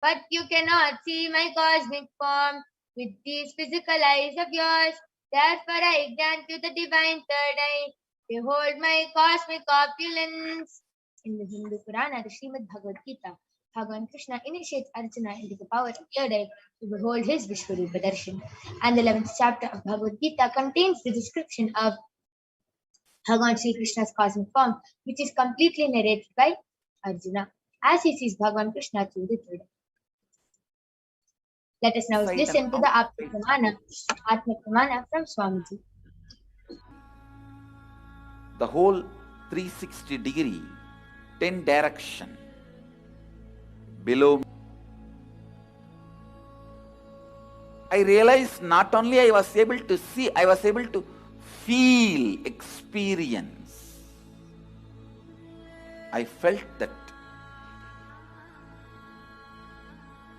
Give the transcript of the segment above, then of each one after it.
But you cannot see my cosmic form with these physical eyes of yours. Therefore I grant you the divine third eye. Behold my cosmic opulence. In the Hindu Purana, the Srimad Bhagavad Gita, Bhagavan Krishna initiates Arjuna into the power of third eye to behold his Vishwarupa Darshan. And the 11th chapter of Bhagavad Gita contains the description of Bhagavan Sri Krishna's cosmic form, which is completely narrated by Arjuna as he sees Bhagavan Krishna through the third eye. Let us now listen to the Atma Pramana from Swamiji. The whole 360-degree, 10 direction below me. I realized not only I was able to see, I was able to feel, experience. I felt that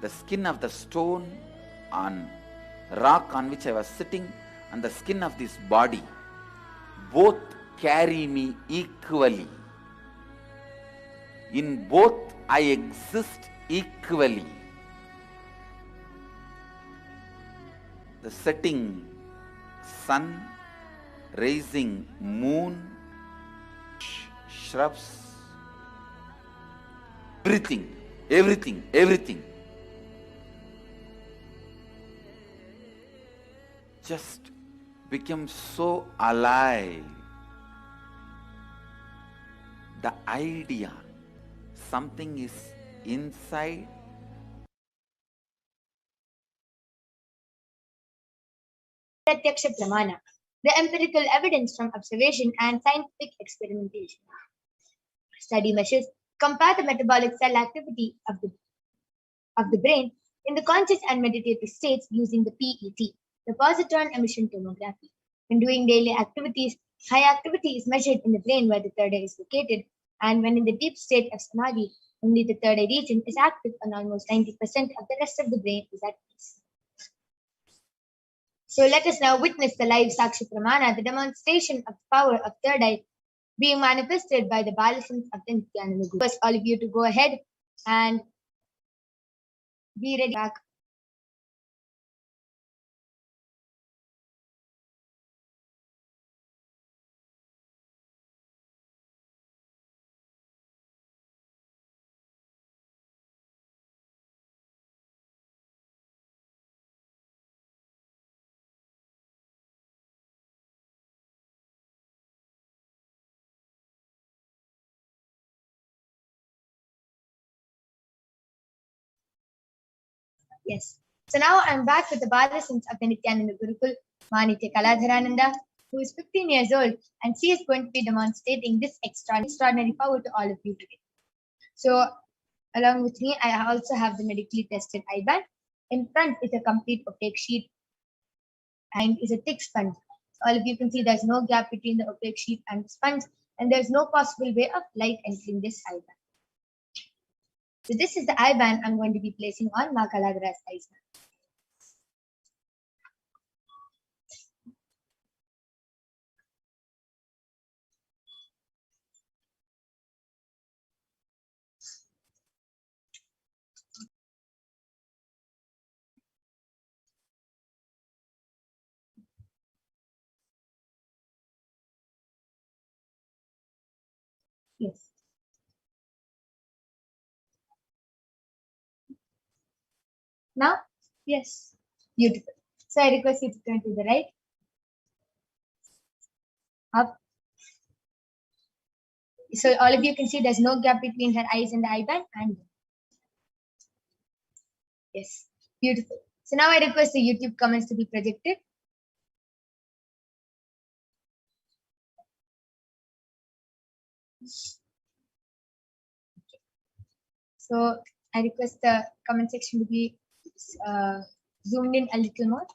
the skin of the stone on rock on which I was sitting and the skin of this body both carry me equally. In both I exist equally. The setting sun, rising moon, shrubs, everything just became so alive. The idea, something is inside. Pratyaksha Pramana, the empirical evidence from observation and scientific experimentation. Study measures compare the metabolic cell activity of the brain in the conscious and meditative states using the PET, the positron emission tomography. When doing daily activities, high activity is measured in the brain where the third eye is located, and when in the deep state of samadhi, only the third eye region is active and almost 90% of the rest of the brain is at peace. So let us now witness the live Sakshi Pramana, the demonstration of the power of third eye being manifested by the Balasans of the Nithyananda Guru. Request all of you to go ahead and be ready back. Yes. So now I'm back with the Balasans of the Nithyananda Gurukul, Manitya Kaladharananda, who is 15 years old, and she is going to be demonstrating this extraordinary power to all of you today. So along with me, I also have the medically tested eye band. In front is a complete opaque sheet and is a thick sponge. All of you can see there's no gap between the opaque sheet and the sponge, and there's no possible way of light entering this eye band. So this is the eye band I'm going to be placing on Ma Kaladhara's eyes now. Yes. Now, yes, beautiful. So I request you to turn to the right, up. So all of you can see there's no gap between her eyes and the eye band, and yes, beautiful. So now I request the YouTube comments to be projected. So I request the comment section to be zoomed in a little more.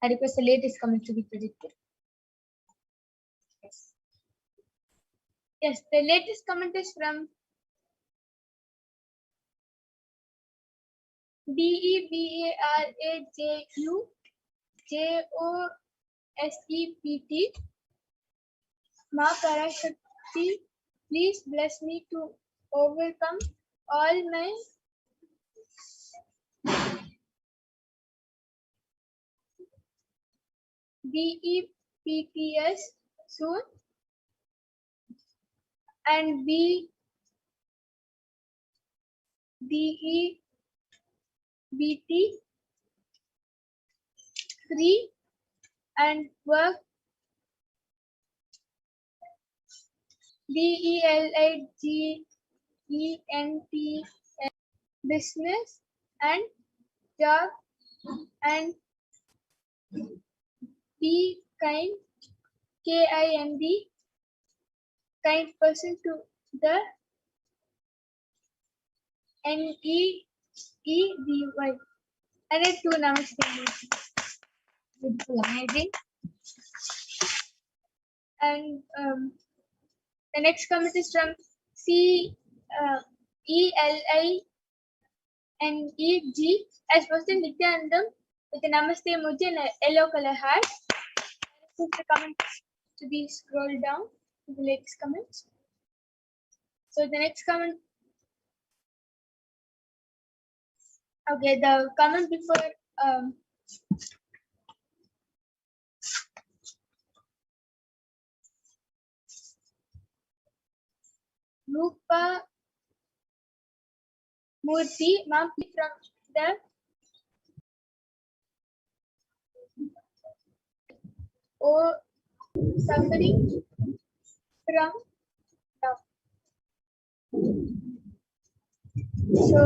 I request the latest comment to be projected. Yes. Yes, the latest comment is from DEBARAJU. JOSEPT. Ma Parashakti, please bless me to overcome all my BEPTS soon and DEBT free and work DELIGENT business and job and be kind KIND kind person to the NEEDY. I did two namaste. Beautiful, amazing. And the next comment is from CELINEG as posted Nithyanandam with a namaste emoji and a yellow color heart. Put the comment to be scrolled down to the latest comments. So the next comment. Okay, the comment before Rupa Murthy, ma'am, from the suffering from love. So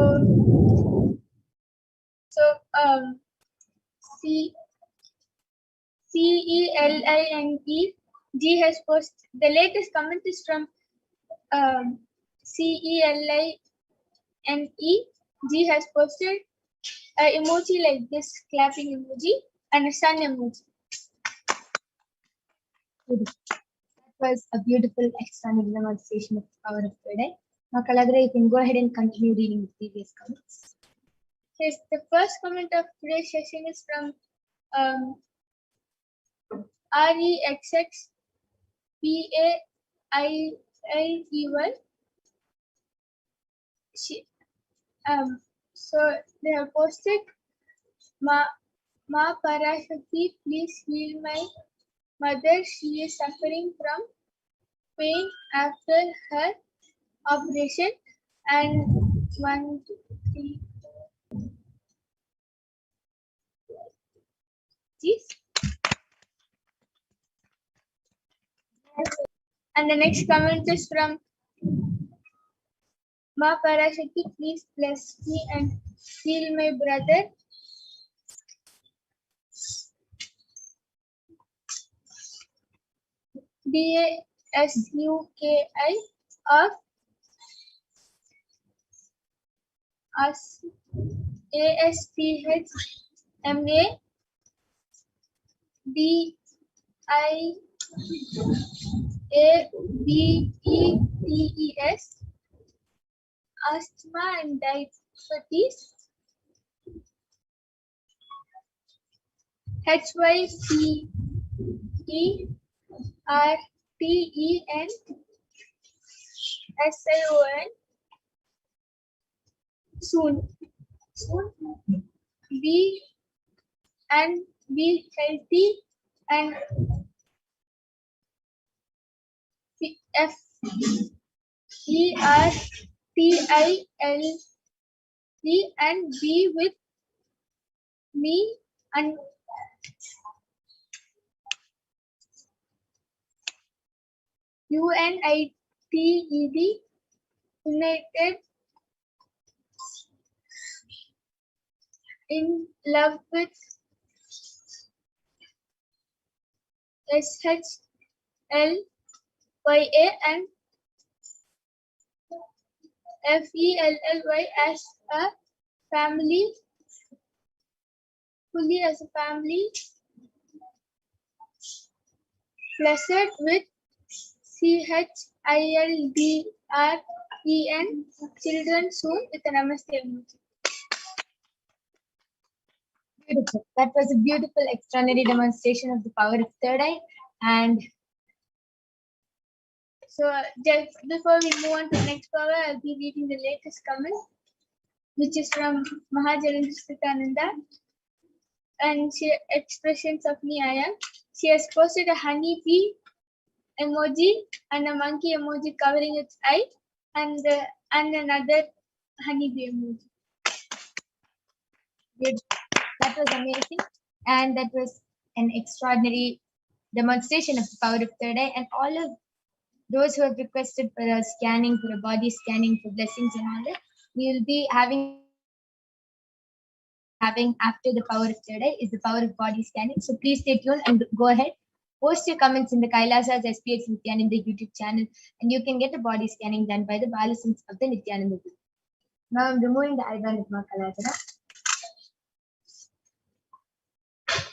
CELINEG has posted the latest comment is from CELINEG has posted an emoji like this clapping emoji and a sun emoji. That was a beautiful extended demonstration of the power of today. Now, Kalagra, you can go ahead and continue reading the previous comments. Yes, the first comment of today's session is from REXXPAIIEY. So they have posted, Ma Parashakti, please heal my mother. She is suffering from pain after her operation. And 1, 2, 3, 4. Jeez. And the next comment is from Ma Parashakti, please bless me and heal my brother. DASUKI of us ASTHMA DIABETES asthma and diabetes HYCTERTENSION soon be healthy and FERTILE and be with me and UNITED united in love with SHLYA and FELLY as a family, fully as a family, blessed with CHILDREN children soon with a namaste emoji. Beautiful. That was a beautiful, extraordinary demonstration of the power of third eye. And so, just before we move on to the next power, I'll be reading the latest comment, which is from Mahajalan Nithyananda. And she expressions of me I am. She has posted a honey bee emoji and a monkey emoji covering its eye, and another honey bee emoji. That was amazing, and that was an extraordinary demonstration of the power of third eye. And all of those who have requested for a scanning, for a body scanning, for blessings and all that, we will be having after the power of third eye is the power of body scanning. So please stay tuned and go ahead. Post your comments in the Kailasa's HDH Nithyananda YouTube channel, and you can get a body scanning done by the Balasins of the Nithyananda group. Now I'm removing the eyeband of my Kaladhara.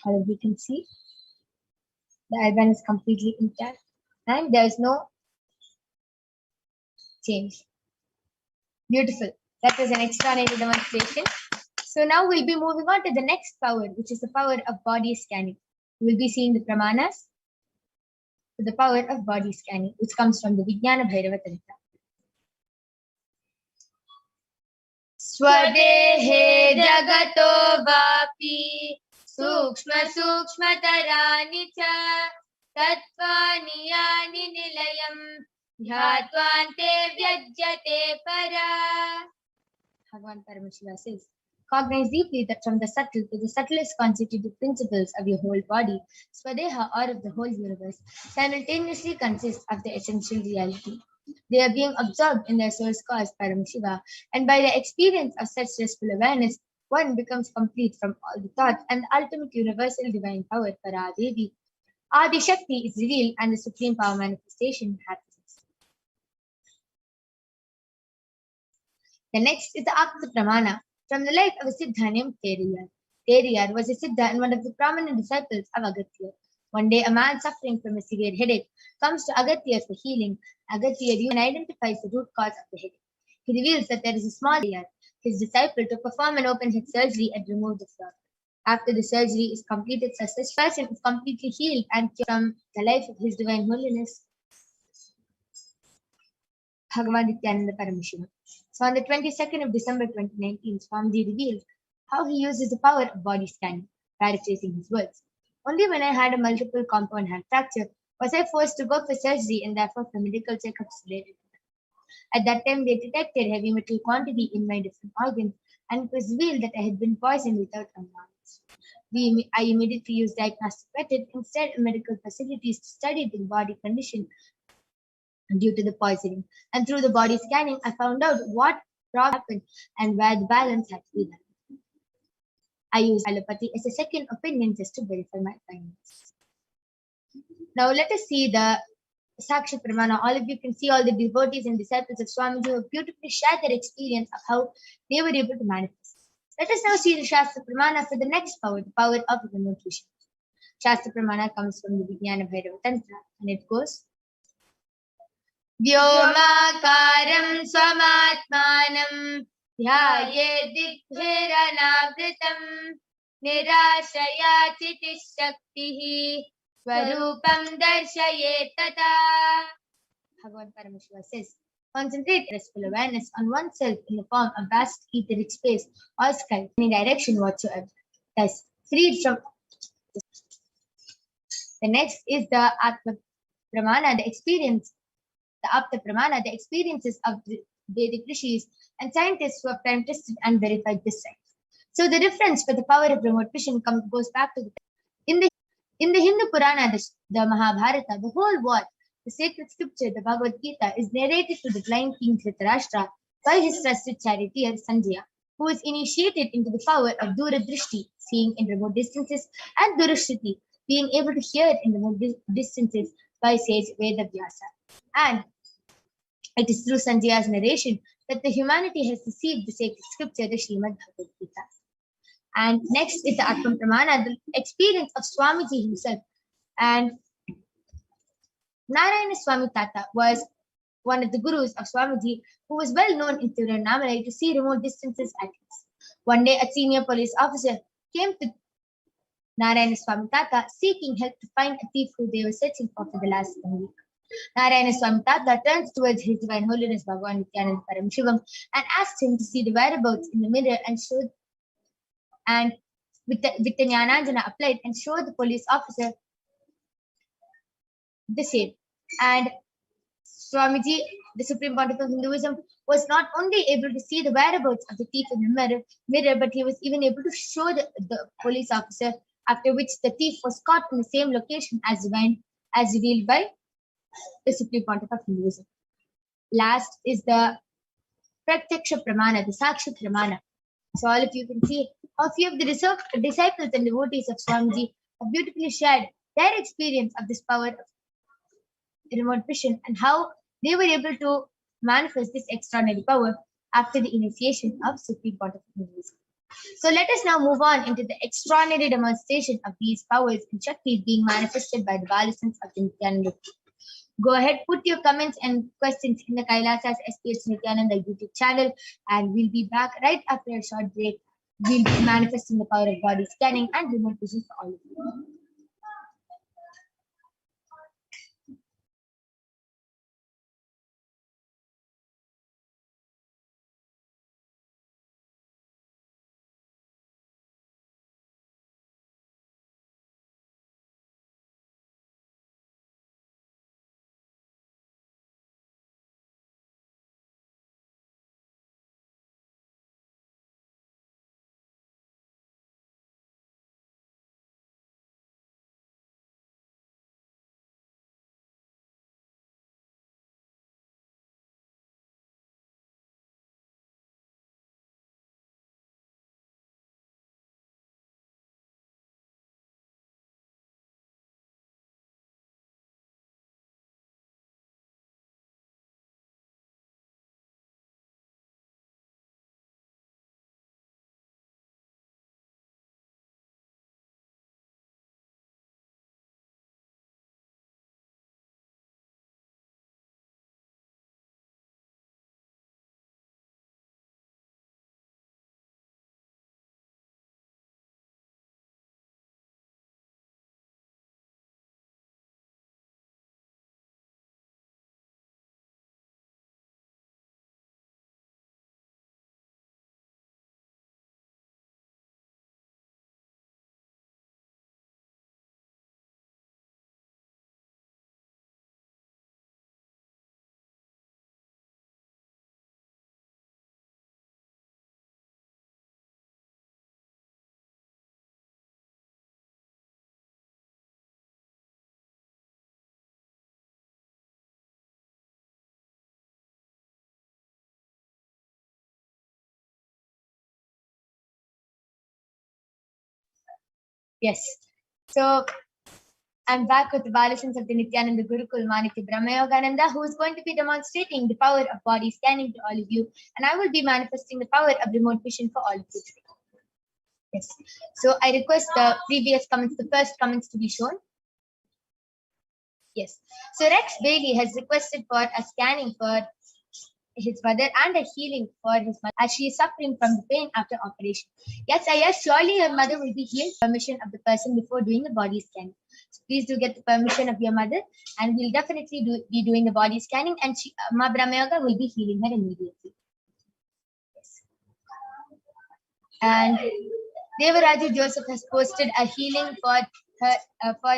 As you can see, the eyeband is completely intact and there is no change. Beautiful. That was an extraordinary demonstration. So now we'll be moving on to the next power, which is the power of body scanning. We'll be seeing the pramanas for the power of body scanning, which comes from the Vijnana Bhairava Tantra. Swadehe jagato vapi sukshma sukshmatarani cha tattvani yani nilayam dhyattvante vyajyate para. Bhagavan Paramashiva says, cognize deeply that from the subtle to the subtlest constitutive principles of your whole body, Swadeha, or of the whole universe, simultaneously consists of the essential reality. They are being absorbed in their source cause, Paramashiva, and by the experience of such restful awareness, one becomes complete from all the thoughts and the ultimate universal divine power, Paradevi. Adi Shakti is revealed and the supreme power manifestation happens. The next is the Apta Pramana, from the life of a Siddha named Teriyar. Teriyar was a Siddha and one of the prominent disciples of Agatya. One day, a man suffering from a severe headache comes to Agatya for healing. Agatya identifies the root cause of the headache. He reveals that there is a small Teriyar, his disciple, to perform an open head surgery and remove the flaw. After the surgery is completed, such person is completely healed and cured from the life of his divine holiness, Bhagavan Nithyananda Paramashivam. So on the 22nd of December 2019, Swamiji revealed how he uses the power of body scanning, paraphrasing his words. Only when I had a multiple compound hand fracture was I forced to go for surgery and therefore for medical checkups related to that. At that time, they detected heavy metal quantity in my different organs, and it was revealed that I had been poisoned without knowledge. I immediately used diagnostic method instead of medical facilities to study the body condition due to the poisoning. And through the body scanning, I found out what happened and where the balance had to be done. I used allopathy as a second opinion just to verify my findings. Now let us see the Saksha Pramana. All of you can see all the devotees and disciples of Swamiji who have beautifully shared their experience of how they were able to manifest. Let us now see the Shastra Pramana for the next power, the power of remote vision. Shastra Pramana comes from the Vijnana Bhairava Tantra, and it goes, Vyomakaram swamatmanam dhyaye dighiranavrtam nirashaya chitishaktihi swarupam darshaye tata. Bhagavan Paramashiva says, concentrate restful awareness on oneself in the form of vast etheric space or sky in any direction whatsoever. Thus, freed from. The next is the Atma Pramana, the experience. The Apta Pramana, the experiences of the Vedic rishis and scientists who have time tested and verified this science. So the difference for the power of remote vision goes back to in the Hindu Purana, the Mahabharata, the whole war, the sacred scripture, the Bhagavad Gita, is narrated to the blind king Dhritarashtra by his trusted charioteer Sanjaya, who was initiated into the power of Duradrishti, seeing in remote distances, and Durashruti, being able to hear in remote distances by sage Vedavyasa. And it is through Sanjaya's narration that the humanity has received the sacred scripture, the Srimad Bhagavad Gita. And next is the Atma Pramana, the experience of Swamiji himself. And Narayana Swami Tata was one of the gurus of Swamiji, who was well known in Tiruvannamalai to see remote distances at least. One day, a senior police officer came to Narayana Swami Tata seeking help to find a thief who they were searching for the last 1 week. Narayana Swami Tata turns towards His Divine Holiness Bhagavan Nithyananda Paramashivam and asks him to see the whereabouts in the mirror and show, and with the Jnananjana applied and show the police officer the same. And Swamiji, the Supreme Pontiff of Hinduism, was not only able to see the whereabouts of the thief in the mirror, but he was even able to show the police officer, after which the thief was caught in the same location as revealed by the Supreme Pontiff of Hinduism. Last is the Pratyaksha Pramana, the Sakshi Pramana. So all of you can see a few of the disciples and devotees of Swamiji have beautifully shared their experience of this power of remote vision and how they were able to manifest this extraordinary power after the initiation of Supreme Pontiff of Hinduism. So let us now move on into the extraordinary demonstration of these powers and Shaktis being manifested by the Balasons of the Nithyananda. Go ahead, put your comments and questions in the Kailasa's HDH Nithyananda YouTube channel, and we'll be back right after a short break. We'll be manifesting the power of body scanning and remote vision for all of you. Yes. So I'm back with the Balasons of the Nithyananda Gurukul Manitya Brahmayogananda, who is going to be demonstrating the power of body scanning to all of you, and I will be manifesting the power of remote vision for all of you today. Yes. So I request the previous comments, the first comments to be shown. Yes. So Rex Bailey has requested for a scanning for his mother and a healing for his mother as she is suffering from the pain after operation. Yes, surely your mother will be healed. Permission of the person before doing the body scanning. So please do get the permission of your mother, and we'll definitely be doing the body scanning, and Ma Brahmayoga will be healing her immediately. Yes. And Devaraju Joseph has posted a healing for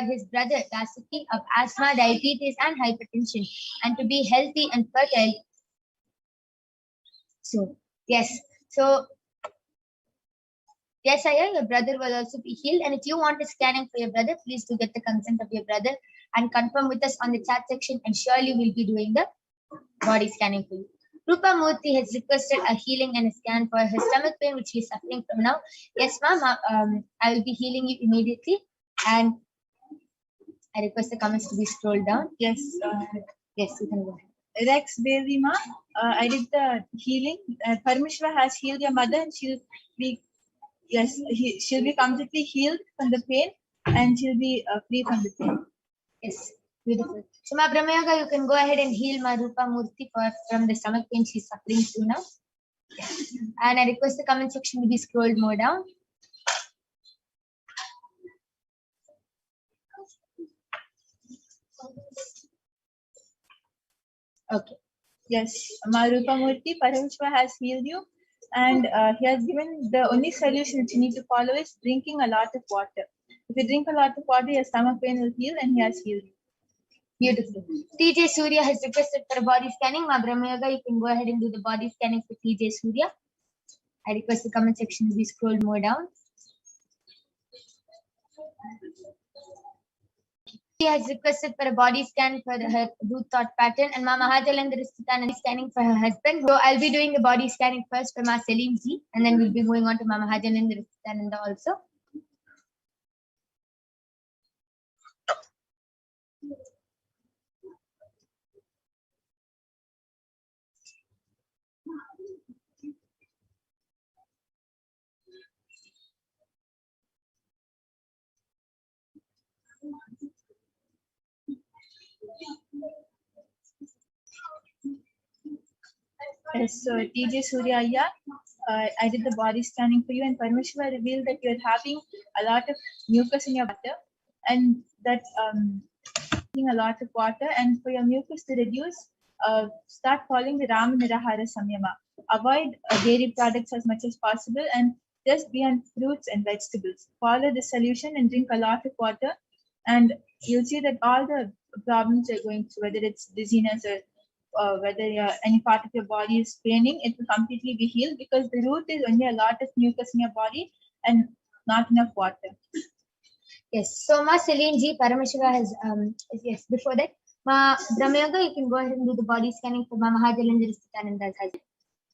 his brother Dasaki of asthma, diabetes, and hypertension, and to be healthy and fertile. So yes, Ayya, your brother will also be healed. And if you want a scanning for your brother, please do get the consent of your brother and confirm with us on the chat section, and surely we'll be doing the body scanning for you. Rupa Murthy has requested a healing and a scan for her stomach pain, which she is suffering from now. Yes, ma'am, I will be healing you immediately. And I request the comments to be scrolled down. Yes, yes, you can go ahead. Rex Bailey, ma, I did the healing. Parmeshwar has healed your mother, and she'll be completely healed from the pain, and she'll be free from the pain. Yes, beautiful. So, Ma Brahmayoga, you can go ahead and heal Ma Rupa Murthy from the stomach pain she's suffering through now. Yes. And I request the comment section to be scrolled more down. Okay. Yes, Marupamurti, Paramashiva has healed you, and he has given the only solution which you need to follow is drinking a lot of water. If you drink a lot of water, your stomach pain will heal, and he has healed you. Beautiful. TJ Surya has requested for a body scanning. Ma Brahmayoga, you can go ahead and do the body scanning for TJ Surya. I request the comment section to be scrolled more down. She has requested for a body scan for her root thought pattern, and Ma Mahajalendra is scanning for her husband. So I'll be doing the body scanning first for Ma Selim ji, and then we'll be moving on to Ma Mahajalendra also. Yes, so TJ Surya, I did the body scanning for you, and Paramashiva revealed that you're having a lot of mucus in your water, and that a lot of water, and for your mucus to reduce, start following the Rama Nirahara Samyama. Avoid dairy products as much as possible, and just be on fruits and vegetables. Follow the solution and drink a lot of water, and you'll see that all the problems you're going through, whether it's dizziness or whether any part of your body is paining, it will completely be healed, because the root is only a lot of mucus in your body and not enough water. Yes. So Ma Celine Ji, Paramashiva has yes. Before that, Ma Brahmayoga, you can go ahead and do the body scanning for Ma Mahajalendra Nithyananda's husband.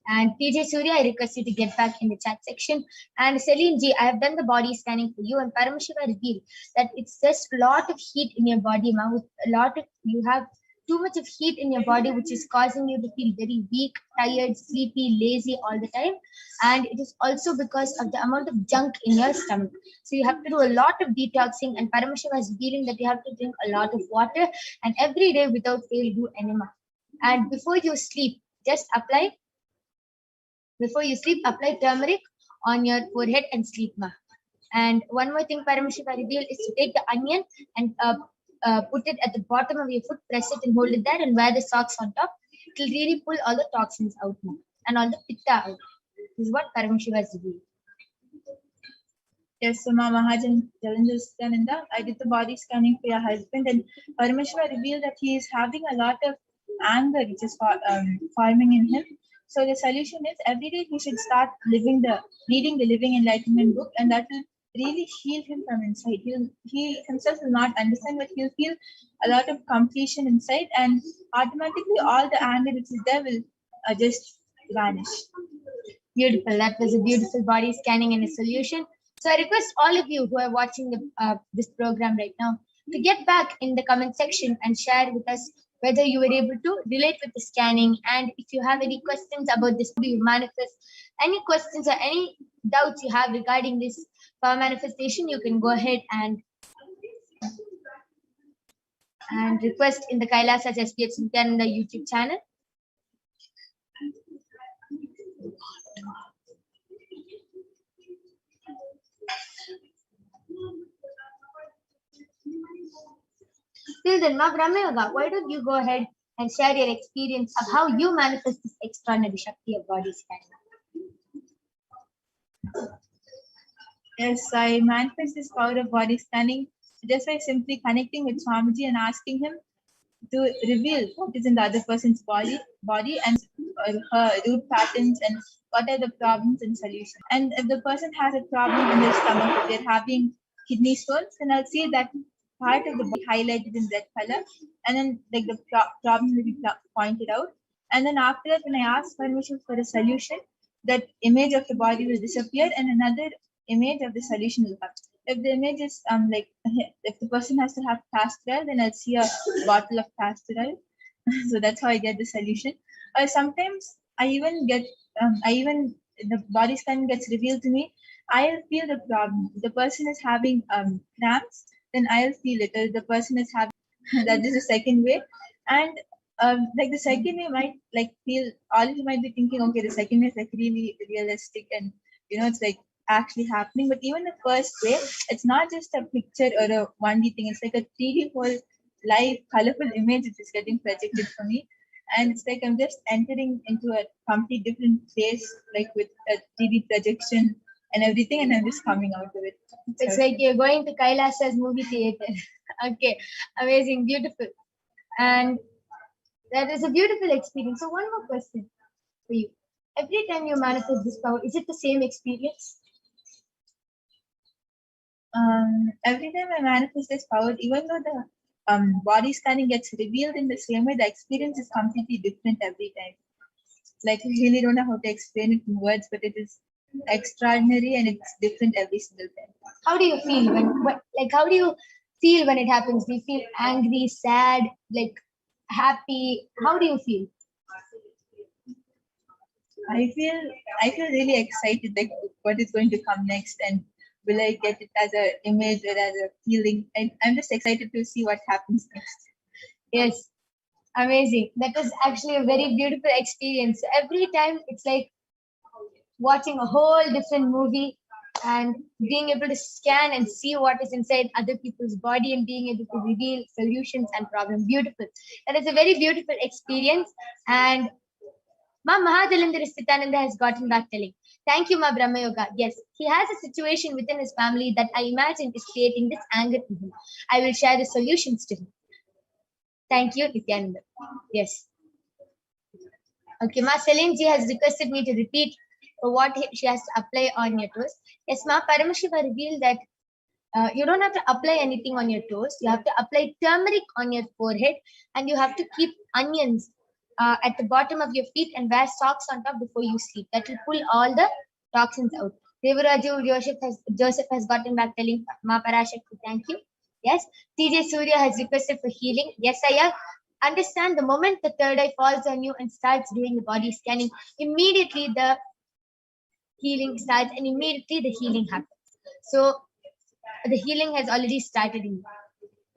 And TJ Surya, I request you to get back in the chat section. And Celine Ji, I have done the body scanning for you, and Paramashiva revealed that it's just a lot of heat in your body, Ma. With a lot of, you have too much of heat in your body, which is causing you to feel very weak, tired, sleepy, lazy all the time. And it is also because of the amount of junk in your stomach. So you have to do a lot of detoxing, and Paramashiva is revealing that you have to drink a lot of water, and every day without fail do enema. And before you sleep, just apply turmeric on your forehead and sleep, Ma. And one more thing Paramashiva revealed is to take the onion and put it at the bottom of your foot, press it and hold it there, and wear the socks on top. It will really pull all the toxins out, Ma, and all the pitta out. This is what Paramashiva is revealed. Yes, so Ma Mahajalendra, I did the body scanning for your husband, and Paramashiva revealed that he is having a lot of anger which is forming in him. So the solution is every day he should start reading the Living Enlightenment book, and that will really heal him from inside. He himself will not understand, but he'll feel a lot of completion inside, and automatically all the anger which is there will just vanish. Beautiful. That was a beautiful body scanning and a solution. So I request all of you who are watching this program right now to get back in the comment section and share with us whether you were able to relate with the scanning, and if you have any questions about this, do you manifest, any questions or any doubts you have regarding this power manifestation, you can go ahead and request in the Kailas as HDH Nithyananda YouTube channel. Till then, Ma Brahmayoga, why don't you go ahead and share your experience of how you manifest this extraordinary Shakti of body scanning? Yes, I manifest this power of body scanning just by simply connecting with Swamiji and asking him to reveal what is in the other person's body and her root patterns and what are the problems and solutions. And if the person has a problem in their stomach, if they're having kidney stones, then I'll see that part of the body highlighted in red color, and then like the problem will be pointed out. And then after that, when I ask permission for a solution, that image of the body will disappear and another image of the solution will come. If the image is if the person has to have castor oil, then I'll see a bottle of castor oil. So that's how I get the solution. Sometimes I even get the body scan gets revealed to me. I'll feel the problem. The person is having cramps, then I'll feel it. The person is having that is the second way. And like the second way might like feel, all of you might be thinking, okay, the second way is like really realistic and it's like actually happening. But even the first way, it's not just a picture or a 1D thing, it's like a 3D whole live colorful image which is getting projected for me. And it's like I'm just entering into a complete different place, like with a TV projection and everything, and I'm just coming out of it. It's like you're going to Kailasa's movie theater. Okay, amazing, beautiful. And that is a beautiful experience. So one more question for you. Every time you manifest this power, is it the same experience? Every time I manifest this power, even though the body scanning gets revealed in the same way, the experience is completely different every time. Like I really don't know how to explain it in words, but it is extraordinary and it's different every single time. How do you feel how do you feel when it happens? Do you feel angry, sad, like happy? How do you feel? I feel really excited, like what is going to come next, and will I get it as an image or as a feeling? I'm just excited to see what happens next. Yes, amazing. That is actually a very beautiful experience. Every time it's like watching a whole different movie and being able to scan and see what is inside other people's body and being able to reveal solutions and problems. Beautiful. That is a very beautiful experience. And Ma Mahajalandhar Sthitananda has gotten back telling, thank you, Ma Brahma Yoga. Yes, he has a situation within his family that I imagine is creating this anger in him. I will share the solutions to him. Thank you, Nithyananda. Yes. Okay, Ma Celine ji has requested me to repeat what she has to apply on your toes. Yes, Ma Paramashiva revealed that you don't have to apply anything on your toes. You have to apply turmeric on your forehead, and you have to keep onions at the bottom of your feet and wear socks on top before you sleep. That will pull all the toxins out. Devaraju Joseph has gotten back telling Ma Parashakti, thank you. Yes, TJ Surya has requested for healing. Yes, I have. Understand the moment the third eye falls on you and starts doing the body scanning, immediately the healing starts and immediately the healing happens. So the healing has already started in you.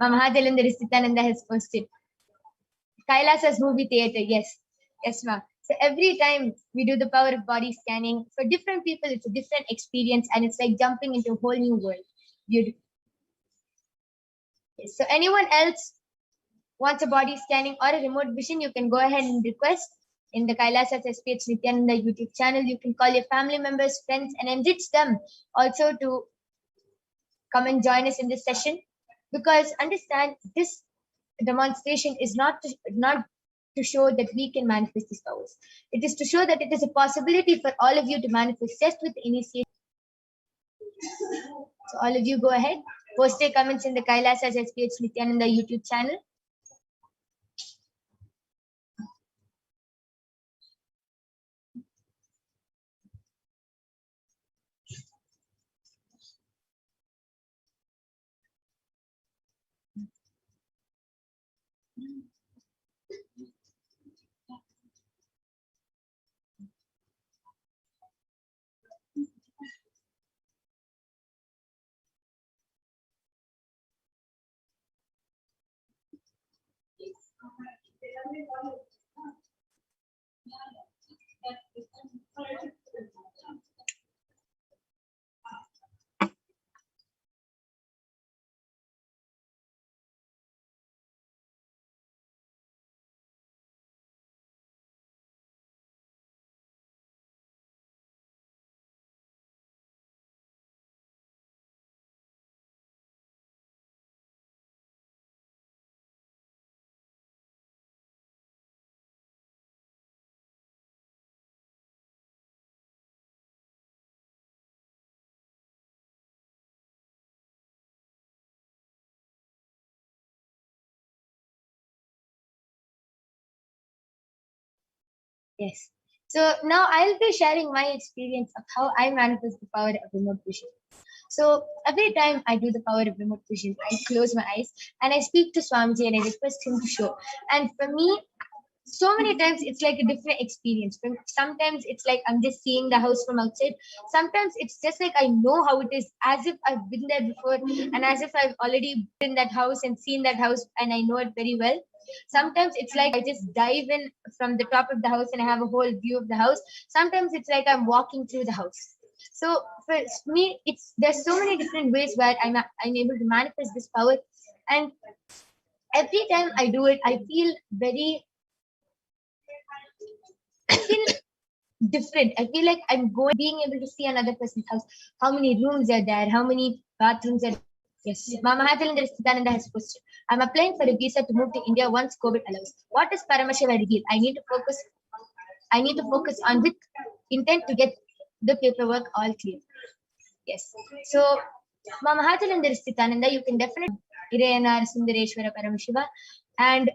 Mahajalandhar Sthitananda has posted. Kailasa's movie theater, yes. Yes, ma'am. So every time we do the power of body scanning, for different people, it's a different experience and it's like jumping into a whole new world. Beautiful. Yes. So anyone else wants a body scanning or a remote vision, you can go ahead and request in the Kailasa's HDH Nithyananda YouTube channel. You can call your family members, friends, and enrich them also to come and join us in this session. Because understand, this demonstration is not to show that we can manifest these powers. It is to show that it is a possibility for all of you to manifest just with initiation. So all of you go ahead, post your comments in the Kailasa's HDH Nithyananda YouTube channel. Yes. So now I'll be sharing my experience of how I manifest the power of remote vision. So every time I do the power of remote vision, I close my eyes and I speak to Swamiji and I request him to show. And for me, so many times it's like a different experience. Sometimes it's like I'm just seeing the house from outside. Sometimes it's just like I know how it is, as if I've been there before and as if I've already been in that house and seen that house and I know it very well. Sometimes it's like I just dive in from the top of the house and I have a whole view of the house. Sometimes it's like I'm walking through the house. So for me, there's so many different ways where I'm able to manifest this power. And every time I do it, I feel very feel different. I feel like I'm being able to see another person's house. How many rooms are there? How many bathrooms are there? Yes, Mama Nithyananda has posted. I'm applying for a visa to move to India once COVID allows. What does Paramashiva reveal? I need to focus on with intent to get the paperwork all clear. Yes. So Mama Nithyananda, you can definitely Irayanar Sundareshwara Paramashiva. And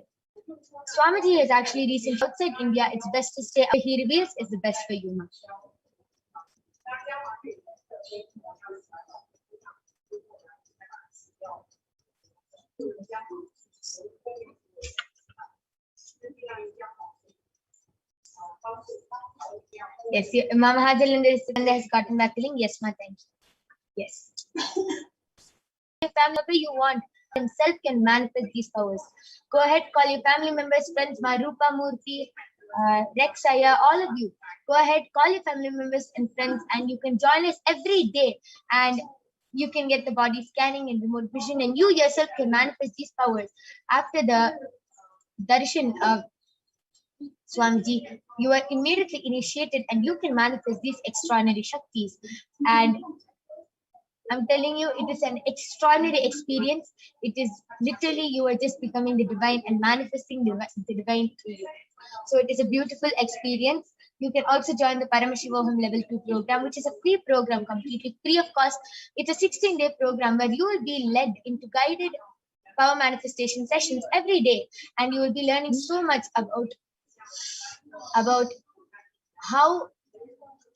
Swamiji has actually recently outside India, it's best to stay. He reveals is the best for you, Ma. Yes, Mama Nithyananda has gotten back to link. Yes, Ma, thank you. Yes. Family member you want himself can manifest these powers. Go ahead, call your family members, friends, Marupa, Murthy, Rexaya, all of you. Go ahead, call your family members and friends, and you can join us every day. And you can get the body scanning and remote vision, and you yourself can manifest these powers. After the darshan of Swamiji, you are immediately initiated, and you can manifest these extraordinary shaktis. And I'm telling you, it is an extraordinary experience. It is literally, you are just becoming the divine and manifesting the divine through you. So it is a beautiful experience. You can also join the Paramashivoham Level 2 program, which is a free program, completely free of cost. It's a 16-day program where you will be led into guided power manifestation sessions every day. And you will be learning so much about how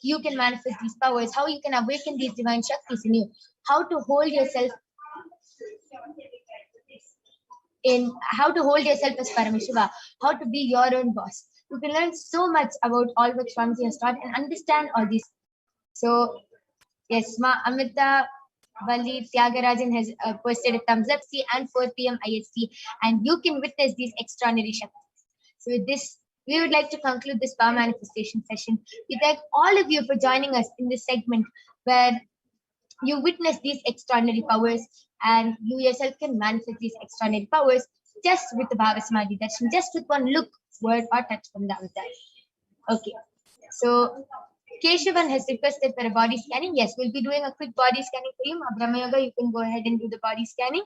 you can manifest these powers, how you can awaken these divine shaktis in you, how to hold yourself as Paramashiva, how to be your own boss. You can learn so much about all what Swamiji has taught and understand all these. So, yes, Ma Amita Bali Tyagarajan has posted a thumbs up, see, and 4 p.m. IST, and you can witness these extraordinary shaktis. So, with this, we would like to conclude this power manifestation session. We thank all of you for joining us in this segment where you witness these extraordinary powers and you yourself can manifest these extraordinary powers just with the Bhava Samadhi Darshan, just with one look, word, or touch from the avatar. Okay. So, Keshavan has requested for a body scanning. Yes, we'll be doing a quick body scanning for you. Brahma Yoga, you can go ahead and do the body scanning.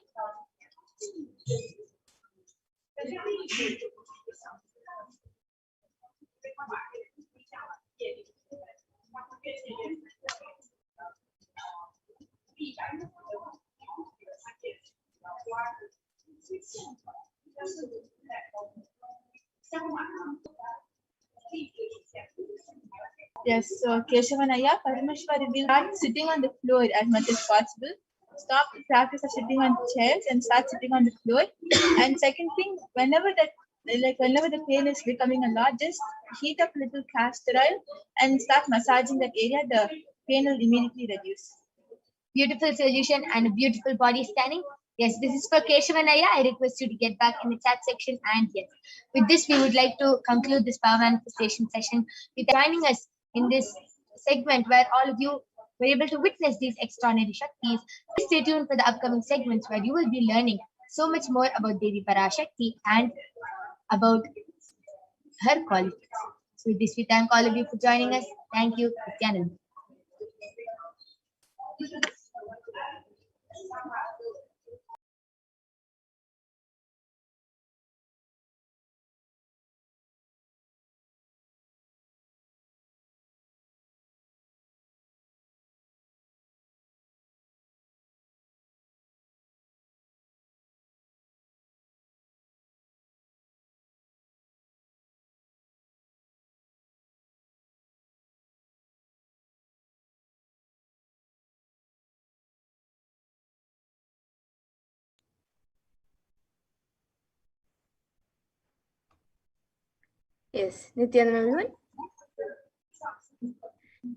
Yes, so Keshavanaya, Parameshwar will start sitting on the floor as much as possible. Stop the practice of sitting on chairs and start sitting on the floor. And second thing, whenever the pain is becoming a lot, just heat up little castor oil and start massaging that area. The pain will immediately reduce. Beautiful solution and a beautiful body scanning. Yes, this is for Keshavanaya. I request you to get back in the chat section. And yes, with this, we would like to conclude this power manifestation session. With joining us in this segment where all of you were able to witness these extraordinary shaktis. Please stay tuned for the upcoming segments where you will be learning so much more about Devi Parashakti and about her qualities. So with this, we thank all of you for joining us. Thank you, Nithyananda. Yes, Nithyananda, everyone.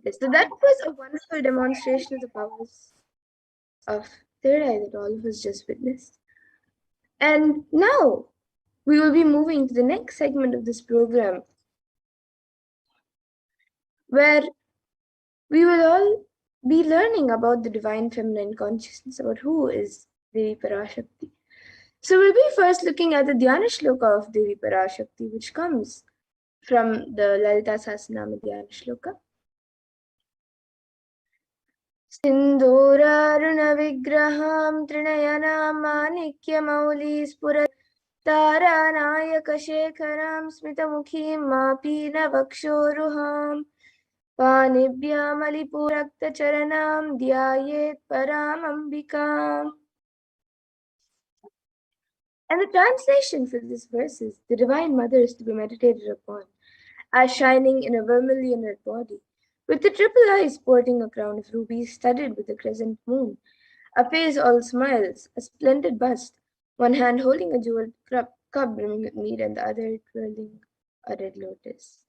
Yes, so that was a wonderful demonstration of the powers of third eye that all of us just witnessed. And now we will be moving to the next segment of this program, where we will all be learning about the divine feminine consciousness, about who is Devi Parashakti. So we'll be first looking at the Dhyana Shloka of Devi Parashakti, which comes from the Lalita Sahasranama Dhyana Shloka. Sindhuraruna vigraham trinayanam manikyamauli spurat taranayaka shekharam smitamukhim mapina vakshoruham panibhyamalipurakta charanam dhyayet paramambikam. And the translation for this verse is, the Divine Mother is to be meditated upon as shining in a vermilion red body, with the triple eyes sporting a crown of rubies studded with a crescent moon, a face all smiles, a splendid bust, one hand holding a jeweled cup brimming with mead and the other twirling a red lotus.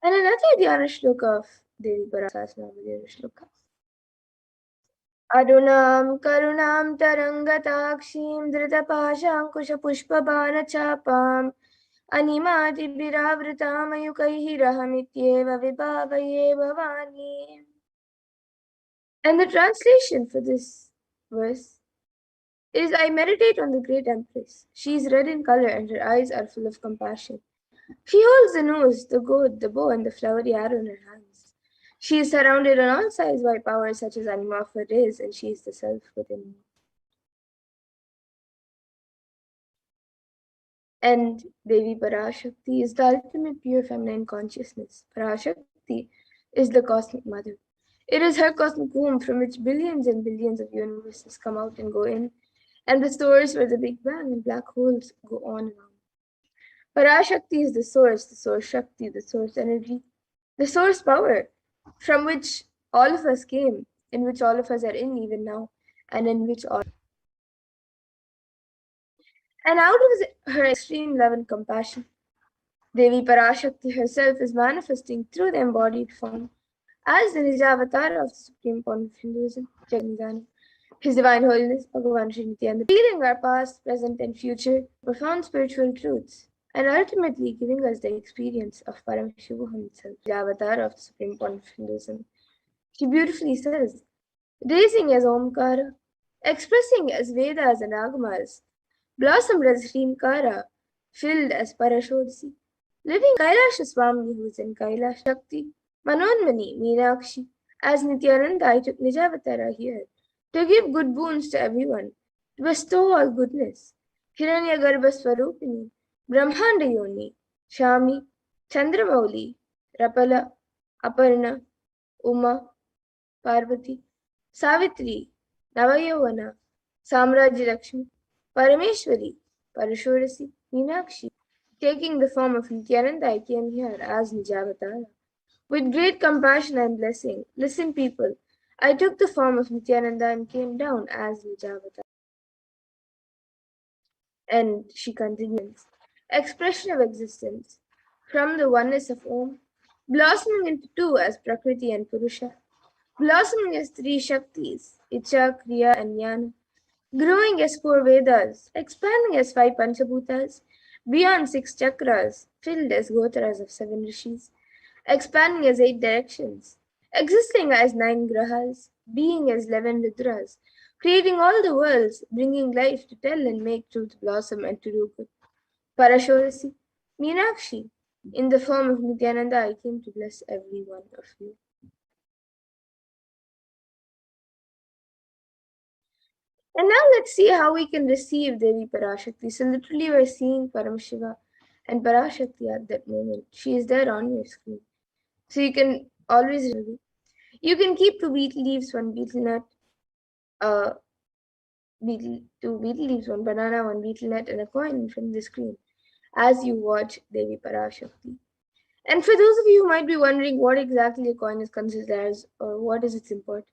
And another Dhyana Shloka of Devi Parasasnama Dhyana Shloka. Adunam karunam tarangatakshim dhritapaşankuşapuşpabanachapam animatibhiravritam rahamityeva vibhavaye bhavani. And the translation for this verse is, I meditate on the great Empress. She is red in color and her eyes are full of compassion. She holds the nose, the gourd, the bow, and the flowery arrow in her hands. She is surrounded on all sides by powers such as Anima of her is, and she is the self within me. And Devi Parashakti is the ultimate pure feminine consciousness. Parashakti is the cosmic mother. It is her cosmic womb from which billions and billions of universes come out and go in, and the source where the Big Bang and black holes go on and on. Parashakti is the source Shakti, the source energy, the source power from which all of us came, in which all of us are in even now, and in which all. And out of her extreme love and compassion, Devi Parashakti herself is manifesting through the embodied form as the Nijavatar of the Supreme Point of Hinduism, Jagannath, His Divine Holiness, Bhagavan Sri Nithyananda, revealing our past, present, and future profound spiritual truths, and ultimately giving us the experience of Paramashivoham itself, the avatar of the Supreme Point of Hinduism. She beautifully says, raising as Omkara, expressing as Vedas and Agamas, blossomed as Hrimkara, filled as Parashodasi, living Kailasha Swami who is in Kailash Shakti, Manonmani, Meenakshi, as Nithyananda I took Nijavatara here, to give good boons to everyone, to bestow all goodness. Hiranyagarbha Swarupini, Brahmanda Yoni, Shami, Chandramauli, Rapala, Aparna, Uma, Parvati, Savitri, Navayavana, Samrajya Lakshmi, Parameshwari, Parashurasi, Meenakshi. Taking the form of Nithyananda, I came here as Nijavatara. With great compassion and blessing, listen people, I took the form of Nithyananda and came down as Nijavatara. And she continues, expression of existence, from the oneness of Om, blossoming into two as Prakriti and Purusha, blossoming as three Shaktis, Icha, Kriya, and Jnana, growing as four Vedas, expanding as five Panchabhutas, beyond six chakras, filled as Gotras of seven rishis, expanding as eight directions, existing as nine grahas, being as 11 Rudras, creating all the worlds, bringing life to tell and make truth blossom and to do good. Parashorasi, Meenakshi, in the form of Nithyananda, I came to bless every one of you. And now let's see how we can receive Devi Parashakti. So literally we're seeing Paramashiva and Parashakti at that moment. She is there on your screen. So you can always, you can keep two betel leaves, one betel nut, two betel leaves, one banana, one betel nut, and a coin from the screen as you watch Devi Parashakti. And for those of you who might be wondering what exactly a coin is considered as or what is its importance,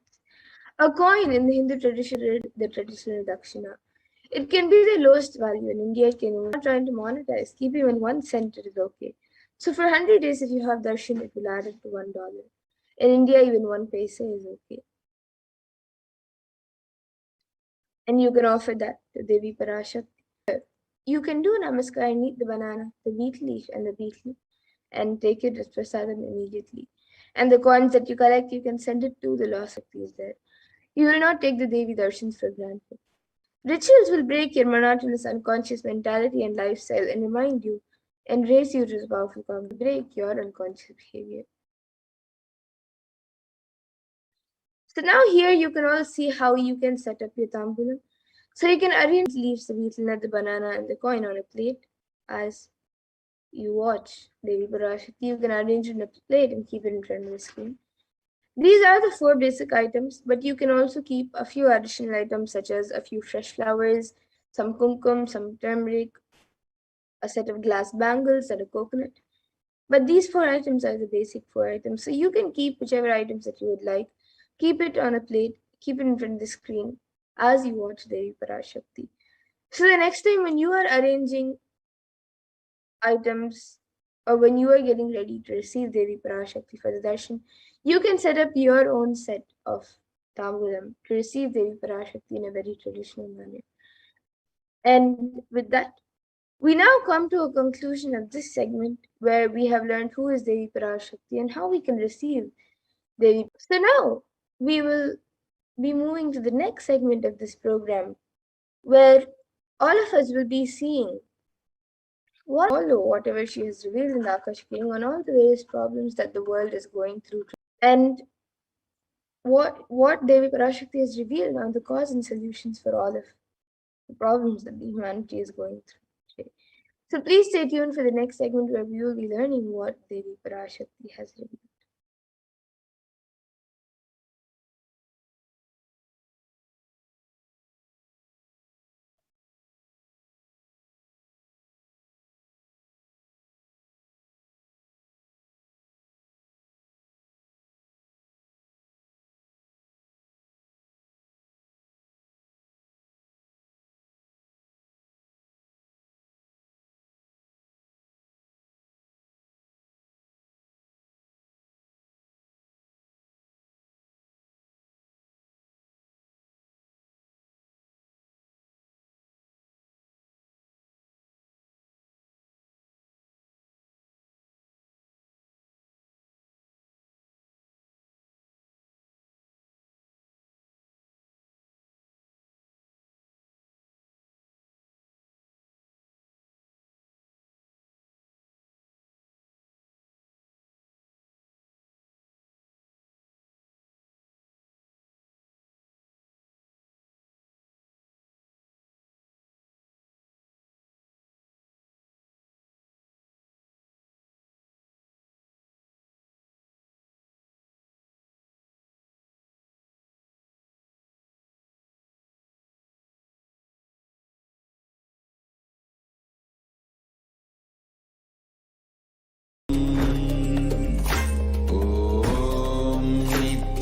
a coin in the Hindu tradition is the traditional dakshina. It can be the lowest value in India. We're not trying to monetize. Keep even 1 cent, it is okay. So for 100 days, if you have darshan, it will add up to $1. In India, even 1 paisa is okay. And you can offer that to Devi Parashakti. You can do namaskar and eat the banana, the betel leaf, and the betel, and take it as prasadam immediately. And the coins that you collect, you can send it to the lost Shaktis there. You will not take the Devi darshans for granted. Rituals will break your monotonous unconscious mentality and lifestyle and remind you and raise you to the powerful calm to break your unconscious behavior. So now here you can all see how you can set up your tambulam. So you can arrange leaves, the beetle nut, the banana, and the coin on a plate as you watch Devi Parashakti. You can arrange it on a plate and keep it in front of the screen. These are the 4 basic items, but you can also keep a few additional items such as a few fresh flowers, some kumkum, some turmeric, a set of glass bangles, and a coconut. But these 4 items are the basic 4 items. So you can keep whichever items that you would like, keep it on a plate, keep it in front of the screen as you watch Devi Parashakti. So the next time when you are arranging items or when you are getting ready to receive Devi Parashakti for the darshan, you can set up your own set of tambulam to receive Devi Parashakti in a very traditional manner. And with that, we now come to a conclusion of this segment where we have learned who is Devi Parashakti and how we can receive Devi. So now we will be moving to the next segment of this program where all of us will be seeing whatever she has revealed in the Akashic on all the various problems that the world is going through. And what Devi Parashakti has revealed are the cause and solutions for all of the problems that the humanity is going through today. So please stay tuned for the next segment where we will be learning what Devi Parashakti has revealed.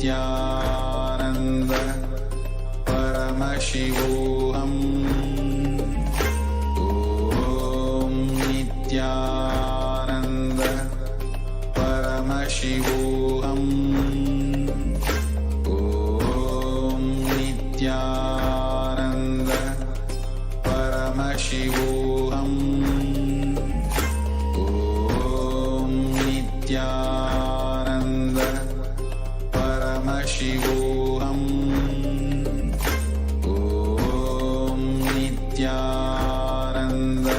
Nithyananda Paramashivoham. Om Nithyananda Paramashivoham. Om Nithyananda Paramashivoham. Om Nithyananda Paramashivoham. Om Nithyananda Paramashivoham. Om Nithyananda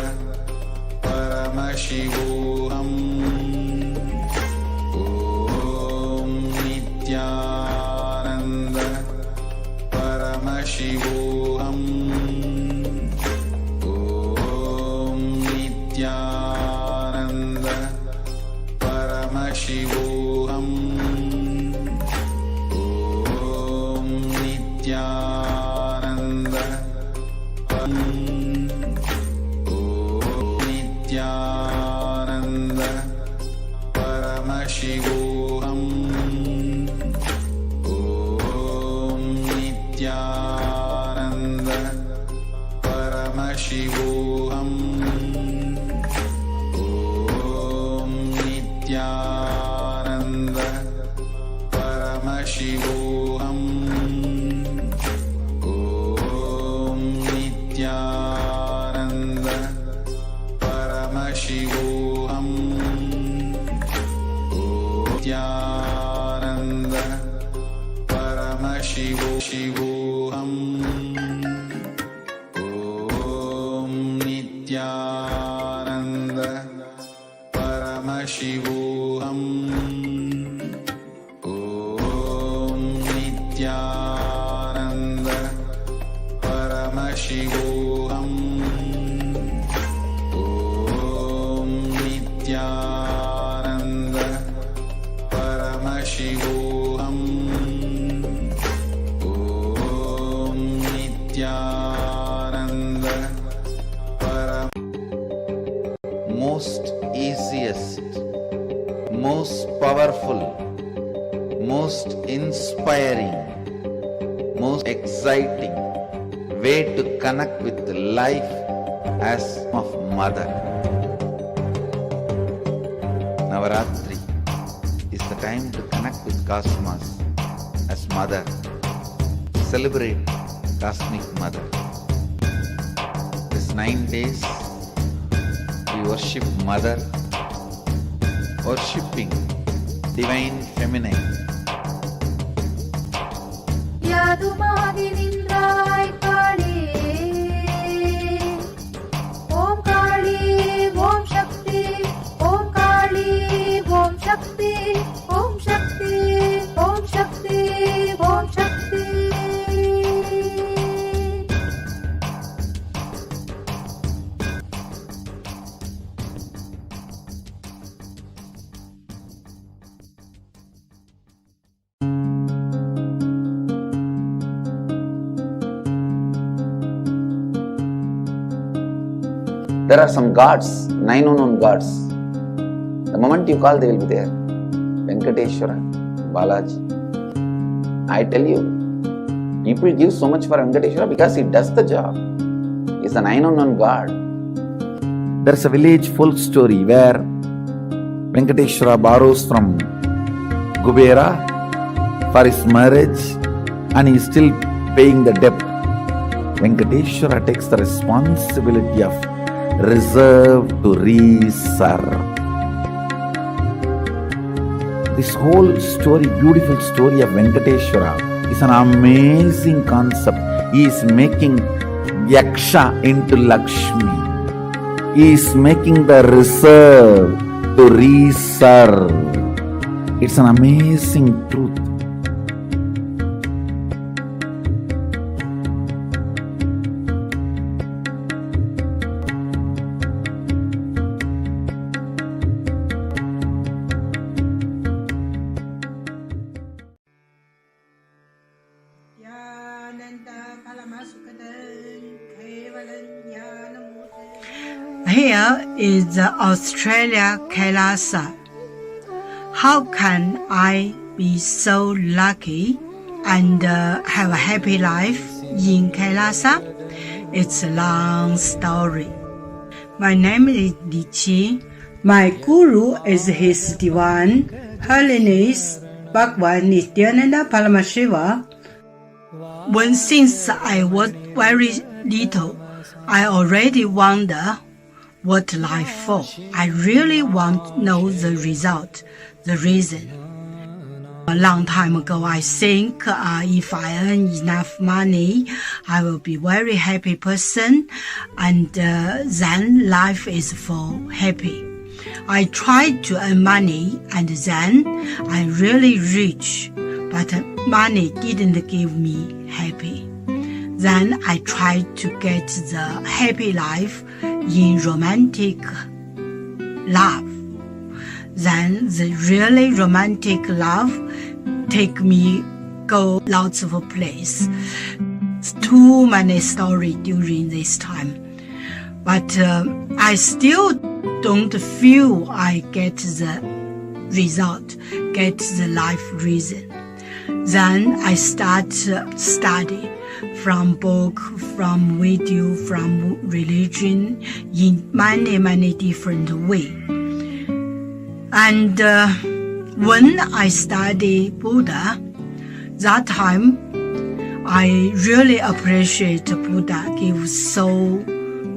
Paramashivoham. Om Nithyananda Paramashivoham. Nithyananda Paramashivoham. Om Nithyananda Paramashivoham. Om Nithyananda Paramashivoham. Om Nithyananda Paramashivoham. Nithyananda Paramashivoham. Nithyananda Paramashivoham. Om Nithyananda Paramashivoham. Om Nithyananda Paramashivoham. Om Nithyananda Param. Most easiest, most powerful, most inspiring, most exciting way to connect with life as of mother. Navaratri is the time to connect with cosmos as mother. Celebrate cosmic mother. These 9 days we worship mother, worshipping divine feminine. யாதுமாகி நின்றாய் காளி ஓம் காளி ஓம் சக்தி ஓம் காளி ஓம் சக்தி ஓம் சக்தி ஓம் சக்தி ஓம் சக்தி. There are some gods, 9 unknown gods. The moment you call, they will be there. Venkateshwara, Balaji. I tell you, people give so much for Venkateshwara because he does the job. He's a 9 unknown god. There's a village folk story where Venkateshwara borrows from Kubera for his marriage and he is still paying the debt. Venkateshwara takes the responsibility of reserve to reserve. This whole story, beautiful story of Venkateshwara is an amazing concept. He is making Yaksha into Lakshmi. He is making the reserve to reserve. It's an amazing truth. Here is the Australia Kailasa. How can I be so lucky and have a happy life in Kailasa? It's a long story. My name is Li Qi. My guru is His Divine Holiness Bhagwan Nithyananda Paramashivam. Since I was very little, I already wonder what life for. I really want to know the result, the reason. A long time ago, I think if I earn enough money, I will be very happy person, and then life is for happy. I tried to earn money, and then I'm really rich, but money didn't give me happy. Then I tried to get the happy life in romantic love. Then the really romantic love take me go lots of place. Too many stories during this time. But I still don't feel I get the result, get the life reason. Then I start study from book, from video, from religion in many different ways. And when I study Buddha, that time I really appreciate Buddha gives so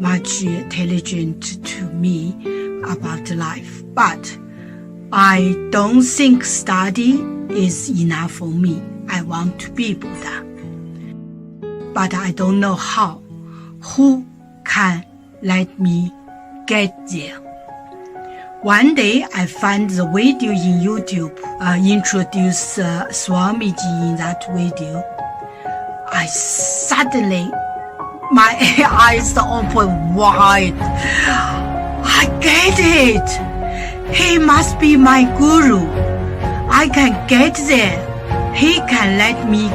much intelligence to me about life. But I don't think study is enough for me. I want to be Buddha. But I don't know how. Who can let me get there. One day I found the video in YouTube, introduced Swamiji in that video. I suddenly, my eyes open wide. I get it. He must be my guru. I can get there. He can let me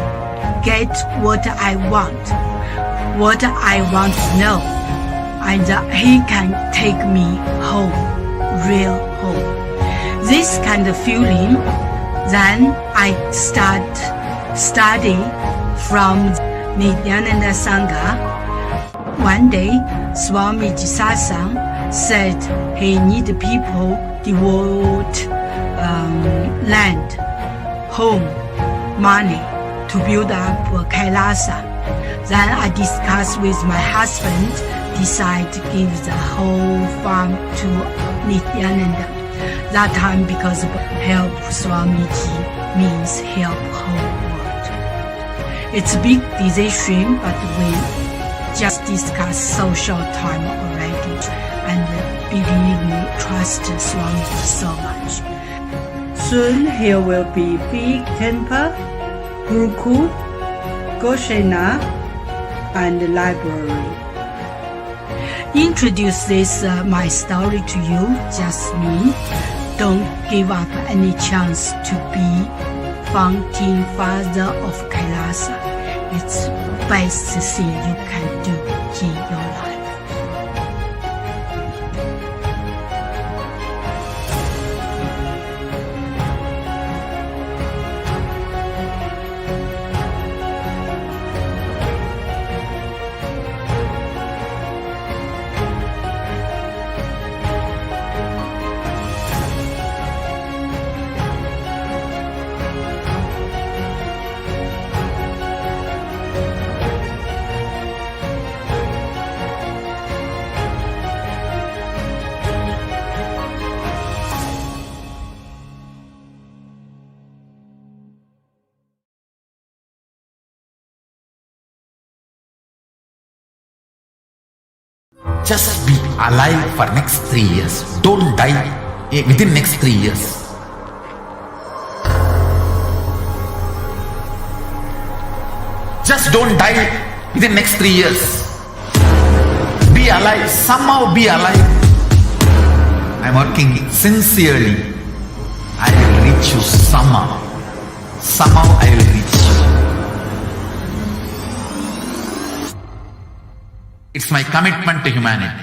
get what I want to know. And he can take me home, real home. This kind of feeling, then I start study from Nithyananda Sangha. One day, Swamiji Satsang said he need people devote land, home, money to build up Kailasa. Then I discussed with my husband, decide to give the whole farm to Nithyananda. That time because help Swamiji means help whole world. It's a big decision, but we just discussed so short time already, and believe me, trust Swamiji so much. Soon here will be big temple, Gurukul, Goshena, and library. Introduce this my story to you, just me. Don't give up any chance to be founding father of Kailasa. It's best thing you can do in your life. Just be alive for next 3 years. Don't die within next 3 years. Just don't die within next 3 years. Be alive. Somehow be alive. I'm working sincerely. I will reach you somehow. Somehow I will reach you. It's my commitment to humanity.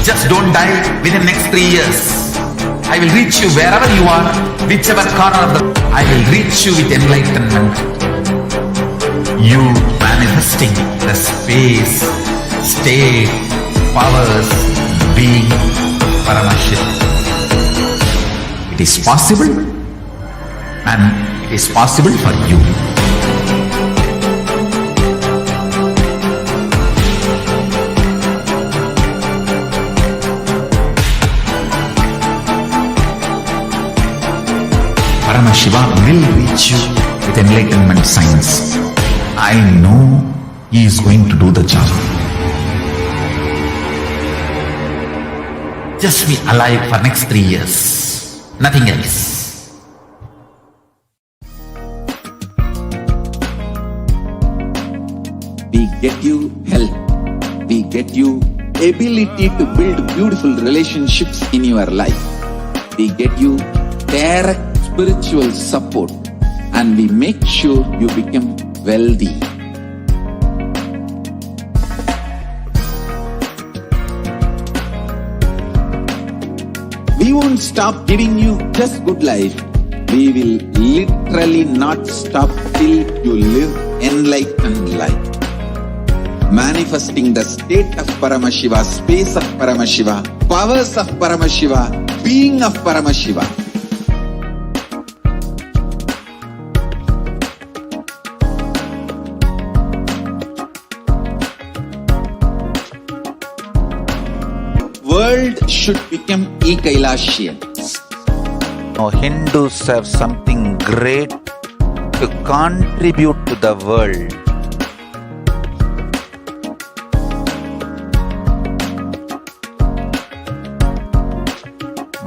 Just don't die within next 3 years. I will reach you wherever you are, whichever corner of the... I will reach you with enlightenment. You manifesting the space, state, powers, being Paramashivoham. It is possible, and it is possible for you. Paramashivoham will reach you with enlightenment science. I know he is going to do the job. Just be alive for next 3 years. Nothing else. We get you health. We get you ability to build beautiful relationships in your life. We get you direct spiritual support, and we make sure you become wealthy. We won't stop giving you just good life. We will literally not stop till you live enlightened life. Manifesting the state of Paramashiva, space of Paramashiva, powers of Paramashiva, being of Paramashiva. world should become e-Kailashians. Now, Hindus have something great to contribute to the world.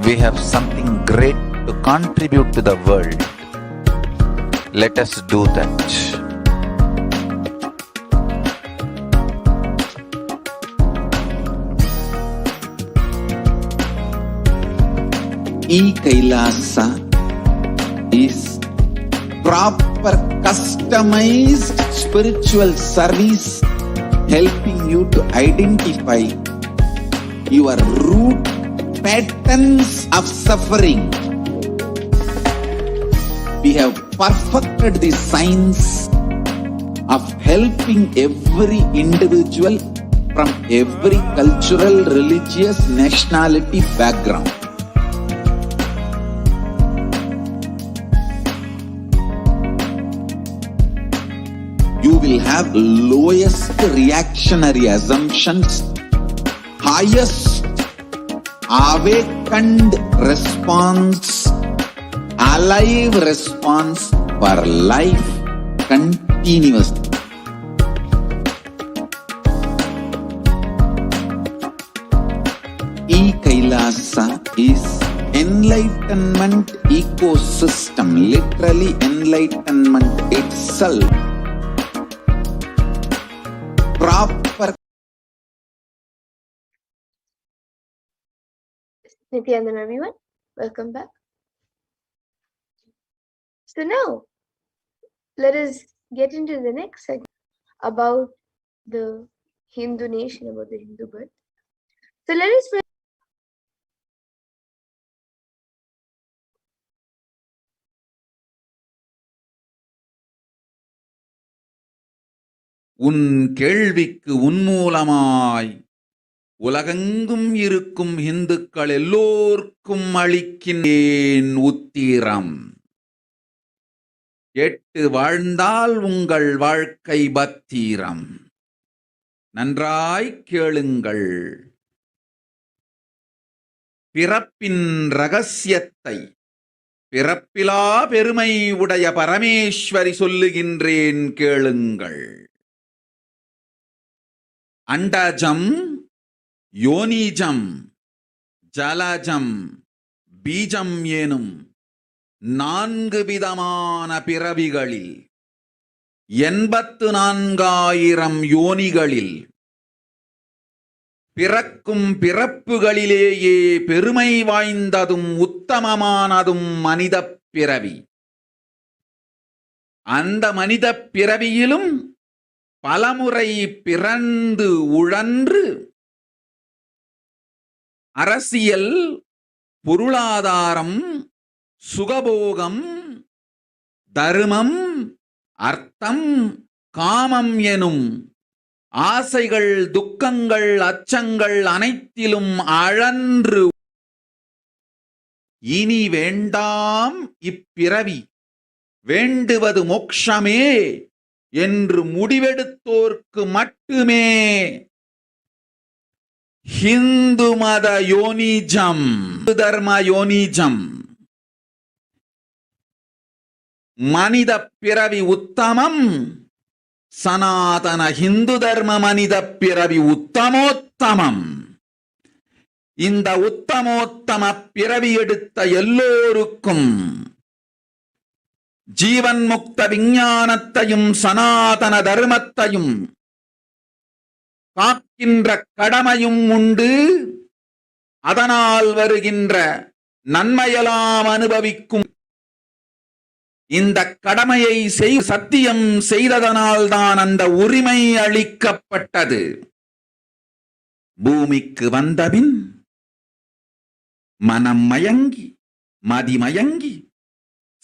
We have something great to contribute to the world. Let us do that. E-Kailasa is proper customized spiritual service helping you to identify your root patterns of suffering. We have perfected the science of helping every individual from every cultural, religious, nationality background. You will have lowest reactionary assumptions, highest awakened response, alive response for life continuously. E-Kailasa is enlightenment ecosystem, literally enlightenment itself. Proper Nithyananda, everyone, welcome back. So now, let us get into the next segment about the Hindu nation, about the Hindu birth. So let us first உன் கேள்விக்கு உன்மூலமாய் உலகெங்கும் இருக்கும் இந்துக்கள் எல்லோர்க்கும் அளிக்கின்றேன் உத்திரம். கேட்டு வாழ்ந்தால் உங்கள் வாழ்க்கை பத்திரம். நன்றாய் கேளுங்கள். பிறப்பின் ரகசியத்தை பிறப்பிலா பெருமை உடைய பரமேஸ்வரி சொல்லுகின்றேன் கேளுங்கள். அண்டஜம், யோனிஜம், ஜலஜம், பீஜம் எனும் 4 விதமான பிறவிகளில் 84,000 யோனிகளில் பிறக்கும் பிறப்புகளிலேயே பெருமை வாய்ந்ததும் உத்தமமானதும் மனிதப் பிறவி. அந்த மனிதப் பிறவியிலும் பலமுறை பிறந்து உழன்று அரசியல், பொருளாதாரம், சுகபோகம், தர்மம், அர்த்தம், காமம் எனும் ஆசைகள், துக்கங்கள், அச்சங்கள் அனைத்திலும் அழன்று இனி வேண்டாம் இப்பிறவி, வேண்டுவது மோட்சமே என்று முடிவெடுத்தோர்க்கு மட்டுமே ஹிந்து மத யோனிஜம், தர்ம யோனிஜம், மனித பிறவி உத்தமம், சனாதன ஹிந்து தர்ம மனித பிறவி உத்தமோத்தமம். இந்த உத்தமோத்தம பிறவி எடுத்த எல்லோருக்கும் ஜீவன் முக்த விஞ்ஞானத்தையும் சனாதன தர்மத்தையும் காக்கின்ற கடமையும் உண்டு. அதனால் வருகின்ற நன்மையெல்லாம் அனுபவிக்கும். இந்த கடமையை சத்தியம் செய்ததனால்தான் அந்த உரிமை அளிக்கப்பட்டது. பூமிக்கு வந்தபின் மனம் மயங்கி மதிமயங்கி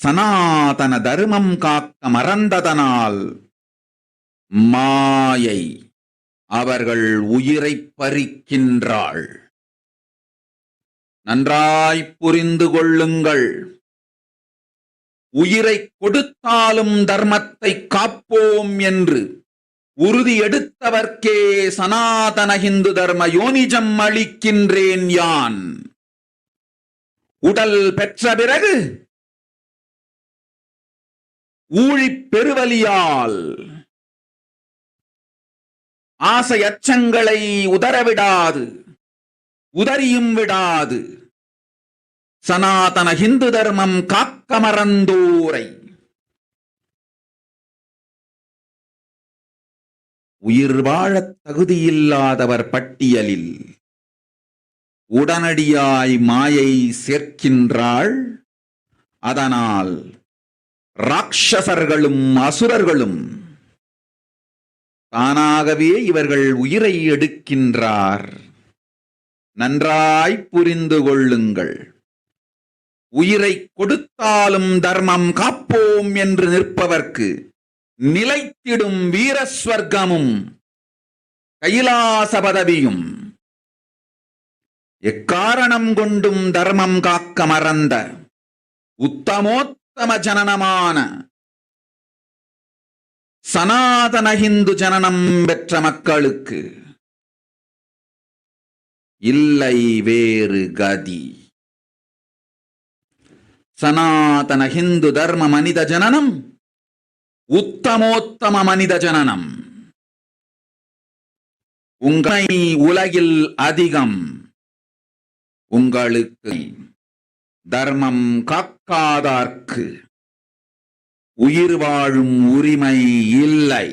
சனாதன தர்மம் காக்க மறந்ததனால் மாயை அவர்கள் உயிரை பறிக்கின்றாள். நன்றாய் புரிந்து கொள்ளுங்கள். உயிரை கொடுத்தாலும் தர்மத்தை காப்போம் என்று உறுதி எடுத்தவர்க்கே சனாதன ஹிந்து தர்ம யோனிஜம் அளிக்கின்றேன் யான். உடல் பெற்ற பிறகு ஊழிப் பெருவலியால் ஆசை அச்சங்களை உதறவிடாது, உதறியும் விடாது சனாதன ஹிந்து தர்மம் காக்க மறந்தோரை உயிர் வாழத் தகுதியில்லாதவர் பட்டியலில் உடனடியாய் மாயை சேர்க்கின்றாள். அதனால் ராட்சசர்களும் அசுரர்களும் தானாகவே இவர்கள் உயிரை எடுக்கின்றார். நன்றாய் புரிந்து கொள்ளுங்கள். உயிரை கொடுத்தாலும் தர்மம் காப்போம் என்று நிற்பவர்க்கு நிலைத்திடும் வீரஸ்வர்க்கமும் கைலாச பதவியும், எக்காரணம் கொண்டும் தர்மம் காக்க மறந்த உத்தமோத்தம ஜனனமான சனாதன ஹிந்து ஜனனம் பெற்ற மக்களுக்கு இல்லை வேறு கதி. சனாதன ஹிந்து தர்ம மனித ஜனனம் உத்தமோத்தம மனித ஜனனம். உங்களை உலகில் அதிகம். உங்களுக்கு தர்மம் காக்காதார்க்கு உயிர் வாழும் உரிமை இல்லை.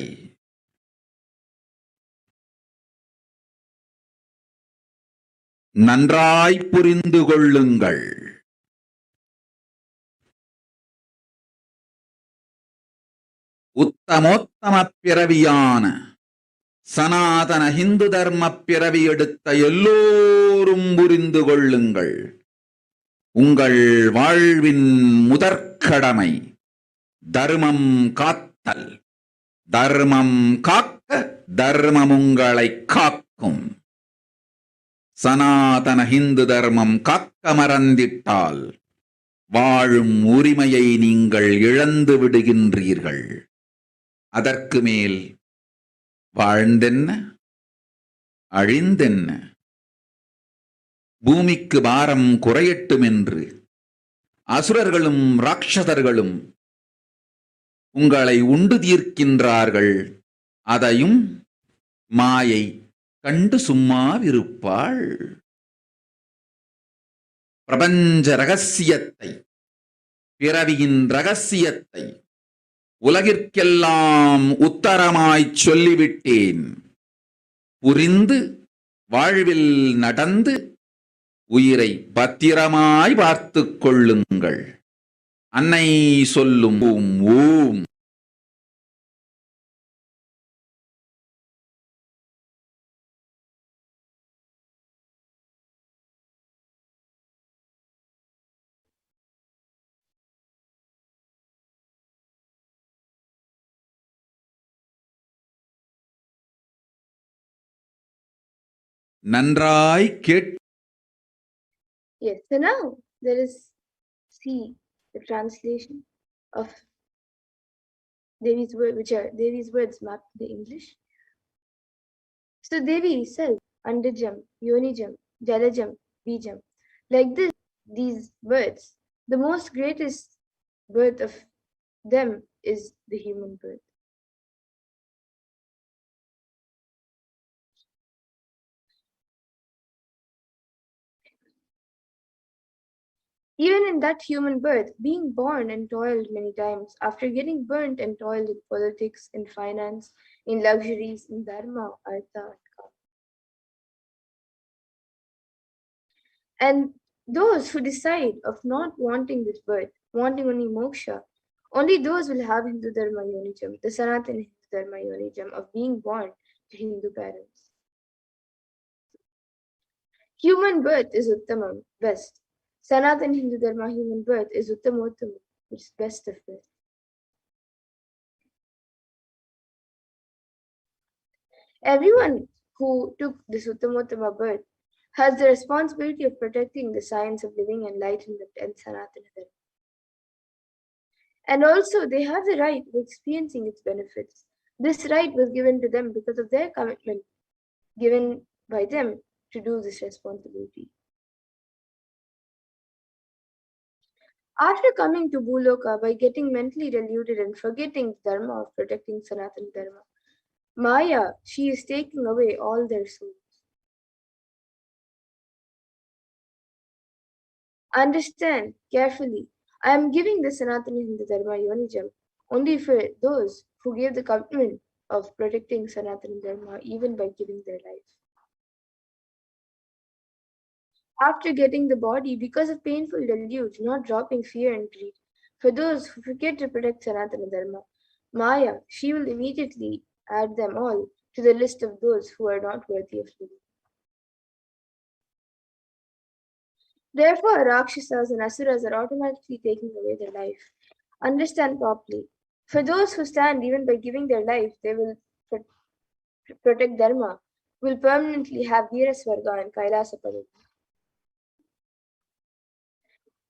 நன்றாய் புரிந்து கொள்ளுங்கள். உத்தமோத்தம பிறவியான சனாதன ஹிந்து தர்ம பிறவி எடுத்த எல்லோரும் புரிந்து கொள்ளுங்கள். உங்கள் வாழ்வின் முதற்கடமை தர்மம் காத்தல். தர்மம் காக்க தர்மம் உங்களை காக்கும். சனாதன ஹிந்து தர்மம் காக்க மறந்திட்டால் வாழும் உரிமையை நீங்கள் இழந்து விடுகின்றீர்கள். அதற்கு மேல் வாழ்ந்தென்ன அழிந்தென்ன? பூமிக்கு பாரம் குறையட்டும் என்று அசுரர்களும் ராட்சதர்களும் உங்களை உண்டு தீர்க்கின்றார்கள். அதையும் மாயை கண்டு சும்மாவிருப்பாள். பிரபஞ்ச ரகசியத்தை, பிறவியின் ரகசியத்தை உலகிற்கெல்லாம் உத்தரமாய்ச் சொல்லிவிட்டேன். புரிந்து வாழ்வில் நடந்து உயிரை பத்திரமாய் பார்த்துக் கொள்ளுங்கள். அன்னை சொல்லும் ஓம் ஓம். நன்றாய் gate. Yes, so now there is see the translation of Devi's word, which are Devi's words mapped to the English. So Devi self, Andajam, Yonijam, Jalajam, Bijam. Like this, these births, the most greatest birth of them is the human birth. Even in that human birth, being born and toiled many times, after getting burnt and toiled in politics, in finance, in luxuries, in dharma, artha, and kama. And those who decide of not wanting this birth, wanting only moksha, only those will have Hindu Dharma Yonijam, the Sanatana Hindu Dharma Yonijam of being born to Hindu parents. Human birth is Uttamam, best. Sanatana Hindu Dharma human birth is Uttamottam, which is best of birth. Everyone who took this Uttamottama birth has the responsibility of protecting the science of living, enlightenment, and Sanatana Dharma. And also they have the right of experiencing its benefits. This right was given to them because of their commitment given by them to do this responsibility. After coming to Bhuloka by getting mentally deluded and forgetting the dharma of protecting Sanatana Dharma, Maya, she is taking away all their souls. Understand carefully, I am giving the Sanatana Hindu Dharma Yonijam only for those who gave the commitment of protecting Sanatana Dharma even by giving their life. After getting the body, because of painful deluge, not dropping fear and greed, for those who forget to protect Sanatana Dharma, Maya, she will immediately add them all to the list of those who are not worthy of living. Therefore, Rakshasas and Asuras are automatically taking away their life. Understand properly. For those who stand even by giving their life, they will protect Dharma, will permanently have Veerasvarga and Kailasa Padam.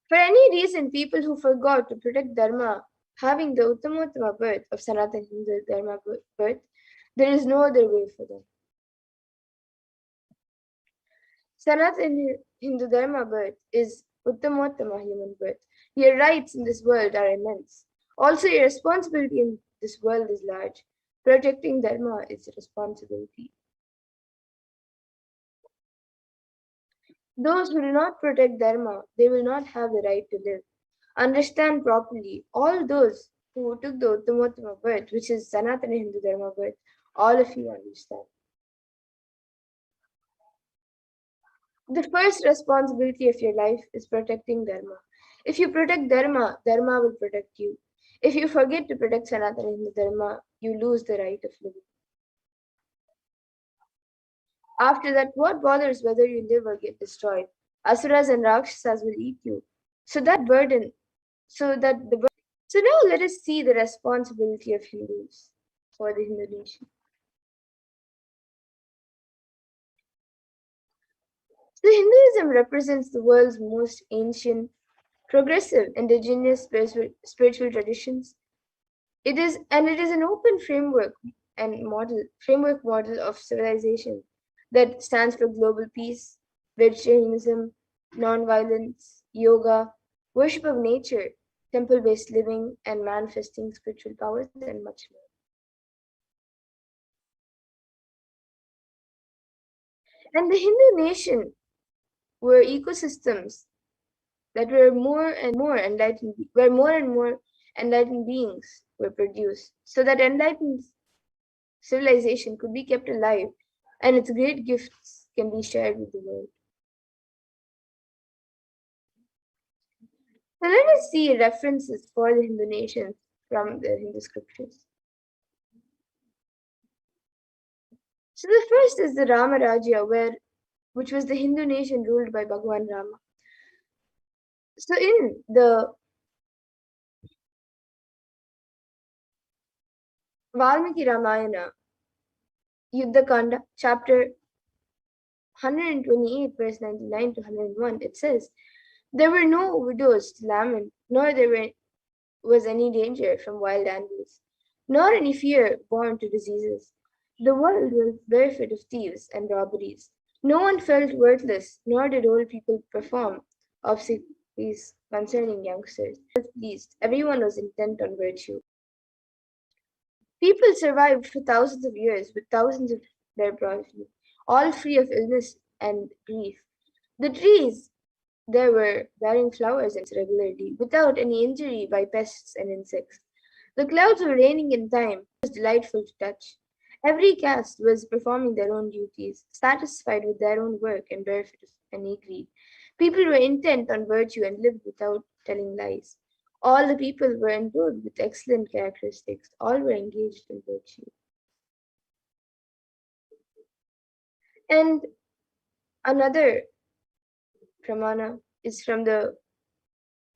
For any reason, people who forgot to protect Dharma, having the Uttamottama birth of Sanatana Hindu Dharma birth, there is no other way for them. Sanatana Hindu Dharma birth is Uttamottama human birth. Your rights in this world are immense. Also, your responsibility in this world is large. Protecting Dharma is a responsibility. Those who do not protect Dharma, they will not have the right to live. Understand properly, all those who took the Uttamottama birth, which is Sanatana Hindu Dharma birth, all of you understand. The first responsibility of your life is protecting Dharma. If you protect Dharma, Dharma will protect you. If you forget to protect Sanatana Hindu Dharma, you lose the right of living. After that, what bothers whether you live or get destroyed? Asuras and Rakshasas will eat you. So now let us see the responsibility of Hindus for the Hindu nation. So Hinduism represents the world's most ancient, progressive, indigenous spiritual traditions. It is an open framework model of civilization that stands for global peace, vegetarianism, non-violence, yoga, worship of nature, temple-based living, and manifesting spiritual powers, and much more. And the Hindu nation were ecosystems that were more and more enlightened beings were produced, so that enlightened civilization could be kept alive and its great gifts can be shared with the world. So let us see references for the Hindu nation from the Hindu scriptures. So the first is the Rama Rajya, which was the Hindu nation ruled by Bhagwan Rama. So in the Valmiki Ramayana, Yuddha Kanda, chapter 128, verse 99 to 101, it says, there were no widows to lament, nor was any danger from wild animals, nor any fear born to diseases. The world was barefoot of thieves and robberies. No one felt worthless, nor did old people perform obsequies concerning youngsters. Pleased, everyone was intent on virtue. People survived for thousands of years with thousands of their progeny, all free of illness and grief. The trees there were bearing flowers regularly, without any injury by pests and insects. The clouds were raining in time. It was delightful to touch. Every caste was performing their own duties, satisfied with their own work and barefoot of any greed. People were intent on virtue and lived without telling lies. All the people were endowed with excellent characteristics. All were engaged in virtue. And another pramana is from the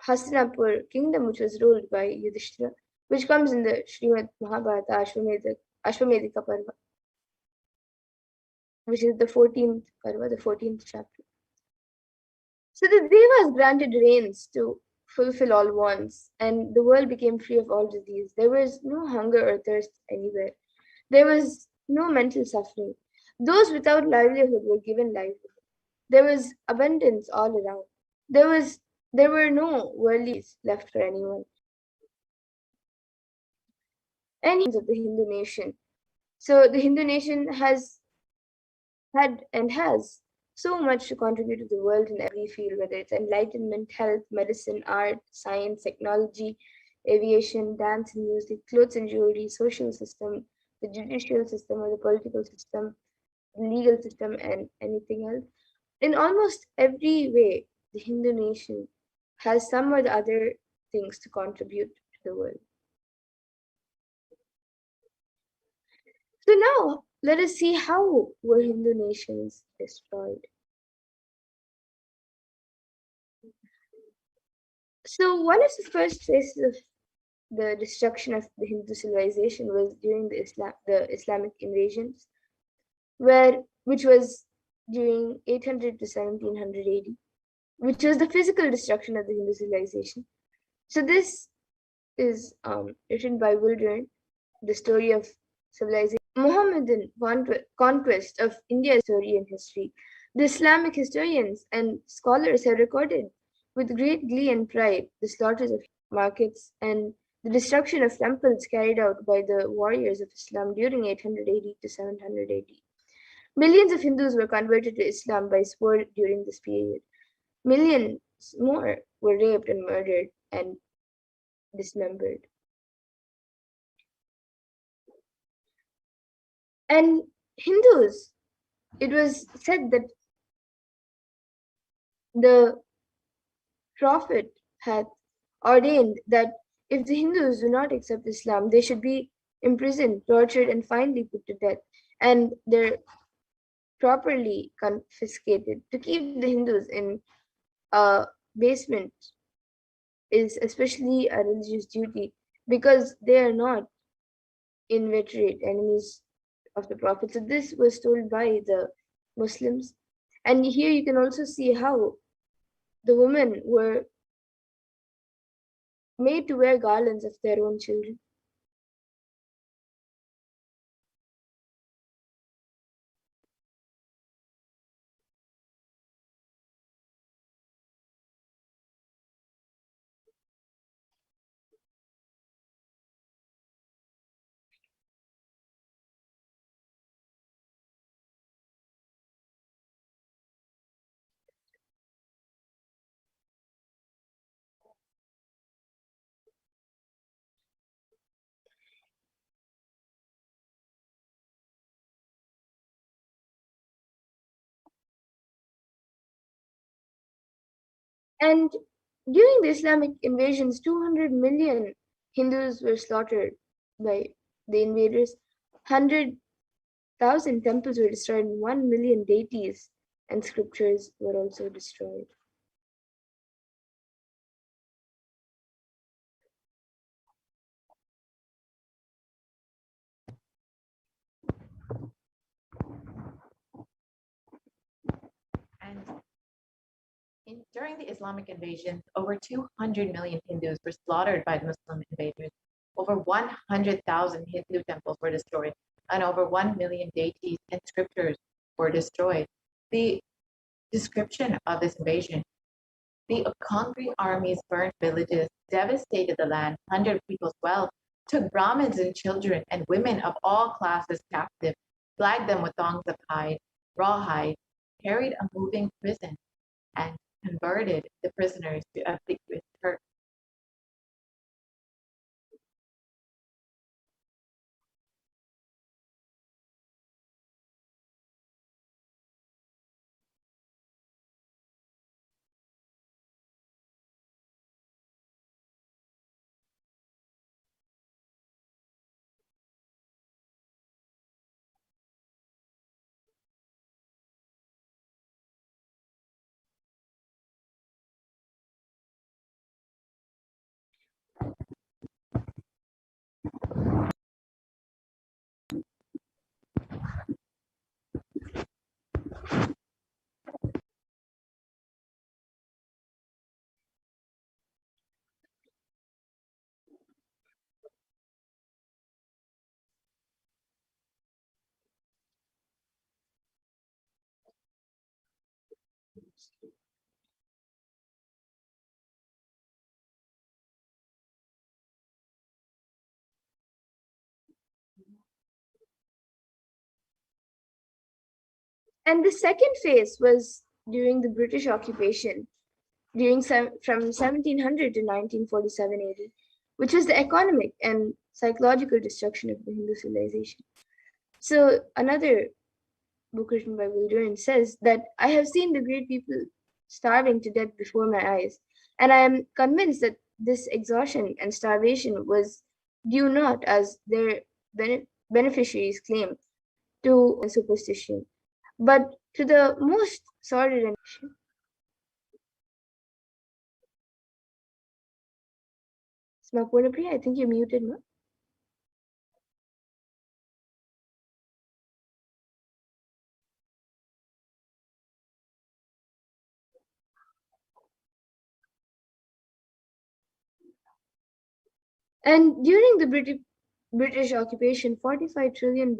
Hastinapur kingdom, which was ruled by Yudhishthira, which comes in the Srimad Mahabharata Ashwamedhika Parva, which is the 14th Parva, the 14th chapter. So the Devas granted rains to fulfill all wants, and the world became free of all disease. There was no hunger or thirst anywhere. There was no mental suffering. Those without livelihood were given livelihood. There was abundance all around. There were no worldlies left for anyone. Any of the Hindu nation. So the Hindu nation has had and has so much to contribute to the world in every field, whether it's enlightenment, health, medicine, art, science, technology, aviation, dance and music, clothes and jewelry, social system, the judicial system or the political system, the legal system, and anything else. In almost every way, the Hindu nation has some or the other things to contribute to the world. So now let us see how were Hindu nations destroyed. So one of the first phases of the destruction of the Hindu civilization was during the Islamic invasions, which was during 800 to 1700 AD, which was the physical destruction of the Hindu civilization. So this is written by Wildern, the story of civilization. Mohammedan conquest of India's story and history. The Islamic historians and scholars have recorded with great glee and pride the slaughters of markets and the destruction of temples carried out by the warriors of Islam during 800 AD to 700 AD. Millions of Hindus were converted to Islam by sword during this period. Millions more were raped and murdered and dismembered. And Hindus, it was said that the Prophet had ordained that if the Hindus do not accept Islam, they should be imprisoned, tortured, and finally put to death. And they're properly confiscated. To keep the Hindus in a basement is especially a religious duty because they are not inveterate enemies of the Prophet. So this was told by the Muslims. And here you can also see how the women were made to wear garlands of their own children. And during the Islamic invasions, 200 million Hindus were slaughtered by the invaders. 100,000 temples were destroyed, and 1 million deities and scriptures were also destroyed. And during the Islamic invasion, over 200 million Hindus were slaughtered by the Muslim invaders. Over 100,000 Hindu temples were destroyed, and over 1 million deities and scriptures were destroyed. The description of this invasion: the conquering armies burned villages, devastated the land, plundered people's wealth, took Brahmins and children and women of all classes captive, flagged them with thongs of hide, rawhide, carried a moving prison, and converted the prisoners to obsequious Turks. And the second phase was during the British occupation, from 1700 to 1947 AD, which was the economic and psychological destruction of the Hindu civilization. So another book written by Will Durant says that I have seen the great people starving to death before my eyes, and I am convinced that this exhaustion and starvation was due not, as their beneficiaries claim, to superstition, but to the most sordid and Purnapriya, I think you're muted, no? And during the British occupation, $45 trillion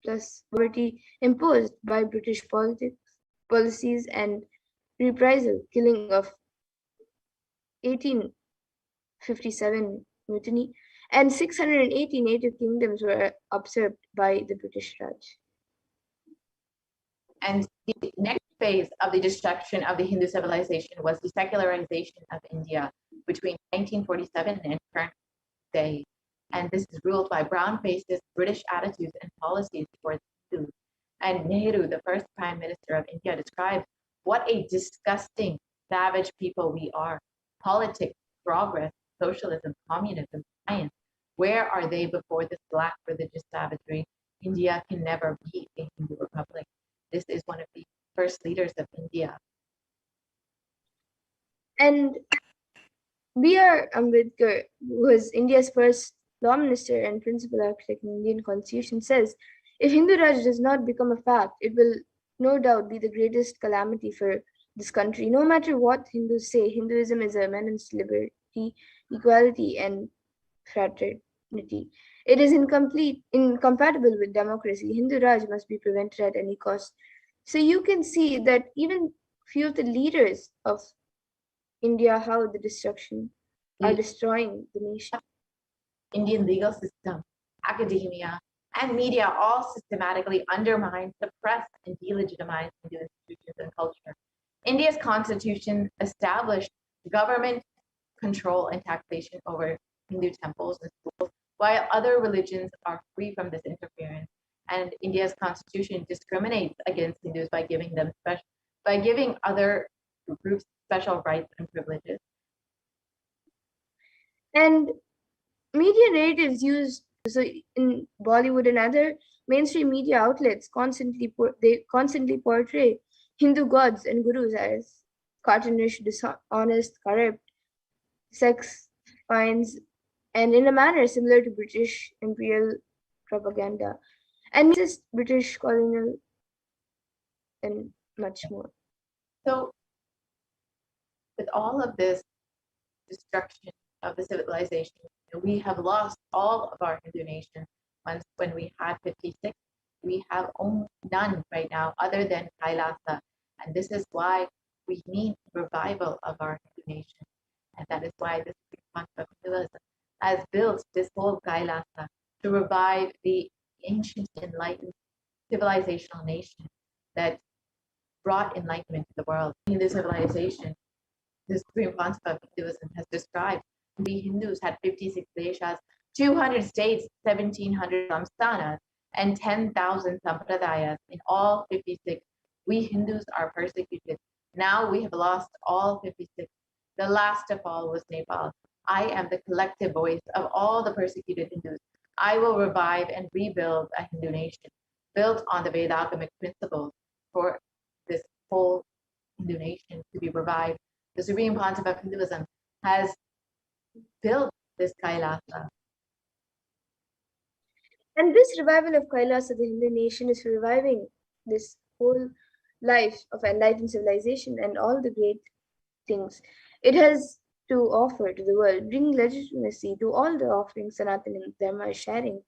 plus poverty imposed by British policies and reprisal, killing of 1857 mutiny, and 680 native kingdoms were usurped by the British Raj. And the next phase of the destruction of the Hindu civilization was the secularization of India between 1947 and current day. And this is ruled by brown-faced British attitudes and policies towards Hindus. And Nehru, the first Prime Minister of India, described what a disgusting, savage people we are. Politics, progress, socialism, communism, science. Where are they before this black religious savagery? India can never be a Hindu republic. This is one of the first leaders of India. And B.R. Ambedkar, who was India's first law minister and principal architect in the Indian constitution, says, if Hindu Raj does not become a fact, it will no doubt be the greatest calamity for this country. No matter what Hindus say, Hinduism is a menace to liberty, equality, and fraternity. It is incompatible with democracy. Hindu Raj must be prevented at any cost. So you can see that even few of the leaders of India, how the destruction are destroying the nation. Indian legal system, academia, and media all systematically undermine, suppress, and delegitimize Hindu institutions and culture. India's constitution established government control and taxation over Hindu temples and schools, while other religions are free from this interference. And India's constitution discriminates against Hindus by giving other groups special rights and privileges. And media narratives used in Bollywood and other mainstream media outlets constantly portray Hindu gods and gurus as cartoonish, dishonest, corrupt, sex finds, and in a manner similar to British imperial propaganda, and just British colonial, and much more. So, with all of this destruction of the civilization, we have lost all of our Hindu nation. When we had 56, we have none right now other than Kailasa. And this is why we need revival of our Hindu nation. And that is why this month of Hinduism has built this whole Kailasa to revive the ancient enlightened civilizational nation that brought enlightenment to the world. Hindu civilization, the Supreme Council of Hinduism has described we Hindus had 56 deshas, 200 states, 1,700 samsthanas, and 10,000 sampradayas. In all 56, we Hindus are persecuted. Now we have lost all 56. The last of all was Nepal. I am the collective voice of all the persecuted Hindus. I will revive and rebuild a Hindu nation built on the Vedagamic principles for this whole Hindu nation to be revived. The Supreme Council of Hinduism has built this Kailasa. And this revival of Kailasa, the Hindu nation, is reviving this whole life of enlightened civilization and all the great things it has to offer to the world, bringing legitimacy to all the offerings Sanatana Dharma is sharing.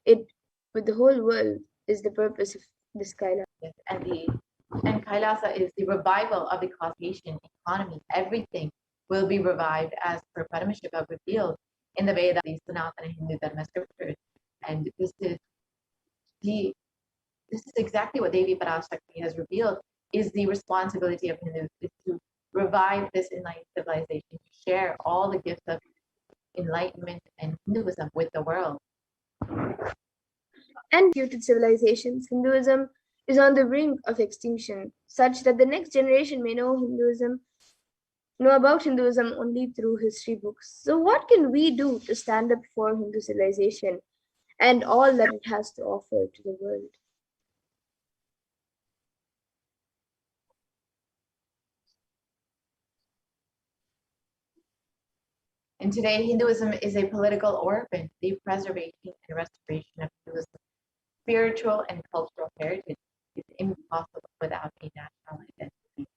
It with the whole world is the purpose of this Kailasa. Yes, and Kailasa is the revival of the causation economy. Everything will be revived as per Paramashivoham revealed in the Vedas, the Sanatana Hindu Dharma scriptures. And this is the this is exactly what Devi Parashakti has revealed is the responsibility of Hindus, is to revive this enlightened civilization, to share all the gifts of enlightenment and Hinduism with the world. And reputed civilizations, Hinduism is on the brink of extinction, such that the next generation may know about Hinduism only through history books. So what can we do to stand up for Hindu civilization and all that it has to offer to the world? And today, Hinduism is a political orphan. The preservation and restoration of Hinduism's spiritual and cultural heritage is impossible without a national identity.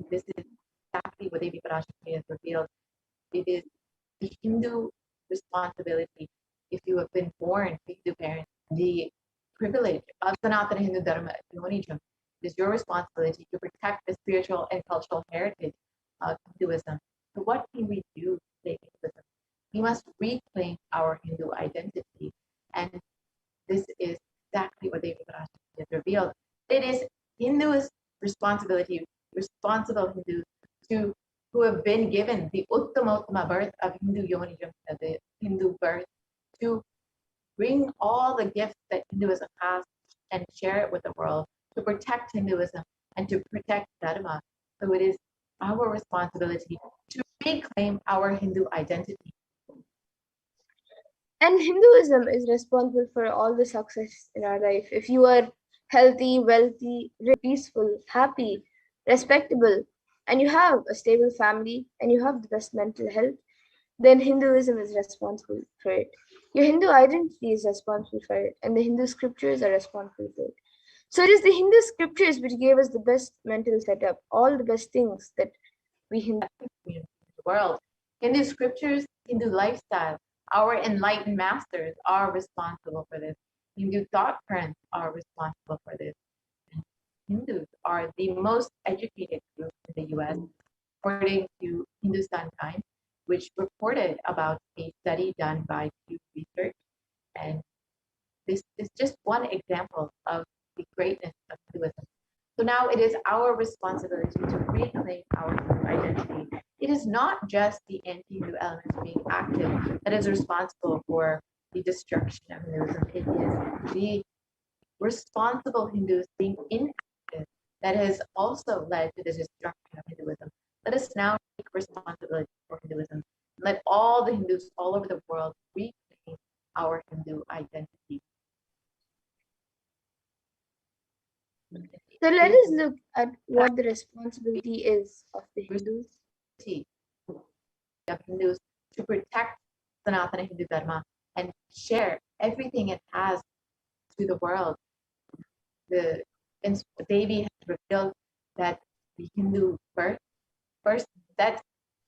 This is exactly what Devi Parashakti has revealed. It is the Hindu responsibility, if you have been born to Hindu parents, the privilege of Sanatana Hindu Dharma Yonijam. It is your responsibility to protect the spiritual and cultural heritage of Hinduism. So what can we do to save Hinduism? We must reclaim our Hindu identity. And this is exactly what Devi Parashakti has revealed. It is Hindus' responsibility, responsible Hindus, who have been given the Uttama birth of Hindu Yonijam, the Hindu birth, to bring all the gifts that Hinduism has and share it with the world, to protect Hinduism and to protect Dharma. So it is our responsibility to reclaim our Hindu identity. And Hinduism is responsible for all the success in our life. If you are healthy, wealthy, peaceful, happy, respectable, and you have a stable family and you have the best mental health, then Hinduism is responsible for it. Your Hindu identity is responsible for it, and the Hindu scriptures are responsible for it. So it is the Hindu scriptures which gave us the best mental setup, all the best things that we Hindu in the world. Hindu scriptures, Hindu lifestyle, our enlightened masters are responsible for this. Hindu thought currents are responsible for this. Hindus are the most educated group in the US, according to Hindustan Times, which reported about a study done by Pew Research. And this is just one example of the greatness of Hinduism. So now it is our responsibility to reclaim our Hindu identity. It is not just the anti-Hindu elements being active that is responsible for the destruction of Hinduism. It is the responsible Hindus being inactive that has also led to the destruction of Hinduism. Let us now take responsibility for Hinduism. Let all the Hindus all over the world reclaim our Hindu identity. So let us look at what the responsibility is of the Hindus. Of Hindus to protect Sanatana Hindu Dharma and share everything it has to the world. The Devi has revealed that the Hindu birth, first, that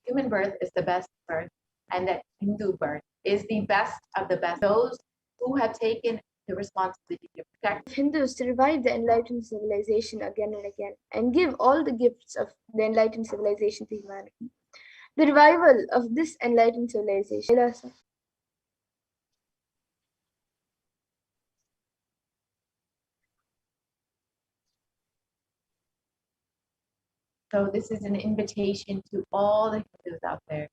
human birth is the best birth, and that Hindu birth is the best of the best. Those who have taken the responsibility to protect Hindus to revive the enlightened civilization again and again and give all the gifts of the enlightened civilization to humanity. The revival of this enlightened civilization. So this is an invitation to all the Hindus out there,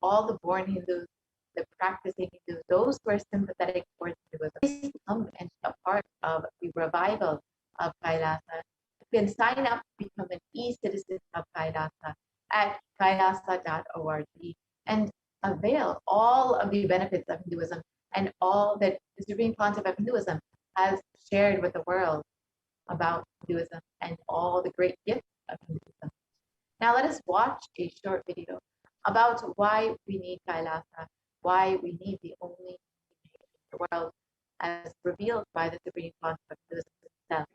all the born Hindus, the practicing Hindus, those who are sympathetic towards Hinduism. Please come and be a part of the revival of Kailasa. You can sign up to become an e-citizen of Kailasa at kailasa.org and avail all of the benefits of Hinduism and all that the Supreme Concept of Hinduism has shared with the world about Hinduism and all the great gifts of Hinduism. Now let us watch a short video about why we need Kailasa, why we need the only in the world as revealed by the Supreme Concept of Hinduism itself.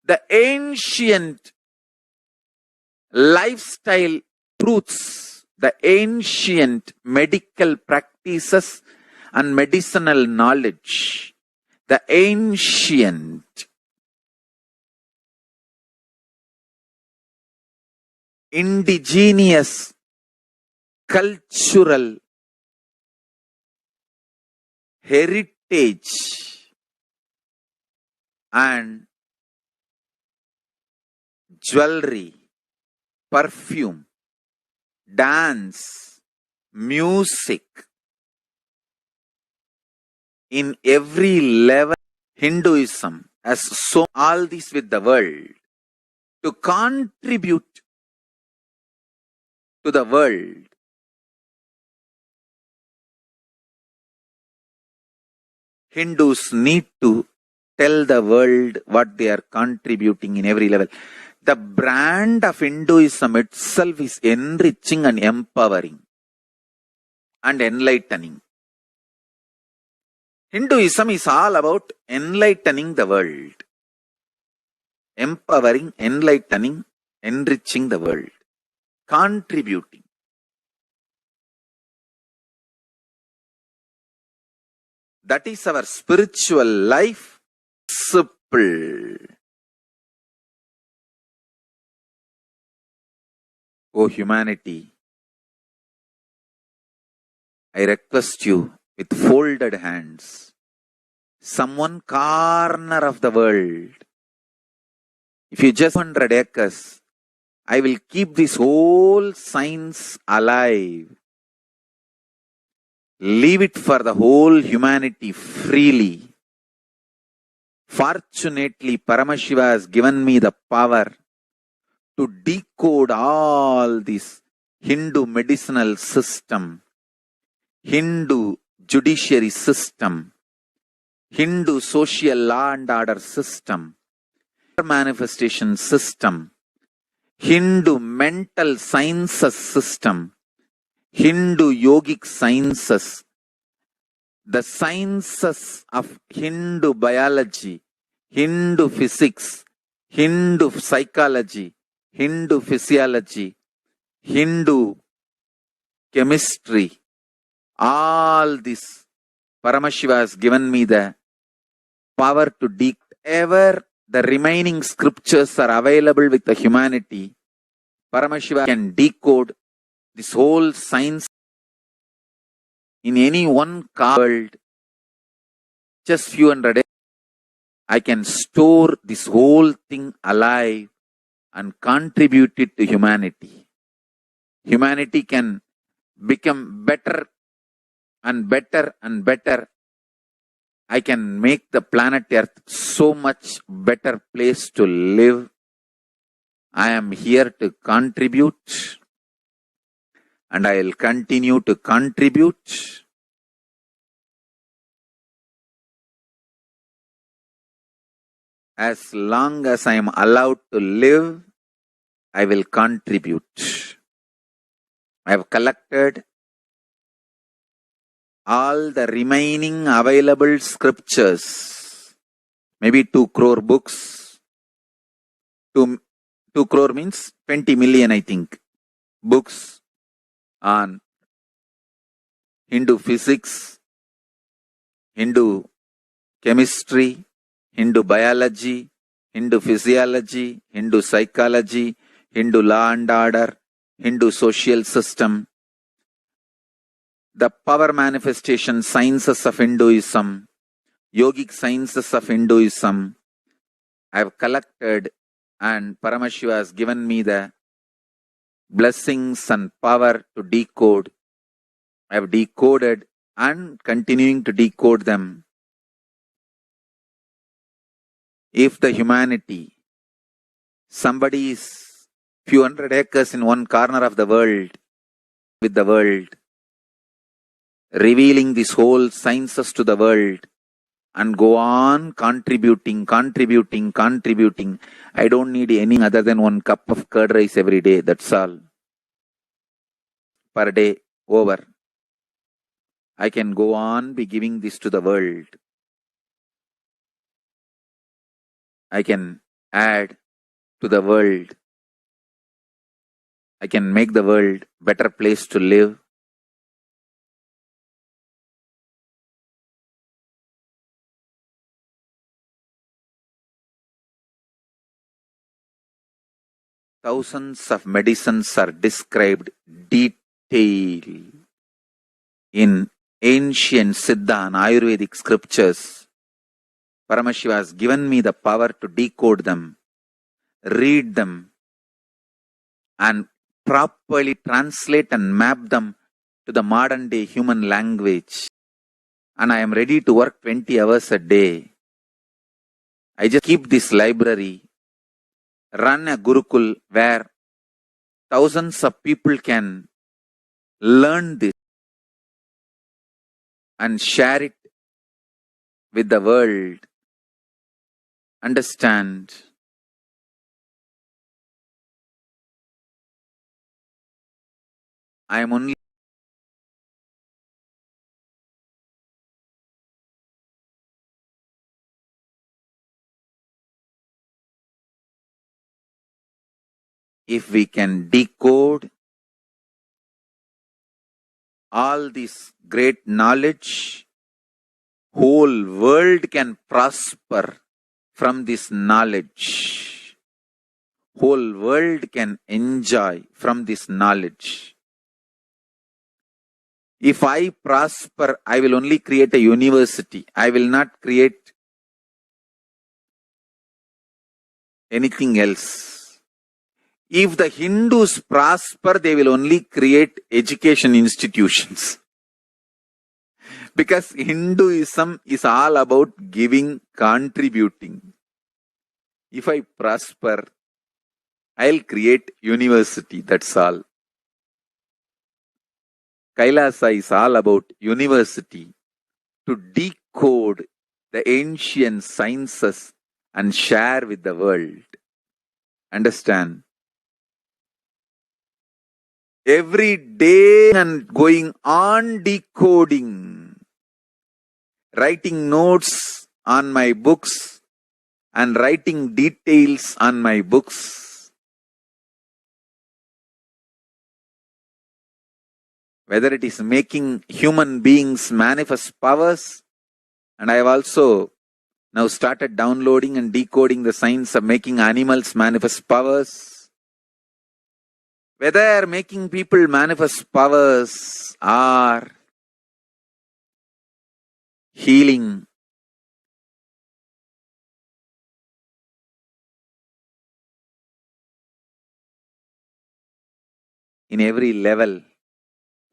the ancient lifestyle truths, the ancient medical practices and medicinal knowledge, the ancient indigenous cultural heritage and jewelry, perfume, dance, music, in every level. Hinduism has so all this with the world to contribute to the world. Hindus need to tell the world what they are contributing in every level. The brand of Hinduism itself is enriching and empowering and enlightening. Hinduism is all about enlightening the world. Empowering, enlightening, enriching the world. Contributing. That is our spiritual life principle. O humanity, I request you with folded hands, some one corner of the world, if you just 100 acres, I will keep this whole science alive. Leave it for the whole humanity freely. Fortunately, Paramashiva has given me the power to decode all this Hindu medicinal system, Hindu judiciary system, Hindu social law and order system, manifestation system, Hindu mental sciences system, Hindu yogic sciences, the sciences of Hindu biology, Hindu physics, Hindu psychology, Hindu physiology, Hindu chemistry, all this Paramashiva has given me the power to decode. Ever the remaining scriptures are available with the humanity, Paramashiva can decode this whole science in any one world. Just few hundred, I can store this whole thing alive and contribute it to humanity. Humanity can become better and better and better. I can make the planet Earth so much better place to live. I am here to contribute, and I will continue to contribute. As long as I am allowed to live, I will contribute. I have collected all the remaining available scriptures, maybe 2 crore books. 2 crore means 20 million, I think, books on Hindu physics, Hindu chemistry, Hindu biology, Hindu physiology, Hindu psychology, Hindu law and order, Hindu social system, the power manifestation sciences of Hinduism, yogic sciences of Hinduism. I have collected, and Paramashiva has given me the blessings and power to decode. I have decoded and continuing to decode them. If the humanity, somebody is few hundred acres in one corner of the world, with the world, revealing this whole sciences to the world, and go on contributing. I don't need any other than 1 cup of curd rice every day. That's all. Per day, over. I can go on be giving this to the world. I can add to the world. I can make the world a better place to live. Thousands of medicines are described detail in ancient Siddha and Ayurvedic scriptures. Paramashiva has given me the power to decode them, read them, and properly translate and map them to the modern day human language. And I am ready to work 20 hours a day. I just keep this library, run a Gurukul where thousands of people can learn this and share it with the world. Understand? I am only if we can decode all this great knowledge, whole world can prosper from this knowledge. Whole world can enjoy from this knowledge. If I prosper, I will only create a university. I will not create anything else. If the Hindus prosper, they will only create education institutions. Because Hinduism is all about giving, contributing. If I prosper, I'll create university, that's all. Kailasa is all about university, to decode the ancient sciences and share with the world. Understand? Every day and going on decoding, writing notes on my books and writing details on my books. Whether it is making human beings manifest powers, and I have also now started downloading and decoding the science of making animals manifest powers. Whether making people manifest powers or healing, in every level,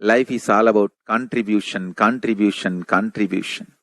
life is all about contribution, contribution, contribution.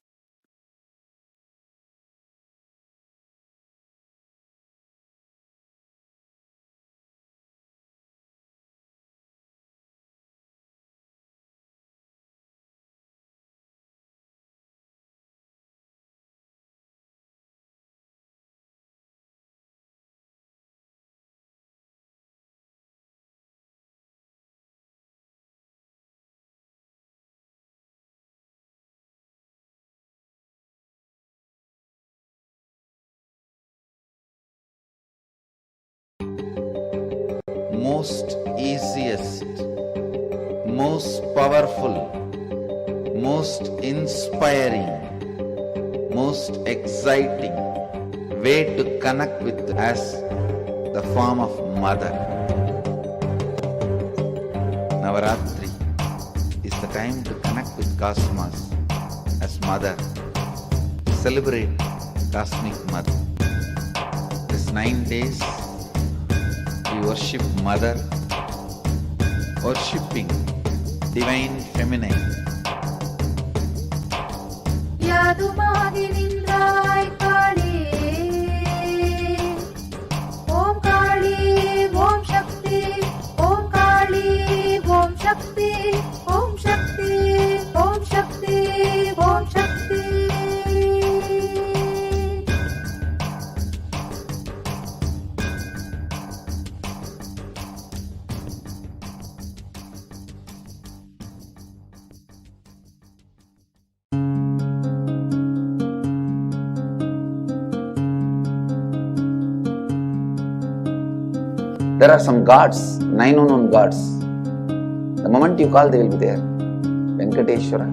Most easiest, most powerful, most inspiring, most exciting way to connect with as the form of mother. Navaratri is the time to connect with Cosmos as mother. Celebrate Cosmic Mother. This 9 days we worship Mother, worshipping Divine Feminine. Yadumadi Nindrai Kali, Om Kali, Om Shakti, Om Kali, Om Shakti, Om Shakti, Om Shakti, Om Shakti. There are some gods, 9 unknown gods. The moment you call, they will be there. Venkateshwara,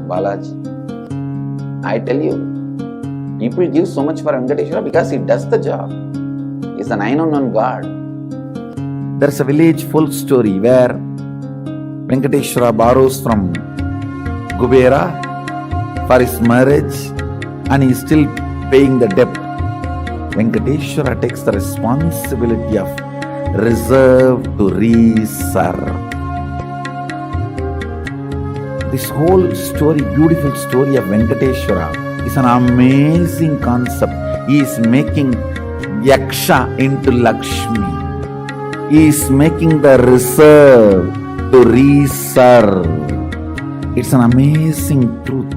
Balaji. I tell you, people give so much for Venkateshwara because he does the job. He's a 9 unknown god. There's a village folk story where Venkateshwara borrows from Kubera for his marriage and he is still paying the debt. Venkateshwara takes the responsibility of reserve to reserve. This whole story, beautiful story of Venkateshwara is an amazing concept. He is making Yaksha into Lakshmi. He is making the reserve to reserve. It's an amazing truth.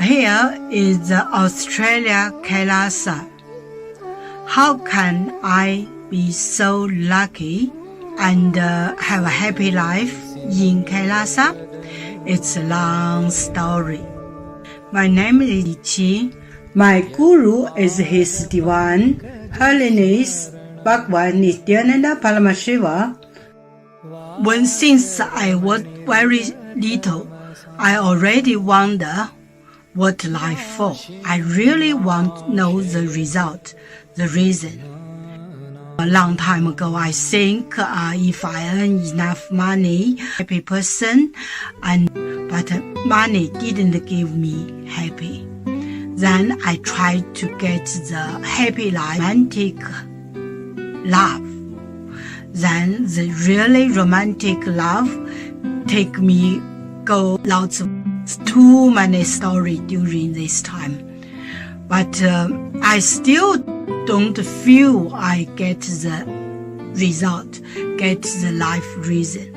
Here is the Australia Kailasa. How can I be so lucky and have a happy life in Kailasa? It's a long story. My name is Ichi. My guru is His Divine Holiness Bhagwan Nithyananda Paramashivam. Since I was very little, I already wonder what life for. I really want to know the result, the reason. A long time ago, I think if I earn enough money, happy person, but money didn't give me happy. Then I tried to get the happy life, romantic love. Then the really romantic love take me go lots of too many stories during this time. But I still don't feel I get the result, get the life reason.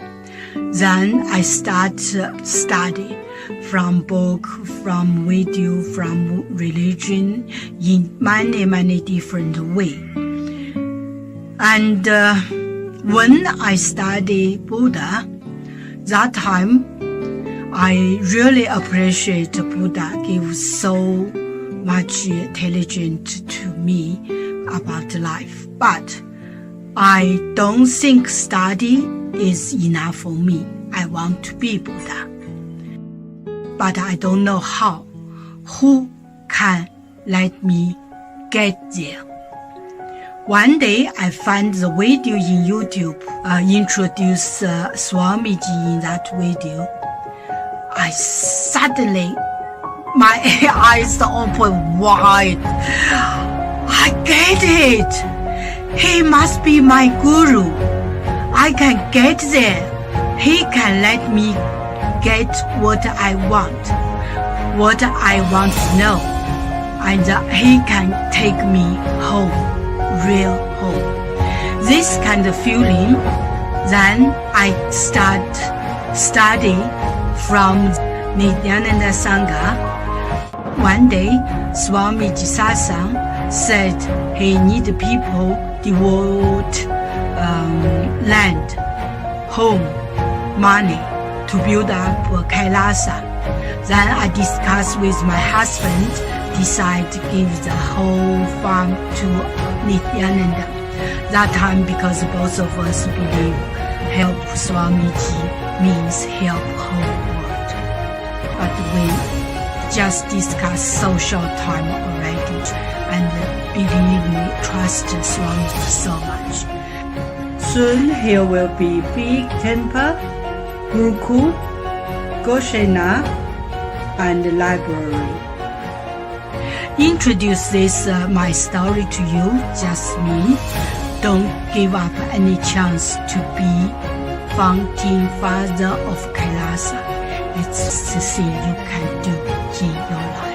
Then I start study from book, from video, from religion in many different ways. And when I study Buddha, that time I really appreciate Buddha gives so much intelligence to me about life. But I don't think study is enough for me. I want to be Buddha. But I don't know how. Who can let me get there? One day I found the video in YouTube, introduce Swamiji in that video. I suddenly, my eyes open wide. I get it. He must be my guru. I can get there. He can let me get what I want to know. And he can take me home, real home. This kind of feeling, then I start studying from Nithyananda Sangha. One day, Swamiji Satsang said he need people devote land, home, money to build up Kailasa. Then I discussed with my husband, decide to give the whole farm to Nithyananda. That time, because both of us believe help Swamiji means help whole world. But we just discussed so short time already, and believe me, trust Swamiji so much. Soon here will be big temple, Gurukul, Goshena, and library. Introduce this my story to you, just me. Don't give up any chance to be founding father of Kailasa. It's the thing you can do in your life.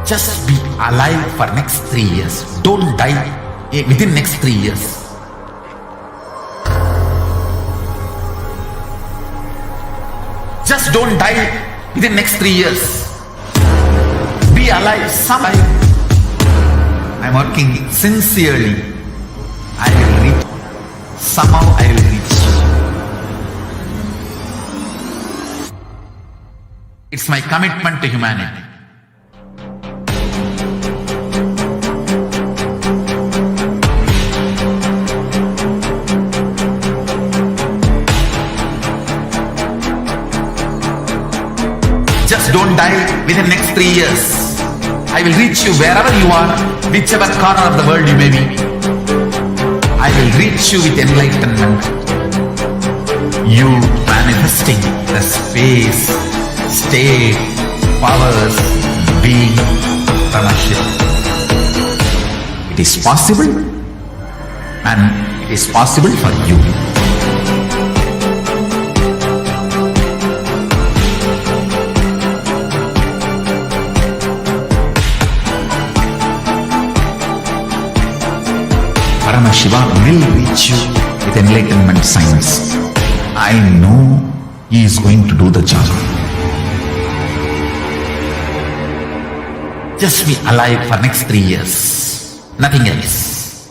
Just be alive for next 3 years. Don't die within next 3 years. Just don't die within next 3 years. Be alive, I'm working sincerely. I will reach. Somehow I will reach. It's my commitment to humanity. Just don't die within next 3 years. I will reach you wherever you are, whichever corner of the world you may be. I will reach you with enlightenment. You manifesting the space, state, powers, being, Paramashivoham. It is possible, and it is possible for you. Paramashivoham will reach you with enlightenment science. I know he is going to do the job. Just be alive for next 3 years. Nothing else.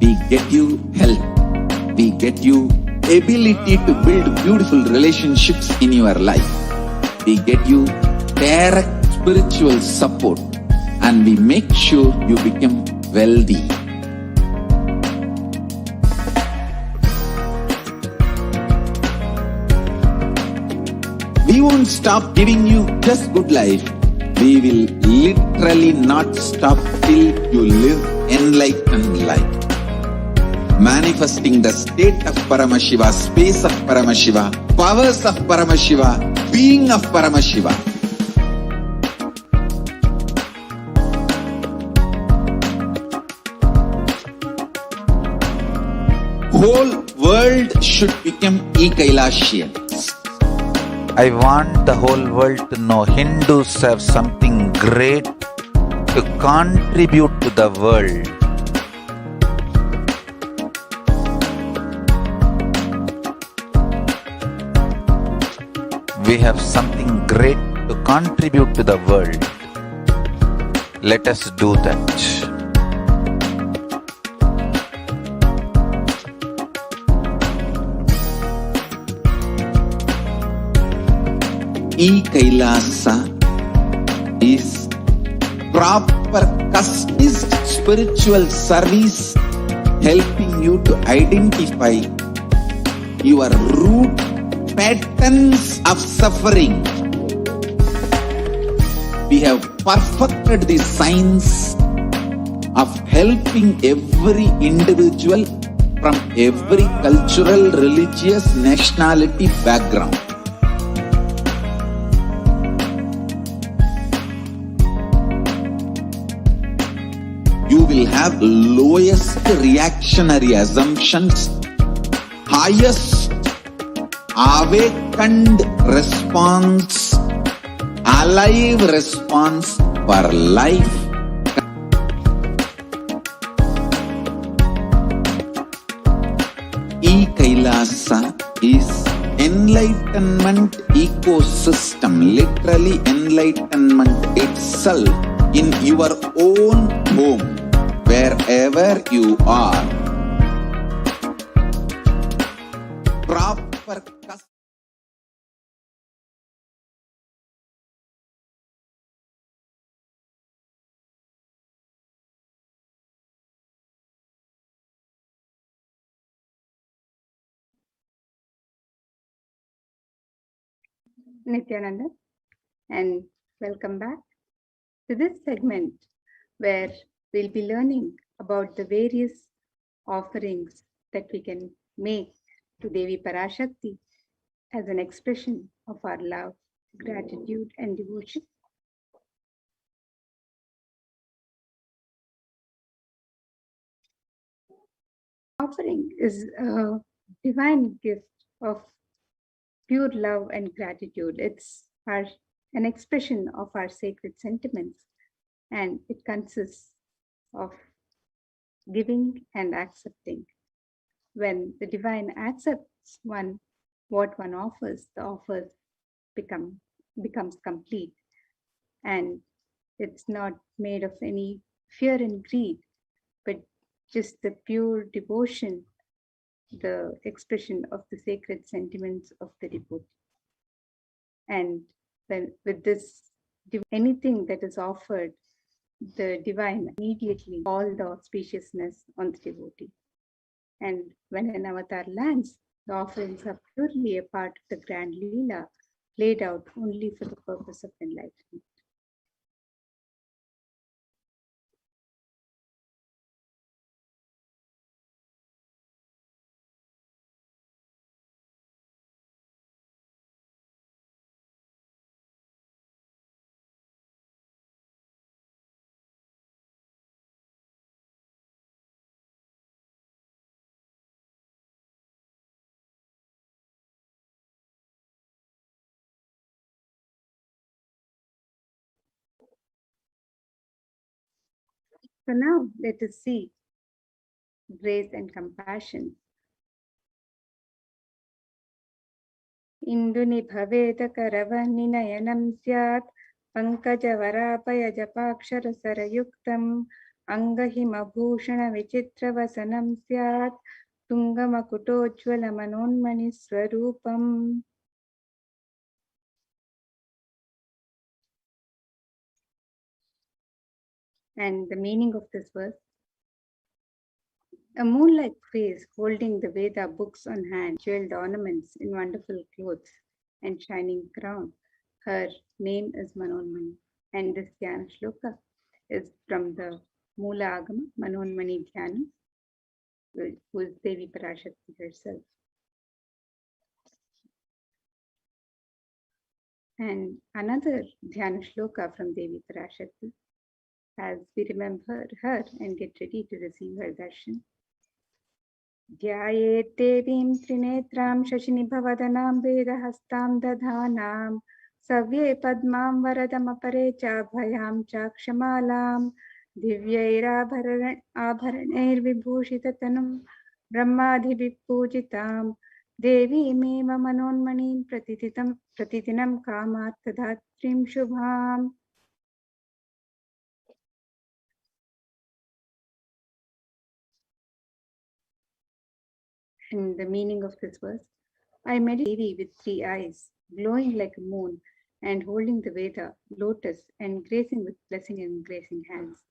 We get you health. We get you ability to build beautiful relationships in your life. We get you direct spiritual support, and we make sure you become wealthy. We won't stop giving you just good life. We will literally not stop till you live enlightened life. Manifesting the state of Paramashiva, space of Paramashiva, powers of Paramashiva, being of Paramashiva. Whole world should become Ekailashians. I want the whole world to know Hindus have something great to contribute to the world. We have something great to contribute to the world. Let us do that. E-Kailasa is proper customized spiritual service, helping you to identify your root patterns of suffering. We have perfected the science of helping every individual from every cultural, religious, nationality background. You will have lowest reactionary assumptions, highest awakened response, alive response for life. E-Kailasa is enlightenment ecosystem, literally enlightenment itself in your own home, wherever you are. Proper Nithyananda, and welcome back to this segment where we'll be learning about the various offerings that we can make to Devi Parashakti as an expression of our love, gratitude, and devotion. Offering is a divine gift of pure love and gratitude. It's an expression of our sacred sentiments, and it consists of giving and accepting. When the divine accepts what one offers, the offer becomes complete, and it's not made of any fear and greed, but just the pure devotion, the expression of the sacred sentiments of the devotee. And then with this, anything that is offered, the divine immediately all the auspiciousness on the devotee. And when an avatar lands, the offerings are purely a part of the grand Leela, laid out only for the purpose of enlightenment. So now let us see grace and compassion. Induni bhaveda karavani nayanam syat pankaja varapaya japakshara sarayuktam angahima bhushana vichitra vasanam syat tungamakutojvala manonmani swarupam. And the meaning of this verse: a moon-like face holding the Veda books on hand, jeweled ornaments in wonderful clothes and shining crown. Her name is Manonmani. And this Dhyana Shloka is from the Mula Agama, Manonmani Dhyana, who is Devi Parashakti herself. And another Dhyana Shloka from Devi Parashakti, as we remember her and get ready to receive her darshan. Dhyayet devim trinetram shashinibhavadanaam vedahastam dadhanam savye padmam varadam apare cha bhayam cha kshamalam divyair abharaner vibhushitatanam brahmadhi vipujitam devi meva manonmanim pratitinam kamarthadatrim shubham. And the meaning of this verse: I met a Devi with 3 eyes, glowing like a moon, and holding the Veda, lotus, and gracing with blessing and gracing hands.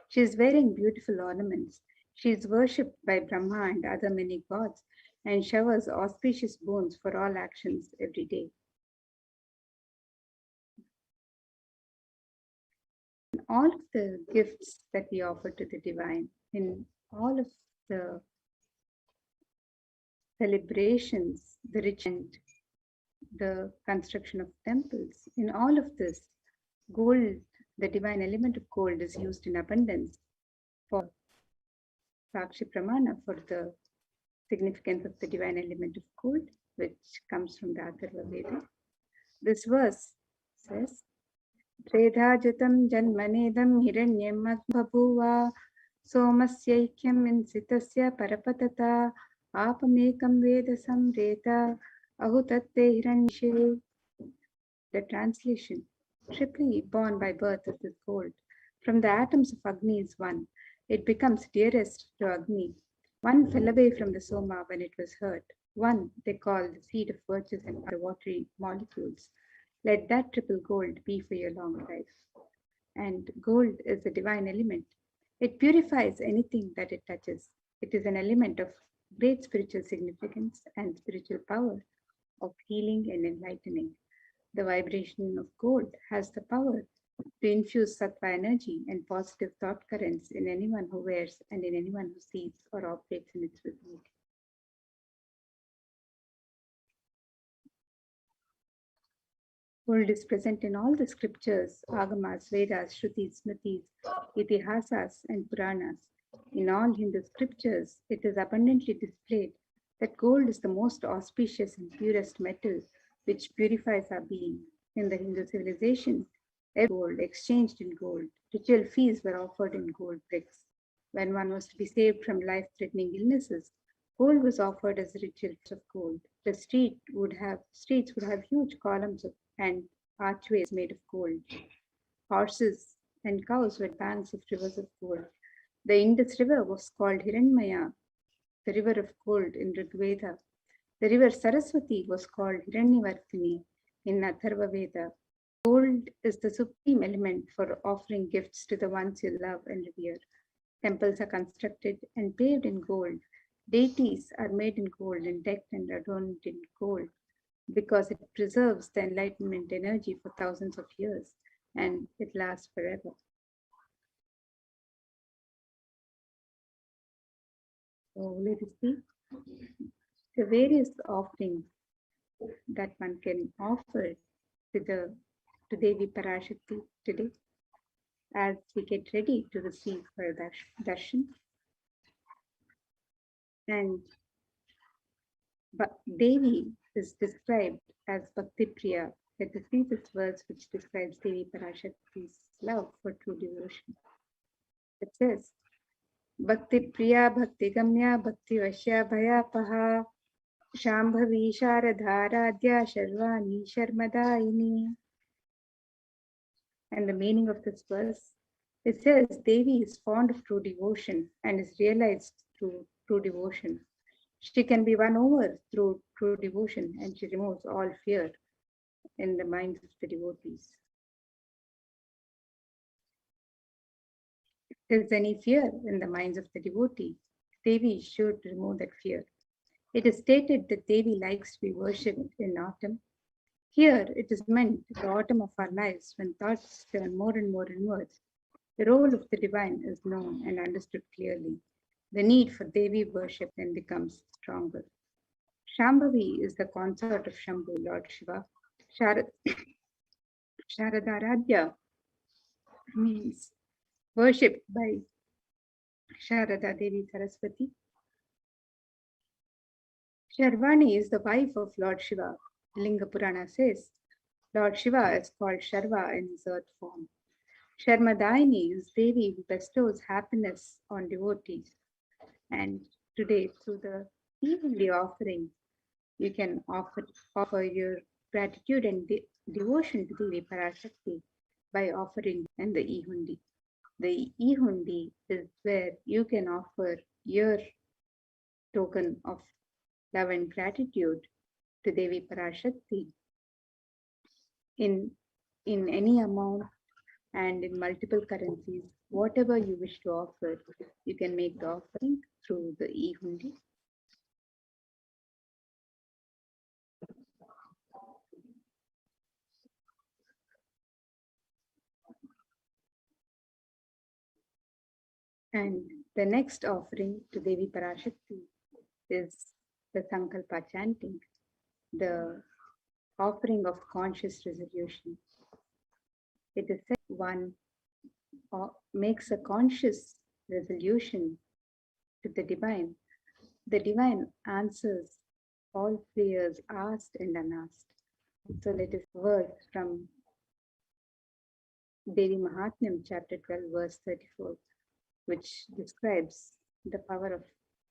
She is wearing beautiful ornaments. She is worshipped by Brahma and other many gods, and showers auspicious boons for all actions every day. In all of the gifts that we offer to the divine, in all of the celebrations, the rich and the construction of temples, in all of this, gold, the divine element of gold, is used in abundance for Sakshi Pramana for the significance of the divine element of gold, which comes from the Atharva Veda. This verse says, Tredhajatam janmanedam hiranyam bhabuva somasyaikyam insitasya parapatata apamekam veda samreta ahutatte hiranyashe. The translation: triply born by birth of this gold. From the atoms of Agni is one. It becomes dearest to Agni. One fell away from the Soma when it was hurt. One they call the seed of virtues and the watery molecules. Let that triple gold be for your long life. And gold is the divine element. It purifies anything that it touches. It is an element of great spiritual significance and spiritual power of healing and enlightening. The vibration of gold has the power to infuse sattva energy and positive thought currents in anyone who wears and in anyone who sees or operates in its vicinity. Gold is present in all the scriptures, agamas, Vedas, Shrutis, Smritis, Itihasas, and Puranas. In all Hindu scriptures, it is abundantly displayed that gold is the most auspicious and purest metal which purifies our being. In the Hindu civilization, gold exchanged in gold. Ritual feasts were offered in gold bricks. When one was to be saved from life-threatening illnesses, gold was offered as a ritual of gold. The streets would have huge columns and archways made of gold. Horses and cows were banks of rivers of gold. The Indus River was called Hiranmaya, the river of gold in Rigveda. The river Saraswati was called Hiranyavartini in Atharva Veda. Gold is the supreme element for offering gifts to the ones you love and revere. Temples are constructed and paved in gold. Deities are made in gold and decked and adorned in gold because it preserves the enlightenment energy for thousands of years and it lasts forever. So let us see the various offerings that one can offer to Devi Parashakti today as we get ready to receive her darshan. And Devi is described as Bhakti Priya. Let us see this verse which describes Devi Parashakti's love for true devotion. It says, Bhakti Priya Bhakti Gamya Bhakti Vashya Bhayapaha Shambhavi Sharadharadhya Sharvani Sharmadayini. And the meaning of this verse, it says Devi is fond of true devotion and is realized through true devotion. She can be won over through true devotion and she removes all fear in the minds of the devotees. If there is any fear in the minds of the devotee, Devi should remove that fear. It is stated that Devi likes to be worshipped in autumn. Here it is meant the autumn of our lives when thoughts turn more and more inwards. The role of the divine is known and understood clearly. The need for Devi worship then becomes stronger. Shambhavi is the consort of Shambhu, Lord Shiva. Sharadaradhya means worshipped by Sharada Devi Saraswati. Sharvani is the wife of Lord Shiva. Linga Purana says, Lord Shiva is called Sharva in his earth form. Sharmadayini is Devi who bestows happiness on devotees. And today, through the evenly offering, you can offer your gratitude and devotion to Devi Parashakti by offering and the Ihundi. The Ihundi is where you can offer your token of love and gratitude to Devi Parashakti in any amount and in multiple currencies. Whatever you wish to offer, you can make the offering through the e-hundi. And the next offering to Devi Parashakti is the Sankalpa chanting, the offering of conscious resolution. It is said one makes a conscious resolution to the divine answers all prayers asked and unasked. So let us word from Devi Mahatmyam, chapter 12, verse 34, which describes the power of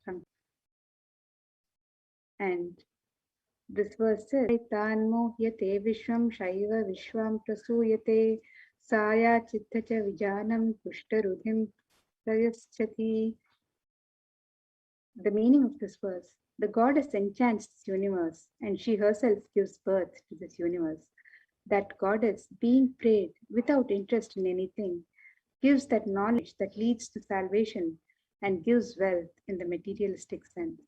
Sankalpa. And this verse says, Tanmohyate Vishwam Shaiva Vishwam Prasuyate Saya Chittacha Vijanam Pushtarudhim Prayaschati. The meaning of this verse, the goddess enchants this universe and she herself gives birth to this universe. That goddess, being prayed without interest in anything, gives that knowledge that leads to salvation and gives wealth in the materialistic sense.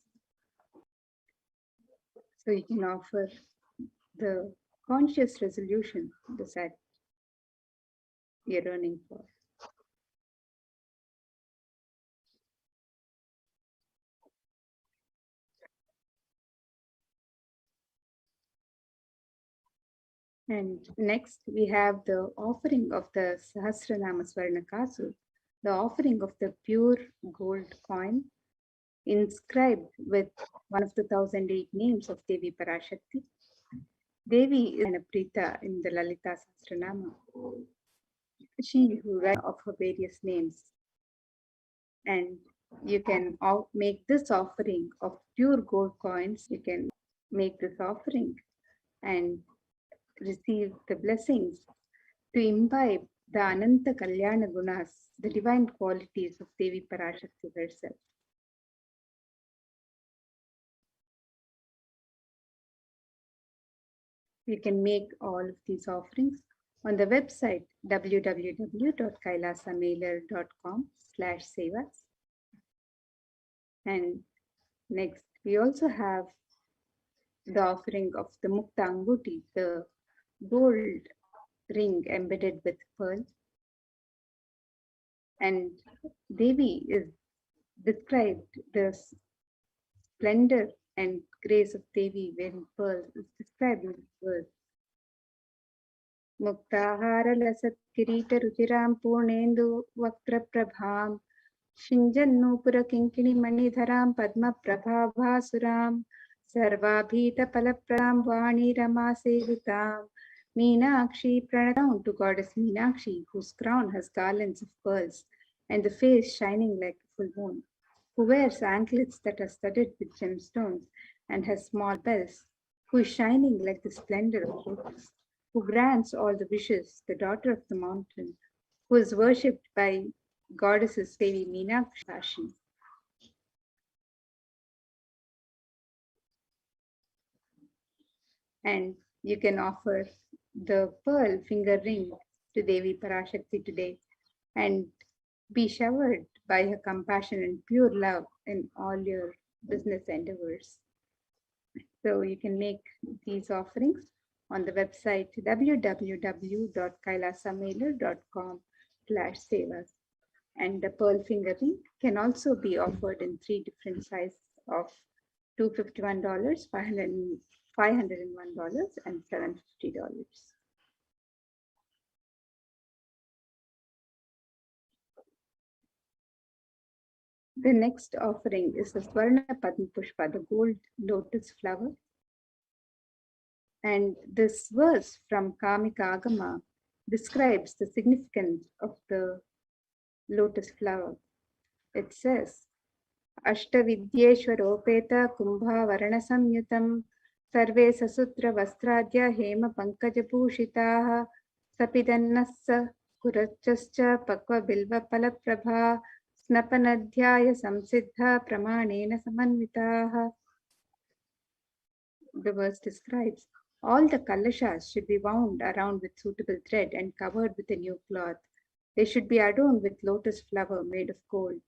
So you can offer the conscious resolution that you're yearning for. And next we have the offering of the Sahasranama Swarnakasu, the offering of the pure gold coin inscribed with one of the 1008 names of Devi Parashakti. Devi is Prita in the Lalita Sahasranama. She who writes of her various names. And you can make this offering of pure gold coins. You can make this offering and receive the blessings to imbibe the Ananta Kalyana Gunas, the divine qualities of Devi Parashakti herself. You can make all of these offerings on the website www.kailasamailer.com/sevas. And next, we also have the offering of the Mukta Anguti, the gold ring embedded with pearl. And Devi is described, the splendor and grace of Devi wearing pearls is described in this verse. Muktahara lasat kirita ruchiram purnendu vaktra prabham shinjannupura kinkini manidharam padma prabhabhasuram sarvabhita palapram vani rama sevitam Meenakshi pranam to goddess Meenakshi, whose crown has garlands of pearls and the face shining like a full moon, who wears anklets that are studded with gemstones and has small bells, who is shining like the splendor of lotus, who grants all the wishes, the daughter of the mountain, who is worshipped by goddesses Devi Meenakshi. And you can offer the pearl finger ring to Devi Parashakti today and be showered by her compassion and pure love in all your business endeavors. So you can make these offerings on the website www.kailasamailer.com/sevas. And the pearl finger ring can also be offered in 3 different sizes of $251, $501, and $750. The next offering is the Swarna Padma Pushpa, the gold lotus flower. And this verse from Kamika Agama describes the significance of the lotus flower. It says, Ashtavidyeshwaropeta kumbha varana samyutam sarve sasutra vastradya hema pankajabhushitaha sapidannassa kurachascha pakva bilva palaprabha snapanadhyaya samsiddha pramanena samanvitaha. The verse describes all the kalashas should be wound around with suitable thread and covered with a new cloth. They should be adorned with lotus flower made of gold.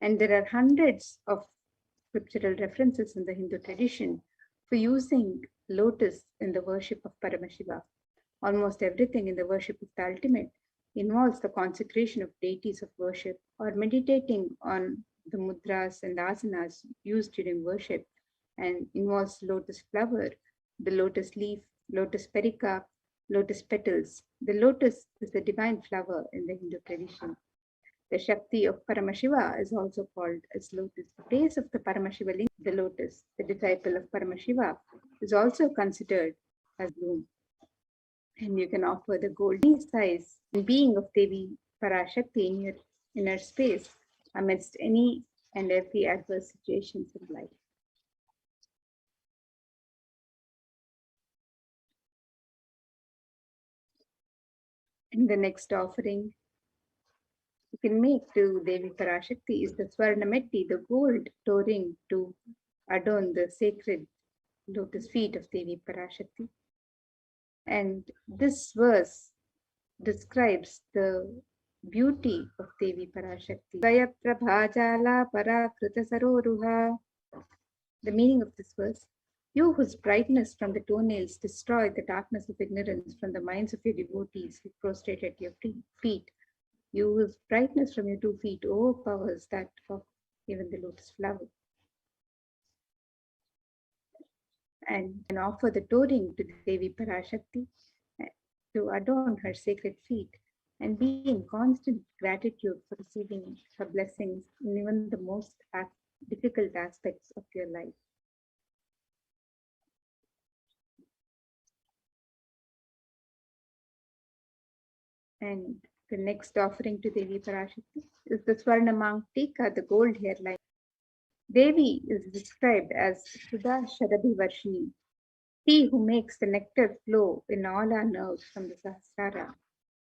And there are hundreds of scriptural references in the Hindu tradition for using lotus in the worship of Paramashiva. Almost everything in the worship of the ultimate involves the consecration of deities of worship or meditating on the mudras and asanas used during worship, and involves lotus flower, the lotus leaf, lotus pericarp, lotus petals. The lotus is the divine flower in the Hindu tradition. The Shakti of Paramashiva is also called as lotus. The base of the Paramashiva link, the lotus, the disciple of Paramashiva, is also considered as bloom. And you can offer the golden size and being of Devi Parashakti in your inner space amidst any and every adverse situations in life. And the next offering you can make to Devi Parashakti is the Swarnametti, the gold toe ring to adorn the sacred lotus feet of Devi Parashakti. And this verse describes the beauty of Devi Parashakti. Vaya prabhajala parakrita saroruha. The meaning of this verse: you whose brightness from the toenails destroy the darkness of ignorance from the minds of your devotees who prostrate at your feet. You whose brightness from your 2 feet overpowers that of even the lotus flower. And can offer the toe ring to Devi Parashakti to adorn her sacred feet and be in constant gratitude for receiving her blessings in even the most difficult aspects of your life. And the next offering to Devi Parashakti is the Swarnamang Tika, the gold hairline. Devi is described as Sudha Sharabhi Varshini, she who makes the nectar flow in all our nerves from the Sahasrara.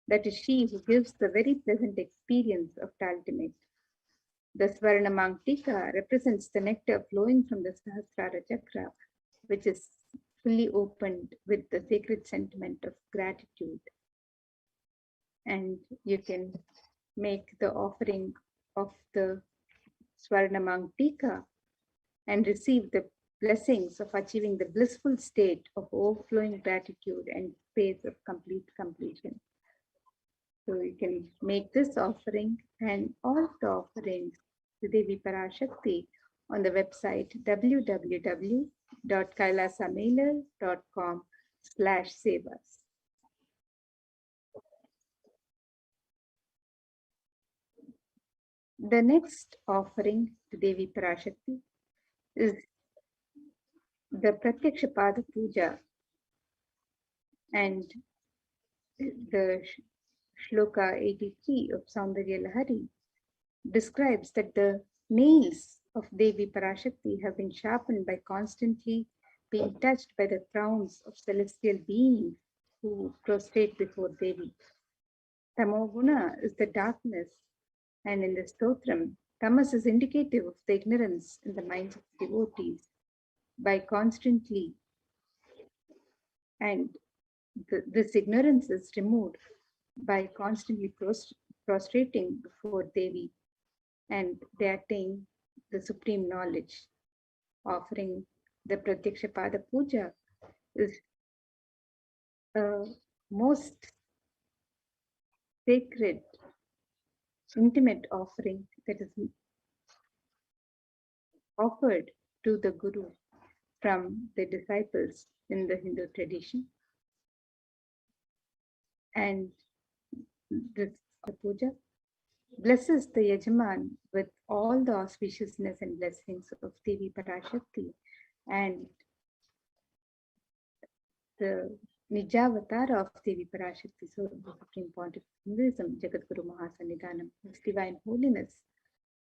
That is she who gives the very pleasant experience of the ultimate. The Swarnamang Tika represents the nectar flowing from the Sahasrara Chakra, which is fully opened with the sacred sentiment of gratitude. And you can make the offering of the Swarnamang Tika and receive the blessings of achieving the blissful state of overflowing gratitude and phase of complete completion. So you can make this offering and all the offerings to Devi Parashakti on the website www.kailasamailer.com/sevas. The next offering to Devi Parashakti is the Pratyaksha Pada Puja, and the Shloka 83 of Saundarya Lahari describes that the nails of Devi Parashakti have been sharpened by constantly being touched by the crowns of celestial beings who prostrate before Devi. Tamoguna is the darkness, and in the stotram, tamas is indicative of the ignorance in the minds of devotees. By constantly, and this ignorance is removed by constantly prostrating before Devi, and they attain the supreme knowledge. Offering the Pratyaksha Pada Puja is a most sacred, intimate offering that is offered to the Guru from the disciples in the Hindu tradition. And this puja blesses the Yajaman with all the auspiciousness and blessings of Devi Parashakti and the Nijavatara of Devi Parashakti, so the Supreme Pontiff of Hinduism, Jagadguru Mahasannidhanam, His Divine Holiness,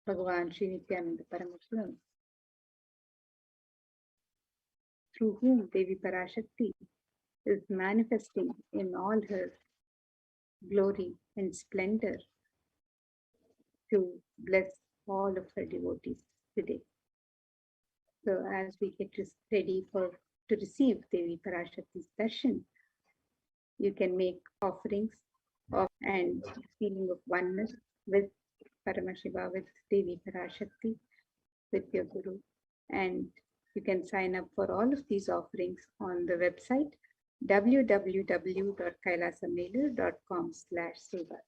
Bhagavan Sri Nithyananda Paramashivam, through whom Devi Parashakti is manifesting in all her glory and splendor to bless all of her devotees today. So as we get ready to receive Devi Parashakti's darshan, you can make offerings and feeling of oneness with Paramashiva, with Devi Parashakti, with your Guru. And you can sign up for all of these offerings on the website www.kailasamailer.com/seva.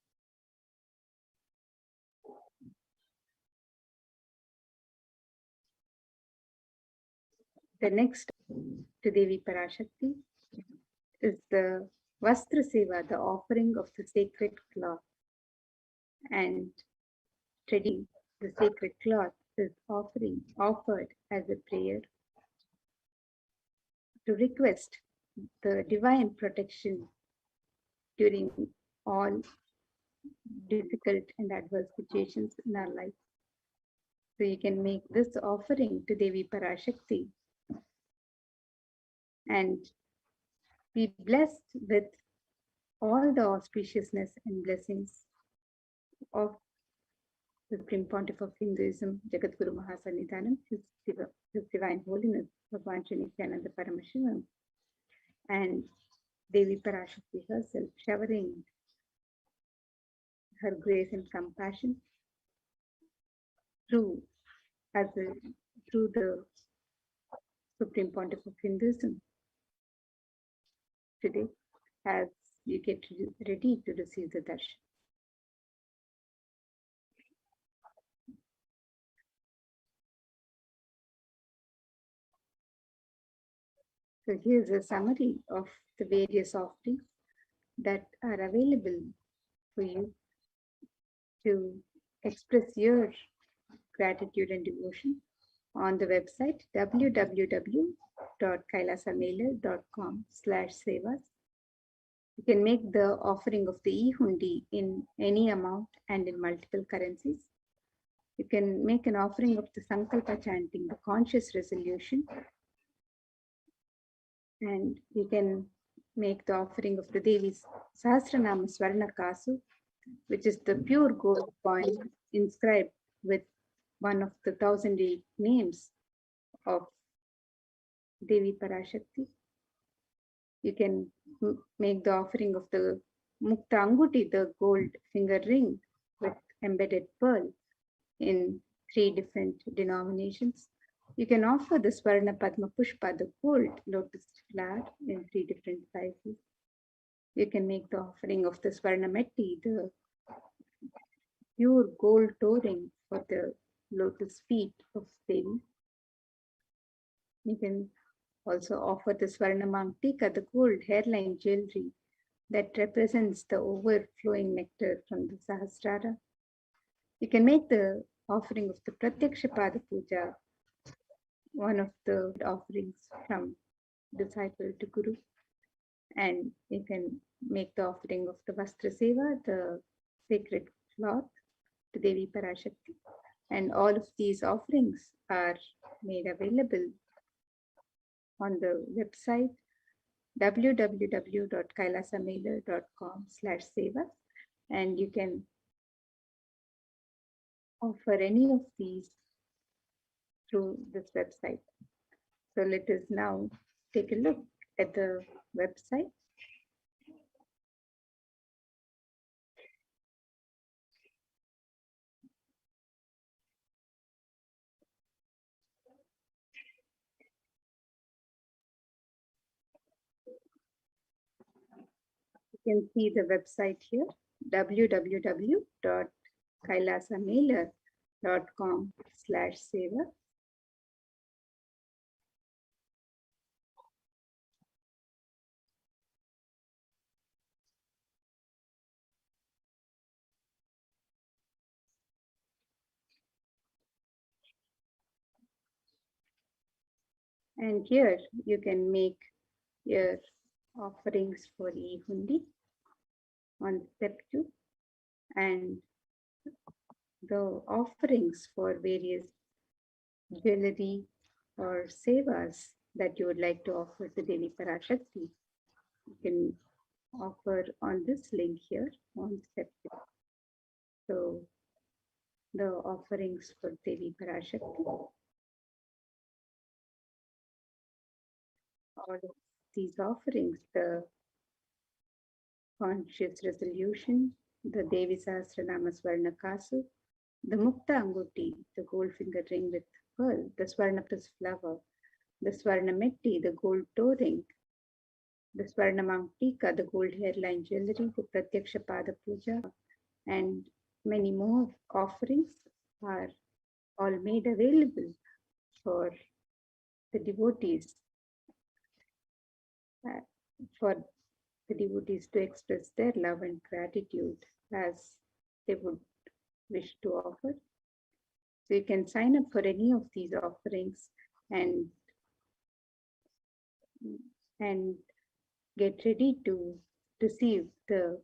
The next to Devi Parashakti is the Vastra Seva, the offering of the sacred cloth. And today, the sacred cloth is offered as a prayer to request the divine protection during all difficult and adverse situations in our life. So you can make this offering to Devi Parashakti and be blessed with all the auspiciousness and blessings of the Supreme Pontiff of Hinduism, Jagadguru Mahasannidhanam, His Divine Holiness, Bhagavan Sri Nithyananda Paramashivam, and Devi Parashakti herself, showering her grace and compassion through the Supreme Pontiff of Hinduism today, as you get ready to receive the darshan. So here's a summary of the various offerings that are available for you to express your gratitude and devotion on the website www.kailasamailer.com/sevas. You can make the offering of the e-hundi in any amount and in multiple currencies. You can make an offering of the Sankalpa chanting, the conscious resolution. And you can make the offering of the Devi's Sahasranama Swarna Kasu, which is the pure gold coin inscribed with one of the 1,008 names of Devi Parashakti. You can make the offering of the Mukta Anguti, the gold finger ring with embedded pearl in 3 different denominations. You can offer the Swarna Padma Pushpa, the gold lotus flower in 3 different sizes. You can make the offering of the Swarna Metti, the pure gold touring for the lotus feet of Devi. You can also offer the Swarna Mangtika, the gold hairline jewelry that represents the overflowing nectar from the Sahasrara. You can make the offering of the Pratyaksha Pada Puja, one of the offerings from disciple to Guru. And you can make the offering of the Vastra Seva, the sacred cloth, to Devi Parashakti. And all of these offerings are made available on the website www.kailasamailer.com/seva, and you can offer any of these through this website. So let us now take a look at the website. You can see the website here, www.kailasamailer.com/seva. And here you can make your offerings for e-hundi on Sept, and the offerings for various jewelry or sevas that you would like to offer to Devi Parashakti. You can offer on this link here on Sept. So the offerings for Devi Parashakti. All of these offerings, the conscious resolution, the Devi Sahasranama Swarna Kasu, the Mukta Anguti, the gold finger ring with pearl, the Swarna plus flower, the Swarna Metti, the gold toe ring, the Swarna Mangtika, the gold hairline jewelry, the Pratyaksha Pada Puja, and many more offerings are all made available for the devotees, to express their love and gratitude as they would wish to offer. So you can sign up for any of these offerings and get ready to receive the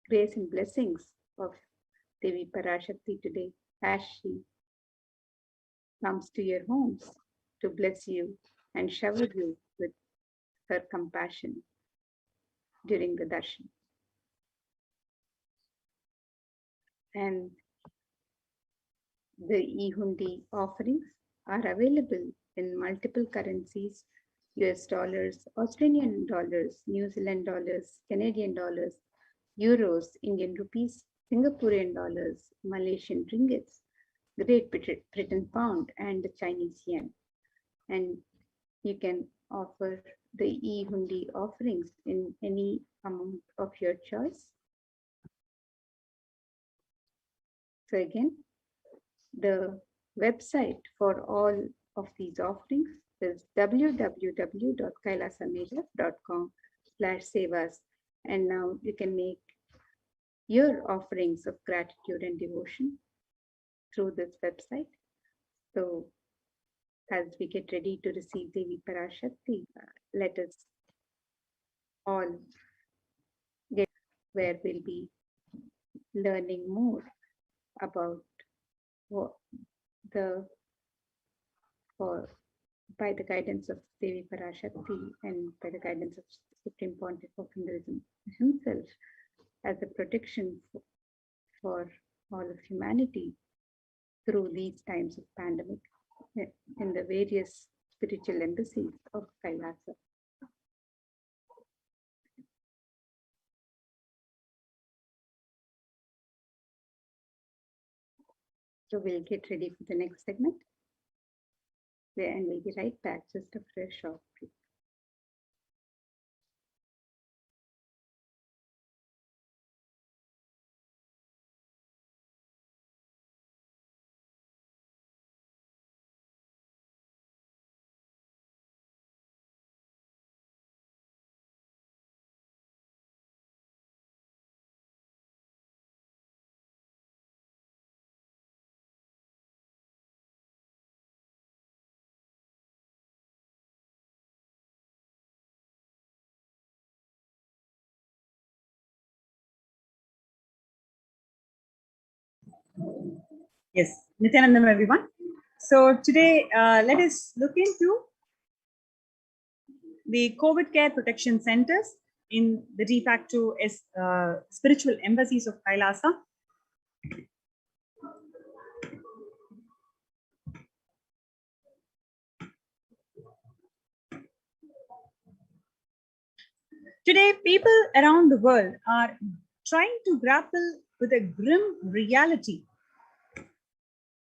grace and blessings of Devi Parashakti today as she comes to your homes to bless you and shower you with her compassion during the darshan. And the e-hundi offerings are available in multiple currencies: US dollars, Australian dollars, New Zealand dollars, Canadian dollars, euros, Indian rupees, Singaporean dollars, Malaysian ringgits, Great Britain pound, and the Chinese yen. And you can offer the e-hundi offerings in any amount of your choice. So again, the website for all of these offerings is www.kailasamailer.com/sevas. And now you can make your offerings of gratitude and devotion through this website. So as we get ready to receive Devi Parashakti, let us all where we'll be learning more about what by the guidance of Devi Parashakti and by the guidance of Supreme Pontiff of Hinduism himself as a protection for all of humanity through these times of pandemic in the various spiritual embassies of Kailasa. So we'll get ready for the next segment. And we'll be right back just after a short break. Yes, Nithyanandam everyone. So today, let us look into the COVID care protection centers in the de facto spiritual embassies of Kailasa. Today, people around the world are trying to grapple with a grim reality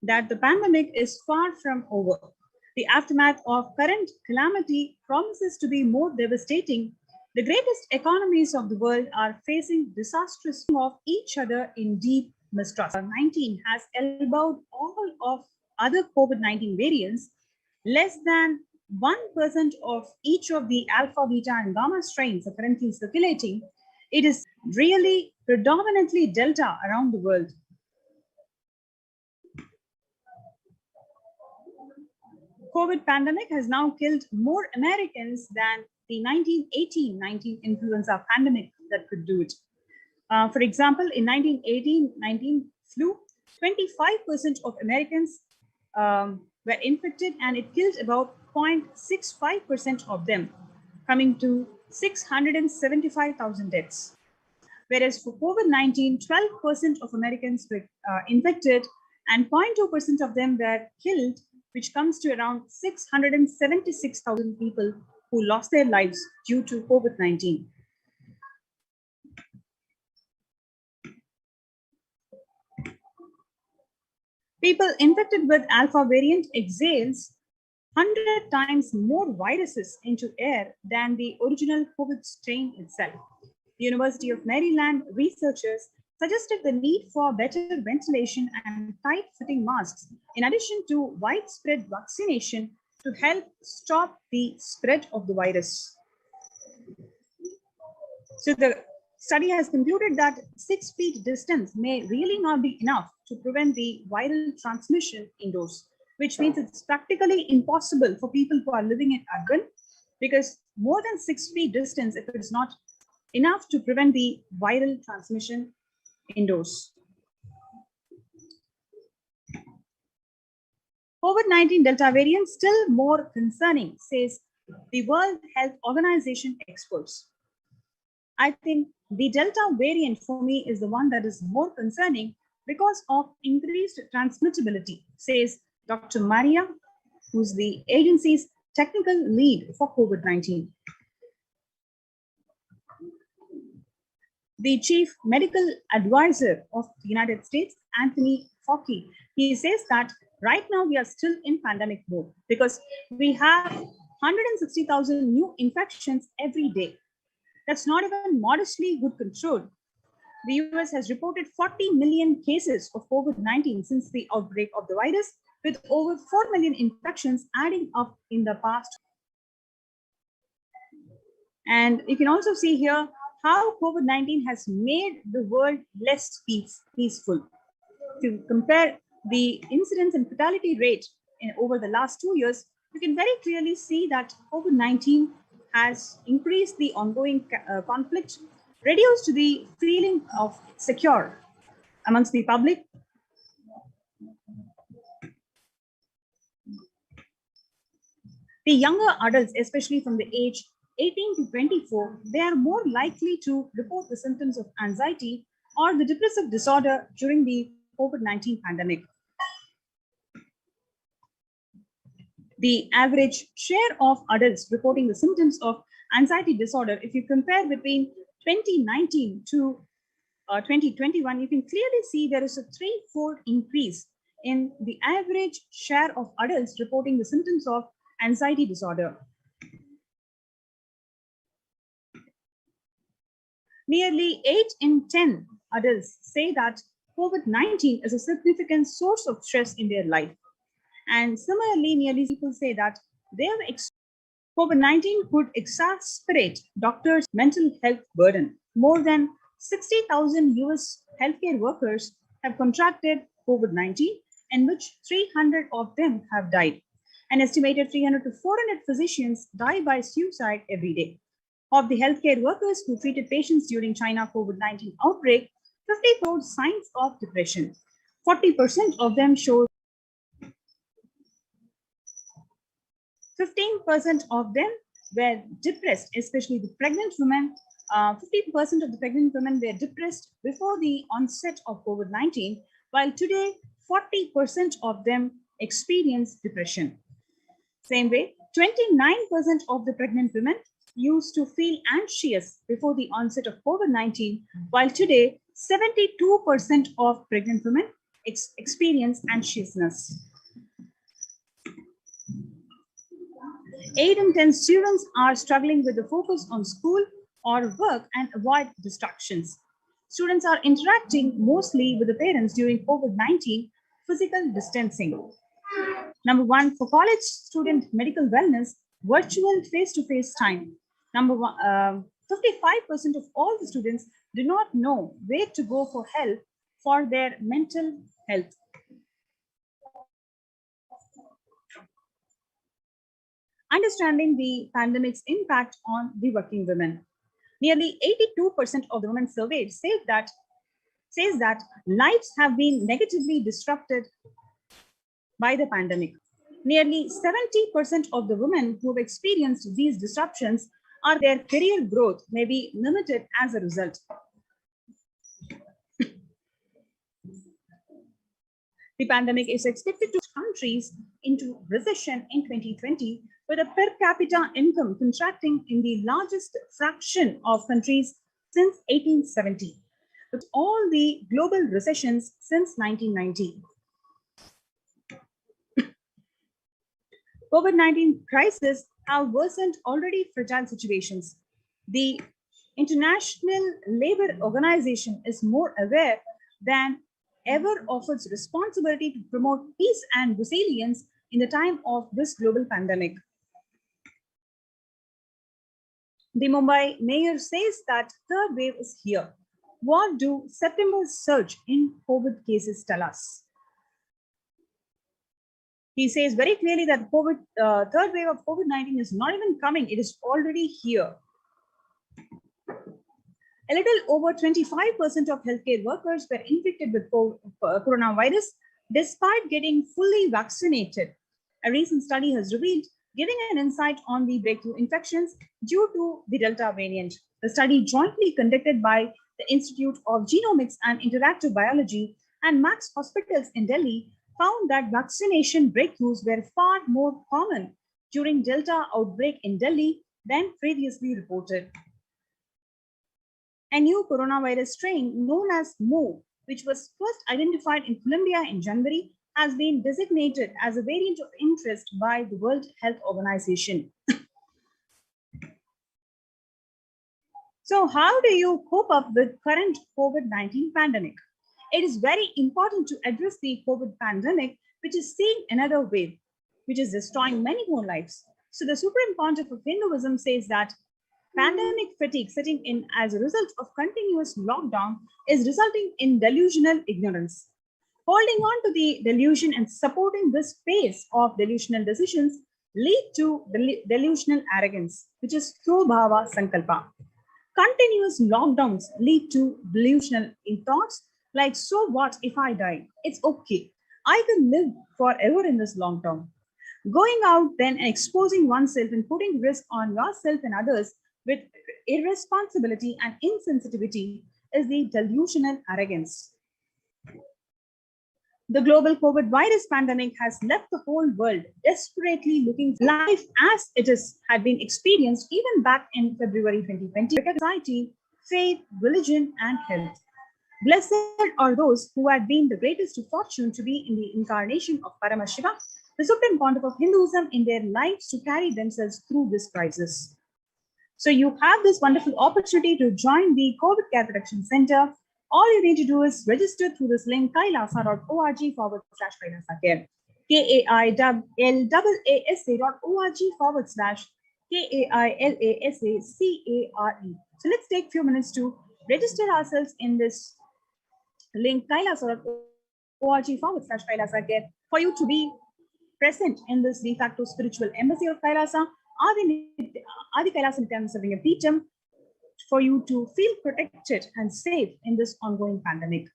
that the pandemic is far from over. The aftermath of current calamity promises to be more devastating. The greatest economies of the world are facing disastrous of each other in deep mistrust. 19 has elbowed all of other COVID-19 variants. Less than 1% of each of the alpha, beta, and gamma strains are currently circulating. It is really predominantly Delta around the world. COVID pandemic has now killed more Americans than the 1918-19 influenza pandemic that could do it. For example, in 1918-19 flu, 25% of Americans were infected, and it killed about 0.65% of them, coming to 675,000 deaths. Whereas for COVID-19, 12% of Americans were infected and 0.2% of them were killed, which comes to around 676,000 people who lost their lives due to COVID-19. People infected with alpha variant exhales 100 times more viruses into air than the original COVID strain itself. The University of Maryland researchers suggested the need for better ventilation and tight-fitting masks, in addition to widespread vaccination to help stop the spread of the virus. So the study has concluded that 6 feet distance may really not be enough to prevent the viral transmission indoors, which means it's practically impossible for people who are living in urban, because more than 6 feet distance, if it is not enough to prevent the viral transmission indoors. COVID-19 Delta variant still more concerning, says the World Health Organization experts. I think the Delta variant for me is the one that is more concerning because of increased transmissibility, says Dr. Maria, who's the agency's technical lead for COVID-19. The chief medical advisor of the United States, Anthony Fauci, he says that right now we are still in pandemic mode because we have 160,000 new infections every day. That's not even modestly good control. The US has reported 40 million cases of COVID-19 since the outbreak of the virus, with over 4 million infections adding up in the past. And you can also see here how COVID-19 has made the world less peaceful. To compare the incidence and fatality rate over the last 2 years, you can very clearly see that COVID-19 has increased the ongoing conflict, reduced the feeling of secure amongst the public. The younger adults, especially from the age 18 to 24, they are more likely to report the symptoms of anxiety or the depressive disorder during the COVID-19 pandemic. The average share of adults reporting the symptoms of anxiety disorder, if you compare between 2019 to 2021, you can clearly see there is a threefold increase in the average share of adults reporting the symptoms of anxiety disorder. Nearly 8 in 10 adults say that COVID-19 is a significant source of stress in their life. And similarly, nearly people say that COVID-19 could exacerbate doctors' mental health burden. More than 60,000 US healthcare workers have contracted COVID-19, in which 300 of them have died. An estimated 300 to 400 physicians die by suicide every day. Of the healthcare workers who treated patients during China COVID-19 outbreak, 50 showed signs of depression. 40% of them showed 15% of them were depressed, especially the pregnant women. 50% of the pregnant women were depressed before the onset of COVID-19, while today 40% of them experience depression. Same way, 29% of the pregnant women used to feel anxious before the onset of COVID-19, while today 72% of pregnant women experience anxiousness. 8 in 10 students are struggling with the focus on school or work and avoid distractions. Students are interacting mostly with the parents during COVID-19 physical distancing. Number 1, for college student medical wellness, virtual face-to-face time. Number 1, 55% of all the students do not know where to go for help for their mental health. Understanding the pandemic's impact on the working women. Nearly 82% of the women surveyed says that lives have been negatively disrupted by the pandemic. Nearly 70% of the women who have experienced these disruptions are their career growth may be limited as a result. The pandemic is expected to push countries into recession in 2020, with a per capita income contracting in the largest fraction of countries since 1870, with all the global recessions since 1990. COVID-19 crisis have worsened already fragile situations. The International Labour Organization is more aware than ever of its responsibility to promote peace and resilience in the time of this global pandemic. The Mumbai mayor says that third wave is here. What do September's surge in COVID cases tell us? He says very clearly that third wave of COVID-19 is not even coming, it is already here. A little over 25% of healthcare workers were infected with coronavirus despite getting fully vaccinated. A recent study has revealed, giving an insight on the breakthrough infections due to the Delta variant. The study, jointly conducted by the Institute of Genomics and Interactive Biology and Max Hospitals in Delhi, found that vaccination breakthroughs were far more common during Delta outbreak in Delhi than previously reported. A new coronavirus strain known as Mo, which was first identified in Colombia in January, has been designated as a variant of interest by the World Health Organization. So how do you cope up with current COVID-19 pandemic? It is very important to address the COVID pandemic, which is seeing another wave, which is destroying many more lives. So the Supreme Pontiff of Hinduism says that pandemic fatigue setting in as a result of continuous lockdown is resulting in delusional ignorance. Holding on to the delusion and supporting this pace of delusional decisions lead to delusional arrogance, which is Throbhava Sankalpa. Continuous lockdowns lead to delusional thoughts like, so what if I die? It's okay. I can live forever in this long term. Going out then and exposing oneself and putting risk on yourself and others with irresponsibility and insensitivity is the delusional arrogance. The global COVID virus pandemic has left the whole world desperately looking for life as it is had been experienced even back in February 2020. Society, faith, religion, and health. Blessed are those who had been the greatest fortune to be in the incarnation of Paramashiva, the supreme pontiff of Hinduism, in their lives to carry themselves through this crisis. So you have this wonderful opportunity to join the COVID Care Protection Center. All you need to do is register through this link, kailasa.org/kailasacare, KAILASA.org/KAILASACARE. So let's take a few minutes to register ourselves in this link, kailasa.org/kailasacare, for you to be present in this de facto spiritual embassy of Kailasa, Adi Kailasa Nithyananda Paramashivam, for you to feel protected and safe in this ongoing pandemic.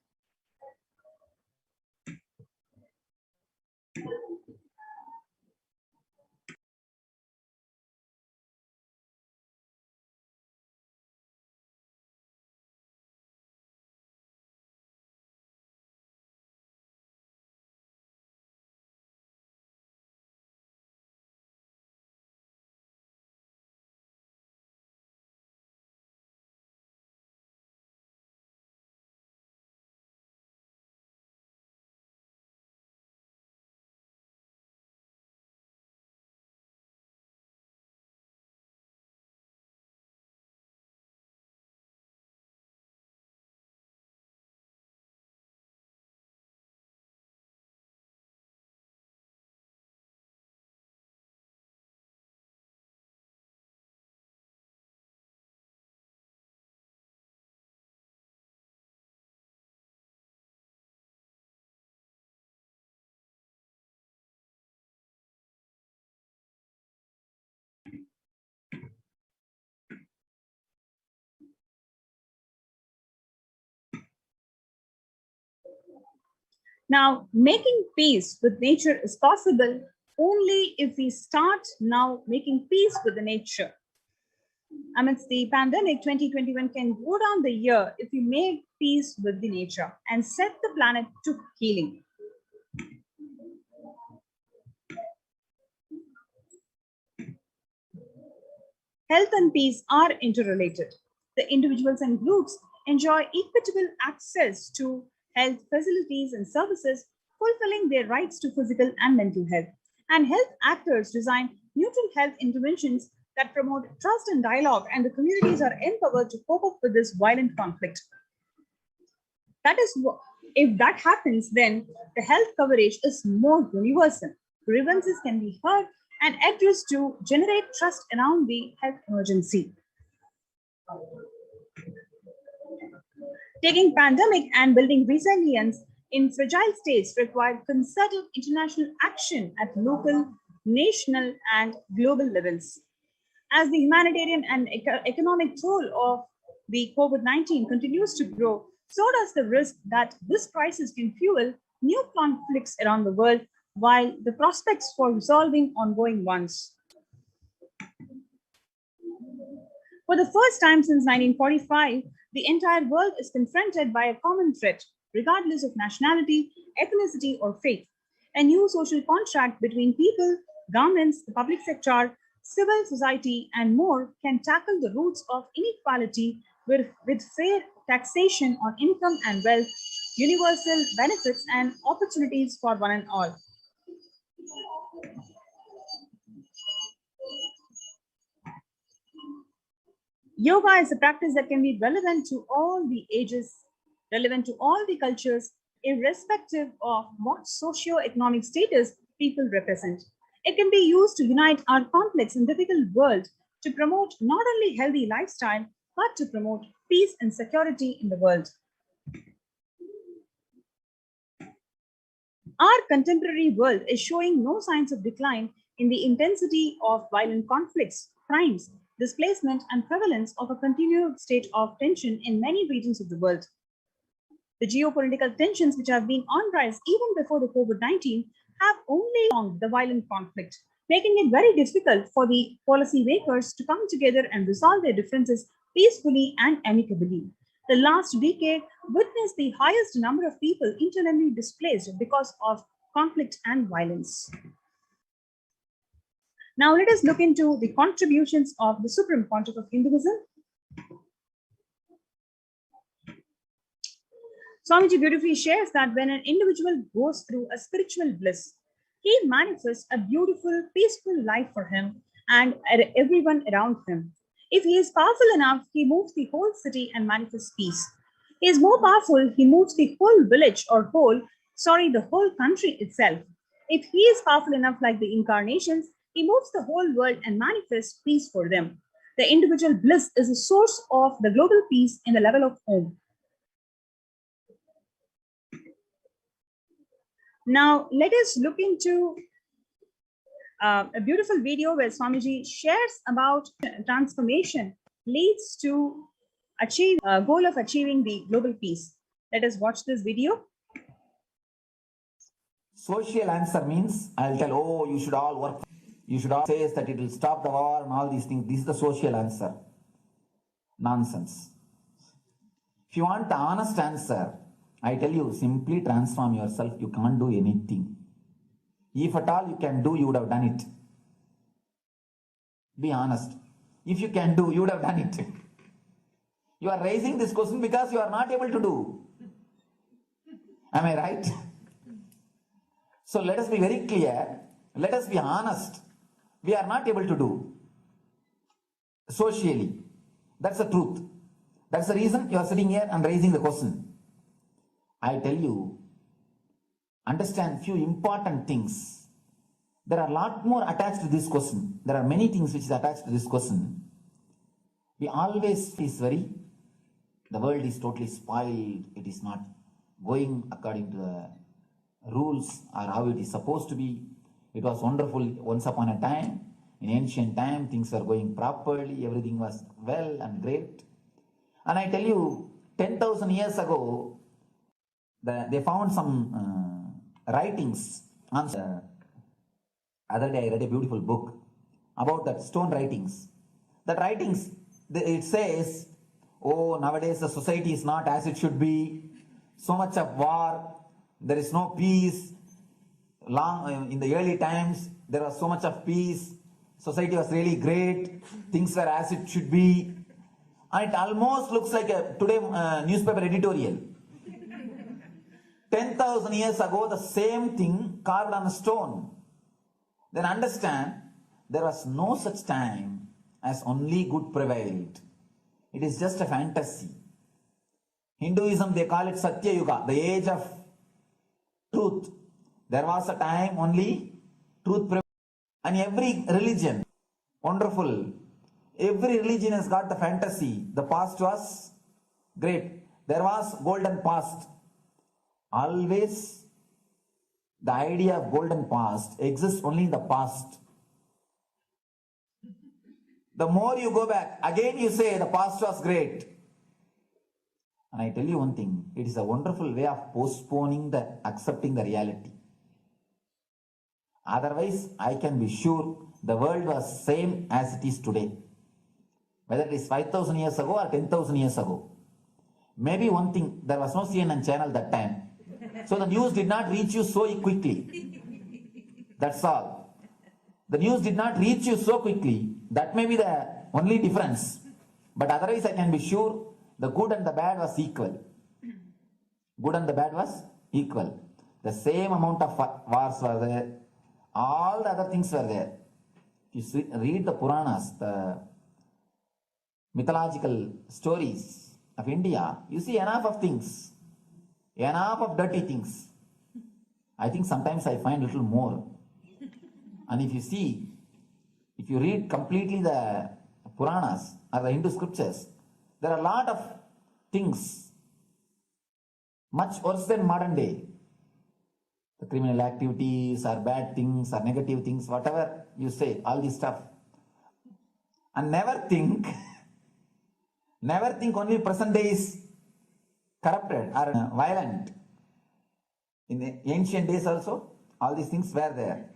Now, making peace with nature is possible only if we start now making peace with the nature. Amidst the pandemic, 2021 can go down the year if we make peace with the nature and set the planet to healing. Health and peace are interrelated. The individuals and groups enjoy equitable access to health facilities and services, fulfilling their rights to physical and mental health. And health actors design neutral health interventions that promote trust and dialogue, and the communities are empowered to cope up with this violent conflict. That is, if that happens, then the health coverage is more universal. Grievances can be heard and addressed to generate trust around the health emergency. Taking pandemic and building resilience in fragile states require concerted international action at local, national, and global levels. As the humanitarian and economic toll of the COVID-19 continues to grow, so does the risk that this crisis can fuel new conflicts around the world, while the prospects for resolving ongoing ones. For the first time since 1945, the entire world is confronted by a common threat, regardless of nationality, ethnicity, or faith. A new social contract between people, governments, the public sector, civil society, and more can tackle the roots of inequality with fair taxation on income and wealth, universal benefits, and opportunities for one and all. Yoga is a practice that can be relevant to all the ages, relevant to all the cultures, irrespective of what socio-economic status people represent. It can be used to unite our complex and difficult world to promote not only healthy lifestyle, but to promote peace and security in the world. Our contemporary world is showing no signs of decline in the intensity of violent conflicts, crimes, displacement, and prevalence of a continued state of tension in many regions of the world. The geopolitical tensions, which have been on rise even before the COVID-19, have only prolonged the violent conflict, making it very difficult for the policymakers to come together and resolve their differences peacefully and amicably. The last decade witnessed the highest number of people internally displaced because of conflict and violence. Now let us look into the contributions of the Supreme Pontiff of Hinduism. Swamiji beautifully shares that when an individual goes through a spiritual bliss, he manifests a beautiful, peaceful life for him and everyone around him. If he is powerful enough, he moves the whole city and manifests peace. He is more powerful, he moves the whole village or the whole country itself. If he is powerful enough like the incarnations, he moves the whole world and manifests peace for them. The individual bliss is the source of the global peace in the level of Om. Now, let us look into a beautiful video where Swamiji shares about transformation leads to achieve a goal of achieving the global peace. Let us watch this video. Social answer means I'll tell, oh, you should all work. You should all say that it will stop the war and all these things. This is the social answer. Nonsense. If you want the honest answer, I tell you, simply transform yourself. You can't do anything. If at all you can do, you would have done it. Be honest. If you can do, you would have done it. You are raising this question because you are not able to do. Am I right? So let us be very clear. Let us be honest. We are not able to do socially. That's the truth. That's the reason you are sitting here and raising the question. I tell you, understand few important things. There are a lot more attached to this question. There are many things which is attached to this question. We always is very, the world is totally spoiled. It is not going according to the rules or how it is supposed to be. It was wonderful once upon a time. In ancient time, things were going properly. Everything was well and great. And I tell you, 10,000 years ago, they found some writings. The other day I read a beautiful book about that stone writings. That writings, it says, oh, nowadays the society is not as it should be. So much of war. There is no peace. In the early times, there was so much of peace. Society was really great. Things were as it should be. And it almost looks like a today newspaper editorial. 10,000 years ago, the same thing carved on a stone. Then understand, there was no such time as only good prevailed. It is just a fantasy. Hinduism, they call it Satya Yuga, the age of truth. There was a time only truth prevailed. And every religion, wonderful. Every religion has got the fantasy. The past was great. There was golden past. Always the idea of golden past exists only in the past. The more you go back, again you say the past was great. And I tell you one thing, it is a wonderful way of postponing accepting the reality. Otherwise, I can be sure the world was same as it is today. Whether it is 5,000 years ago or 10,000 years ago. Maybe one thing, there was no CNN channel that time. So the news did not reach you so quickly. That's all. The news did not reach you so quickly. That may be the only difference. But otherwise I can be sure the good and the bad was equal. Good and the bad was equal. The same amount of wars were there. All the other things were there. If you read the Puranas, the mythological stories of India, you see enough of things. Enough of dirty things. I think sometimes I find a little more. And if you read completely the Puranas or the Hindu scriptures, there are a lot of things much worse than modern day. The criminal activities or bad things or negative things, whatever you say, all this stuff. And never think only present day is corrupted or violent. In the ancient days also, all these things were there.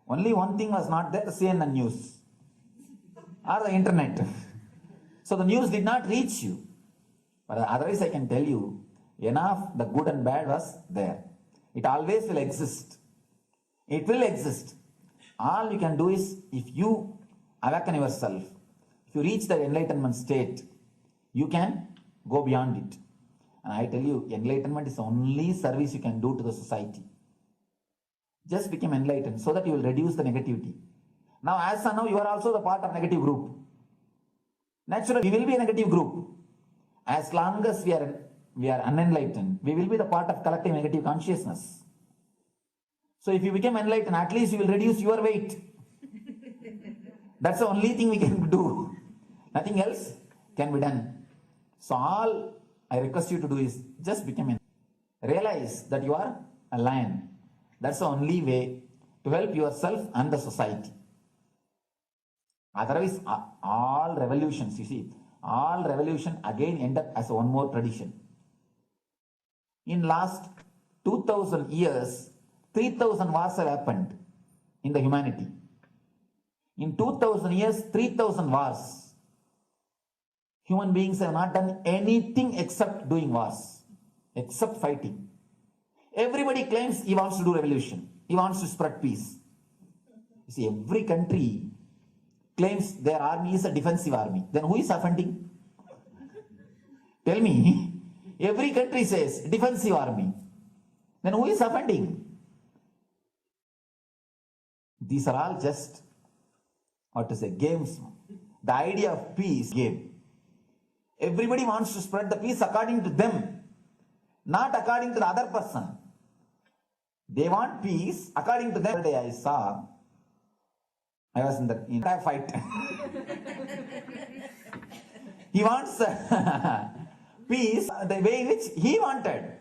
Only one thing was not there, CNN news or the internet. So the news did not reach you. But otherwise I can tell you, enough the good and bad was there. It always will exist. It will exist. All you can do is, if you awaken yourself, if you reach the enlightenment state, you can go beyond it. And I tell you, enlightenment is the only service you can do to the society. Just become enlightened so that you will reduce the negativity. Now, as of now, you are also the part of negative group. Naturally, we will be a negative group. As long as we are unenlightened, we will be the part of collective negative consciousness. So if you become enlightened, at least you will reduce your weight. That's the only thing we can do. Nothing else can be done. So all I request you to do is just become enlightened. Realize that you are a lion. That's the only way to help yourself and the society. Otherwise, all revolutions, you see, all revolution again end up as one more tradition. In last 2000 years, 3000 wars have happened in the humanity. In 2000 years, 3000 wars. Human beings have not done anything except doing wars, except fighting. Everybody claims he wants to do revolution. He wants to spread peace. You see, every country claims their army is a defensive army. Then who is offending? Tell me. Every country says defensive army. Then who is offending? These are all just, games. The idea of peace game. Everybody wants to spread the peace according to them, not according to the other person. They want peace according to them. The day I saw, I was in the fight. He wants peace the way in which he wanted.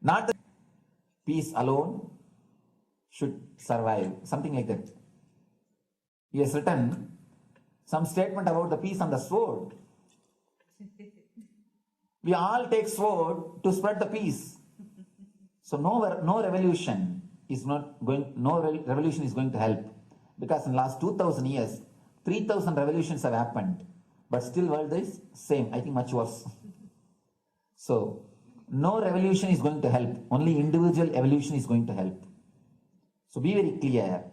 Not the peace alone should survive. Something like that. He has written some statement about the peace on the sword. We all take sword to spread the peace. So no revolution is going to help. Because in the last 2000 years, 3000 revolutions have happened. But still world is same, I think much worse. So no revolution is going to help. Only individual evolution is going to help. So be very clear.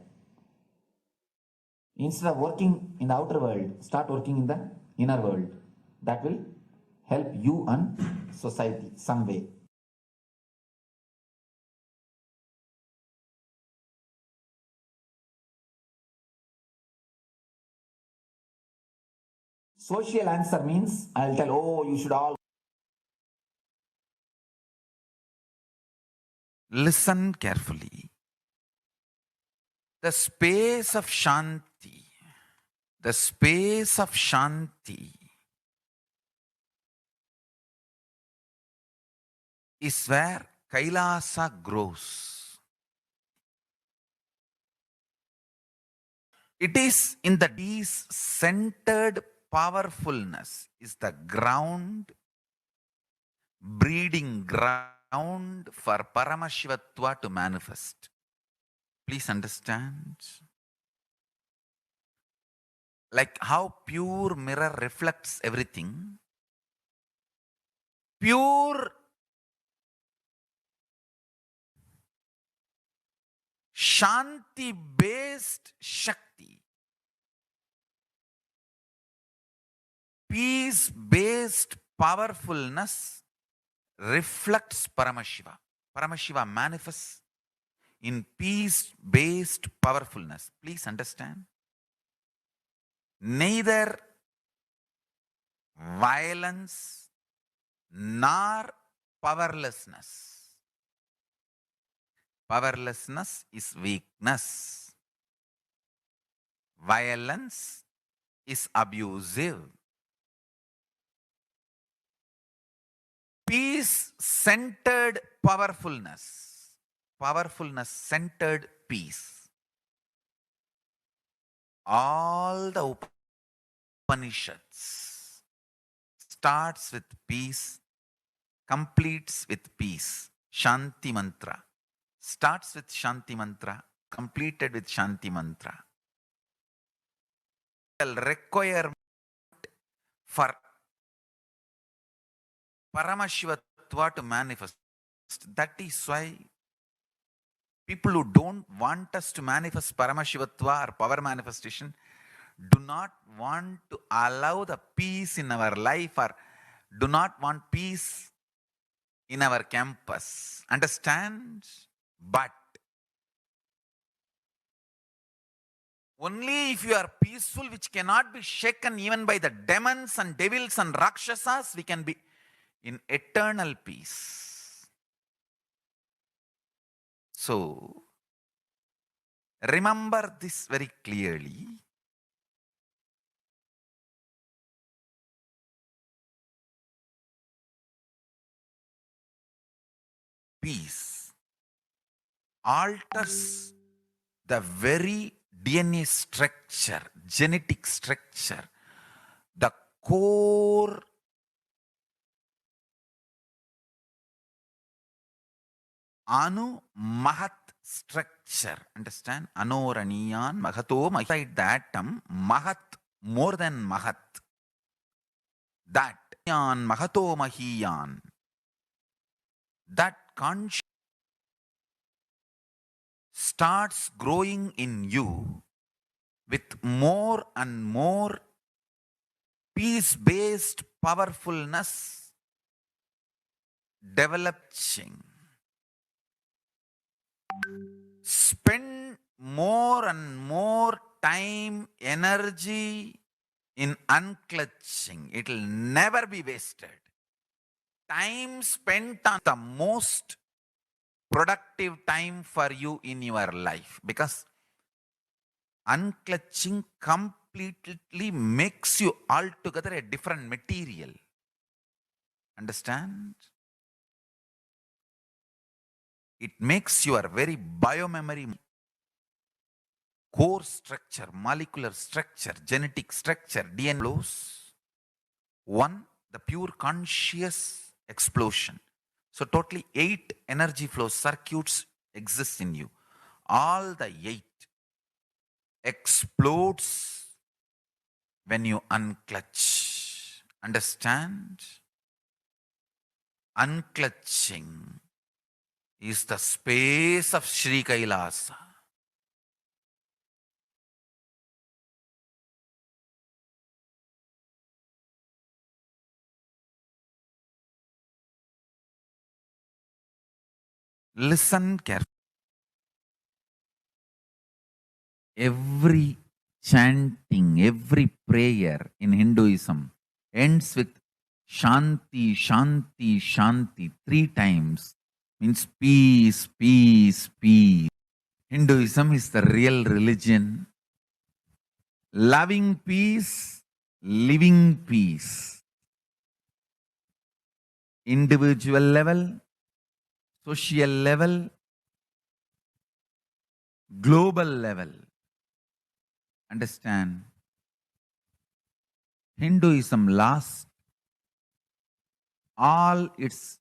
Instead of working in the outer world, start working in the inner world. That will help you and society some way. Social answer means I'll tell, oh, you should all. Listen carefully. The space of Shanti, is where Kailasa grows. It is in the peace-centered powerfulness is the ground, breeding ground for Paramashivatva to manifest. Please understand. Like how pure mirror reflects everything, pure Shanti-based Shakti, peace-based powerfulness reflects Paramashiva. Paramashiva manifests in peace-based powerfulness. Please understand. Neither violence nor powerlessness. Powerlessness is weakness. Violence is abusive. Peace-centered powerfulness. Powerfulness-centered peace. All the Upanishads starts with peace, completes with peace. Shanti mantra starts with Shanti mantra, completed with Shanti mantra. Requirement for Paramashivatva to manifest. That is why people who don't want us to manifest Paramashivatva or power manifestation do not want to allow the peace in our life or do not want peace in our campus. Understand? But only if you are peaceful, which cannot be shaken even by the demons and devils and rakshasas, we can be in eternal peace. So, remember this very clearly. Peace alters the very DNA structure, genetic structure, the core Anu Mahat structure. Understand? Anoraniyan Mahato Mahit the atom, Mahat more than Mahat. That Yan Mahato Mahiyan. That conscious starts growing in you with more and more peace-based powerfulness developing. Spend more and more time, energy in unclutching. It will never be wasted. Time spent on the most productive time for you in your life, because unclutching completely makes you altogether a different material. Understand? It makes your very biomemory, core structure, molecular structure, genetic structure, DNA flows. One, the pure conscious explosion. So totally 8 energy flow circuits exist in you. All the 8 explodes when you unclutch. Understand? Unclutching is the space of Sri Kailasa. Listen carefully. Every chanting, every prayer in Hinduism ends with Shanti, Shanti, Shanti 3 times. Means peace, peace, peace. Hinduism is the real religion. Loving peace, living peace. Individual level, social level, global level. Understand? Hinduism lost all its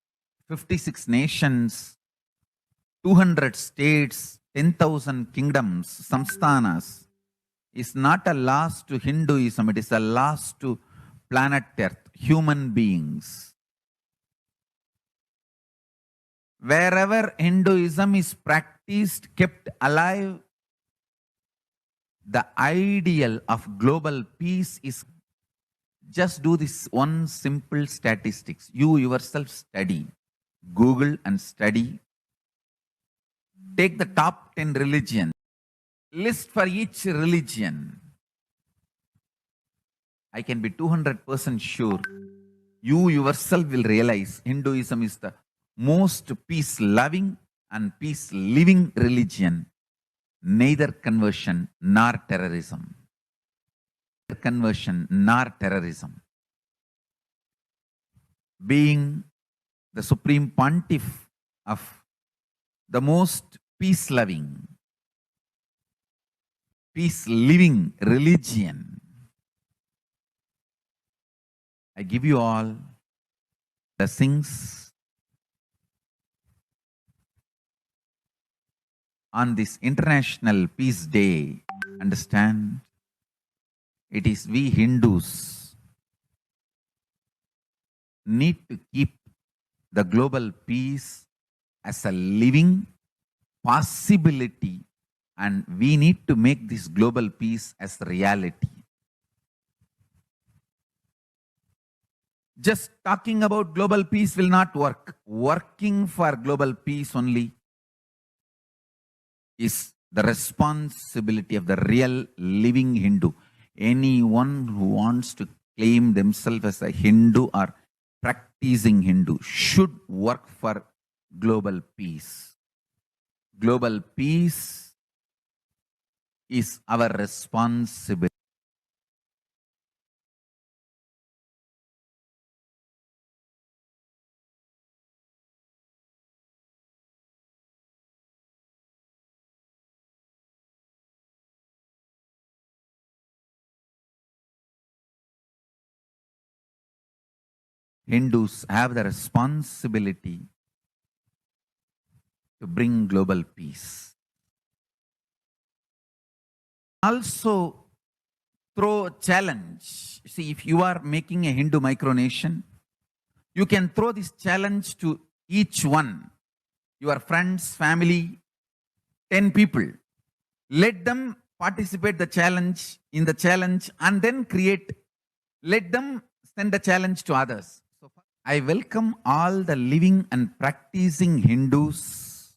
56 nations, 200 states, 10,000 kingdoms, samsthanas, is not a loss to Hinduism, it is a loss to planet Earth, human beings. Wherever Hinduism is practiced, kept alive, the ideal of global peace is, just do this one simple statistics. You yourself study. Google and study. Take the top 10 religions. List for each religion. I can be 200% sure. You yourself will realize Hinduism is the most peace-loving and peace-living religion. Neither conversion nor terrorism. Conversion nor terrorism. Being the supreme pontiff of the most peace-loving, peace-living religion, I give you all blessings on this International Peace Day. Understand, it is we Hindus need to keep the global peace as a living possibility, and we need to make this global peace as reality. Just talking about global peace will not work. Working for global peace only is the responsibility of the real living Hindu. Anyone who wants to claim themselves as a Hindu or practicing Hindu should work for global peace. Global peace is our responsibility. Hindus have the responsibility to bring global peace. Also, throw a challenge. See, if you are making a Hindu micronation, you can throw this challenge to each one, your friends, family, 10 people. Let them participate in the challenge and then let them send the challenge to others. So I welcome all the living and practicing Hindus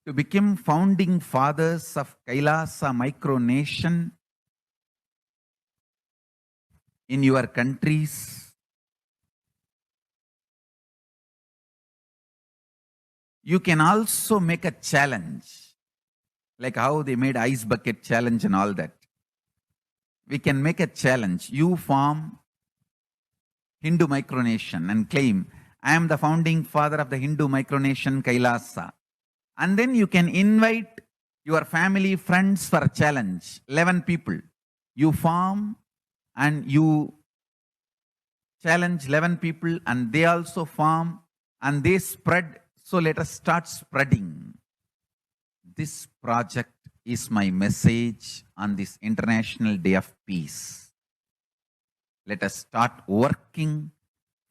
to become founding fathers of Kailasa micronation in your countries. You can also make a challenge, like how they made ice bucket challenge and all that. We can make a challenge. You form Hindu micronation and claim, I am the founding father of the Hindu micronation Kailasa. And then you can invite your family, friends for a challenge. 11 people. You form and you challenge 11 people and they also form and they spread. So let us start spreading. This project is my message on this International Day of Peace. Let us start working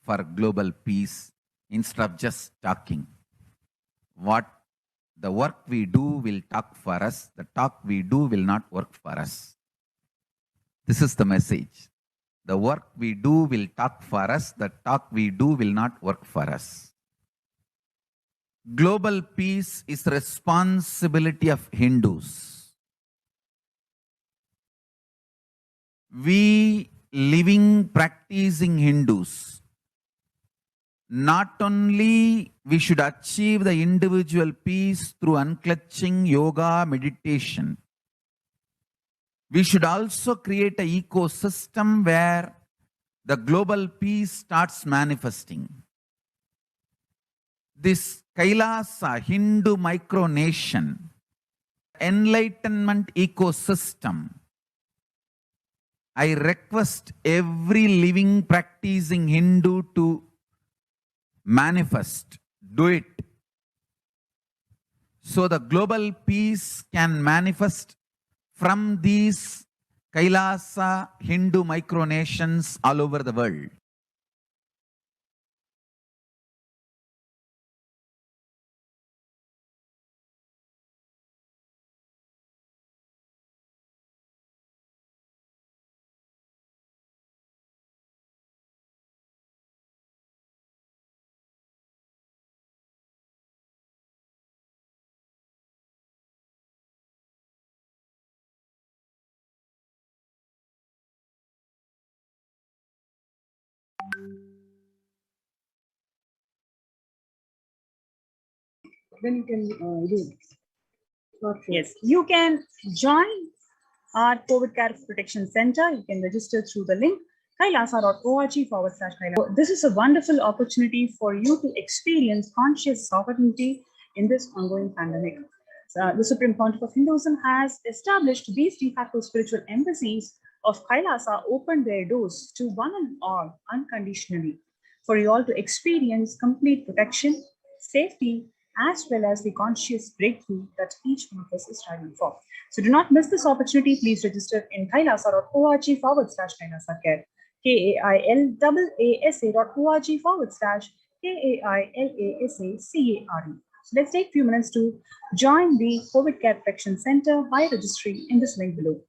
for global peace instead of just talking. The work we do will talk for us. The talk we do will not work for us. This is the message. The work we do will talk for us. The talk we do will not work for us. Global peace is responsibility of Hindus. We living, practicing Hindus, not only we should achieve the individual peace through unclutching, yoga, meditation, we should also create an ecosystem where the global peace starts manifesting. This Kailasa Hindu micronation, enlightenment ecosystem, I request every living practicing Hindu to manifest, do it. So the global peace can manifest from these Kailasa Hindu micronations all over the world. Then you can do. Yes, you can join our COVID Care Protection Center. You can register through the link kailasa.org/Kailasa. This is a wonderful opportunity for you to experience conscious sovereignty in this ongoing pandemic. The Supreme Pontiff of Hinduism has established these de facto spiritual embassies of Kailasa opened their doors to one and all unconditionally for you all to experience complete protection, safety, as well as the conscious breakthrough that each one of us is striving for. So do not miss this opportunity. Please register in kailasa.org/Kailasa Care. KAILASA.org/KAILASACARE. So let's take a few minutes to join the COVID Care Protection Center by registering in this link below.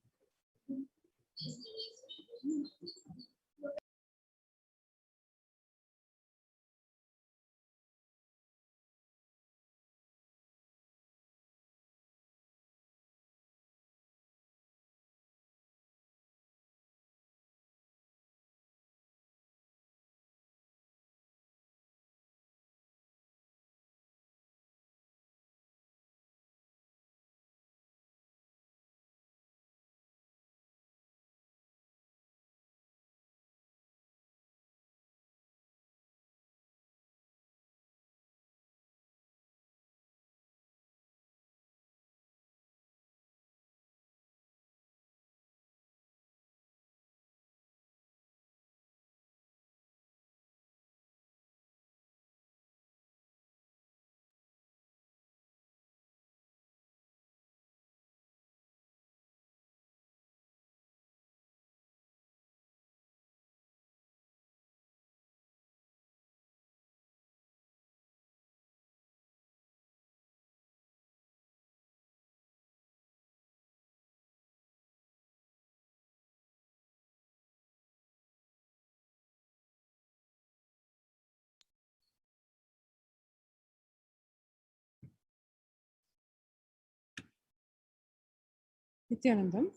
Nithyanandam.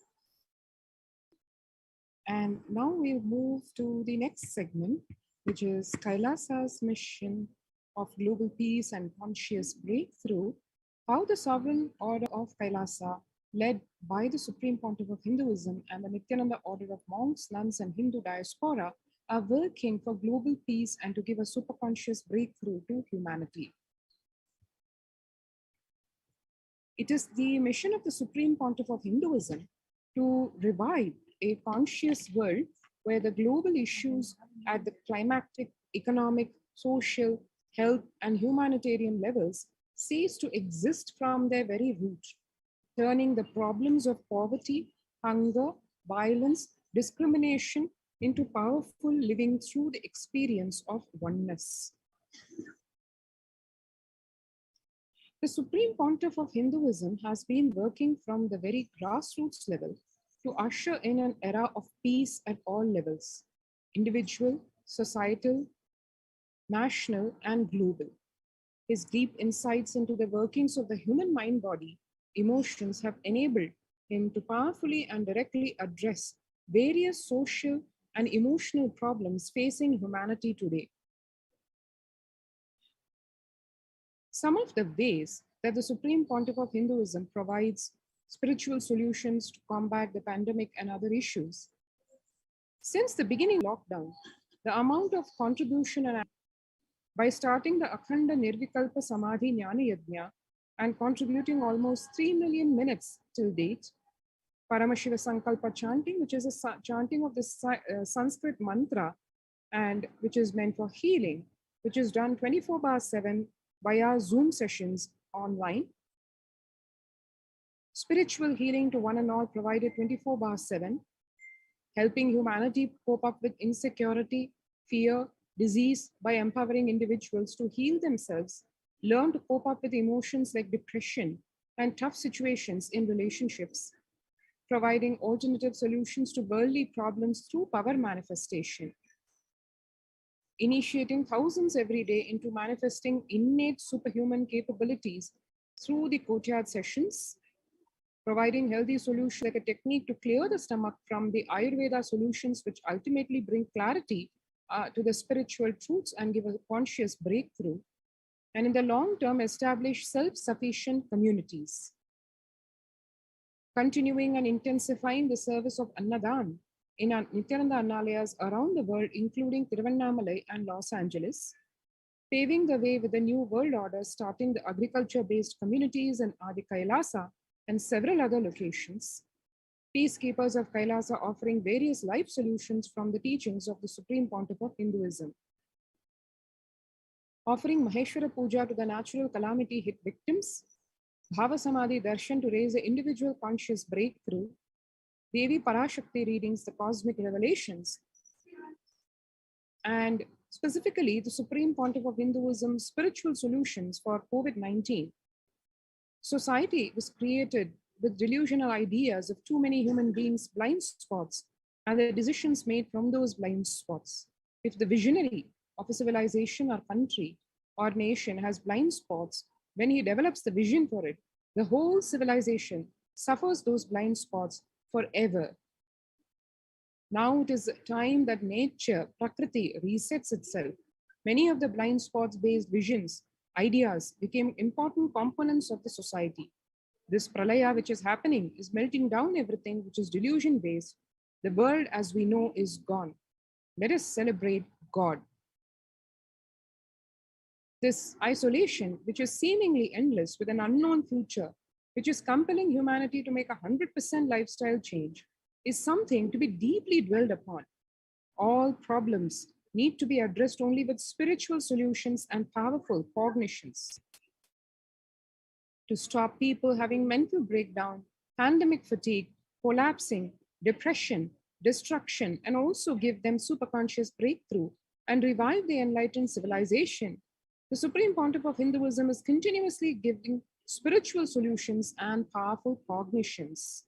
And now we'll move to the next segment, which is Kailasa's mission of global peace and conscious breakthrough, how the sovereign order of Kailasa, led by the Supreme Pontiff of Hinduism and the Nithyananda order of monks, nuns, and Hindu diaspora, are working for global peace and to give a superconscious breakthrough to humanity. It is the mission of the Supreme Pontiff of Hinduism to revive a conscious world where the global issues at the climatic, economic, social, health, and humanitarian levels cease to exist from their very root, turning the problems of poverty, hunger, violence, discrimination into powerful living through the experience of oneness. The Supreme Pontiff of Hinduism has been working from the very grassroots level to usher in an era of peace at all levels, individual, societal, national, and global. His deep insights into the workings of the human mind-body emotions have enabled him to powerfully and directly address various social and emotional problems facing humanity today. Some of the ways that the Supreme Pontiff of Hinduism provides spiritual solutions to combat the pandemic and other issues. Since the beginning of lockdown, the amount of contribution and by starting the Akhanda Nirvikalpa Samadhi Jnana Yajna and contributing almost 3 million minutes till date, Paramashiva Sankalpa chanting, which is a chanting of the Sanskrit mantra and which is meant for healing, which is done 24/7 via Zoom sessions online. Spiritual healing to one and all provided 24/7, helping humanity cope up with insecurity, fear, disease by empowering individuals to heal themselves, learn to cope up with emotions like depression and tough situations in relationships, providing alternative solutions to worldly problems through power manifestation, initiating thousands every day into manifesting innate superhuman capabilities through the courtyard sessions, providing healthy solutions like a technique to clear the stomach from the Ayurveda solutions, which ultimately bring clarity to the spiritual truths and give a conscious breakthrough, and in the long term, establish self-sufficient communities. Continuing and intensifying the service of Annadan in Nithyananda Annalayas around the world, including Tiruvannamalai and Los Angeles, paving the way with the new world order, starting the agriculture-based communities in Adi Kailasa and several other locations, peacekeepers of Kailasa offering various life solutions from the teachings of the Supreme Pontiff of Hinduism. Offering Maheshwara Puja to the natural calamity hit victims, Bhava Samadhi Darshan to raise the individual conscious breakthrough, Devi Parashakti readings, the cosmic revelations, and specifically the Supreme Pontiff of Hinduism spiritual solutions for COVID-19. Society was created with delusional ideas of too many human beings' blind spots and the decisions made from those blind spots. If the visionary of a civilization or country or nation has blind spots, when he develops the vision for it, the whole civilization suffers those blind spots forever. Now it is time that nature, Prakriti, resets itself. Many of the blind spots-based visions, ideas became important components of the society. This pralaya which is happening is melting down everything which is delusion-based. The world as we know is gone. Let us celebrate God. This isolation, which is seemingly endless with an unknown future, which is compelling humanity to make 100% lifestyle change, is something to be deeply dwelled upon. All problems need to be addressed only with spiritual solutions and powerful cognitions. To stop people having mental breakdown, pandemic fatigue, collapsing, depression, destruction, and also give them superconscious breakthrough and revive the enlightened civilization, the Supreme Pontiff of Hinduism is continuously giving spiritual solutions and powerful cognitions.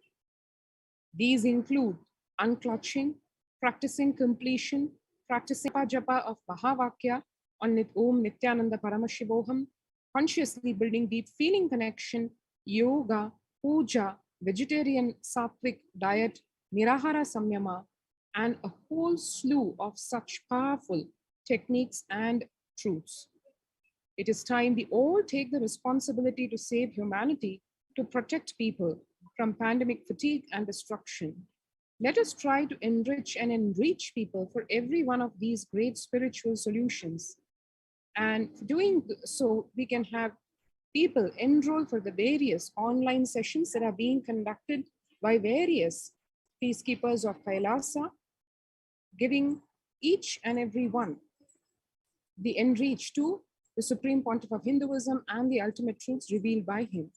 These include unclutching, practicing completion, practicing japa of Mahavakya on Om Nithyananda Paramashivoham, consciously building deep feeling connection, yoga, puja, vegetarian sattvic diet, nirahara samyama, and a whole slew of such powerful techniques and truths. It is time we all take the responsibility to save humanity, to protect people from pandemic fatigue and destruction. Let us try to enrich and enrich people for every one of these great spiritual solutions. And doing so, we can have people enroll for the various online sessions that are being conducted by various peacekeepers of Kailasa, giving each and every one the enrich to the Supreme Pontiff of Hinduism and the ultimate truths revealed by him.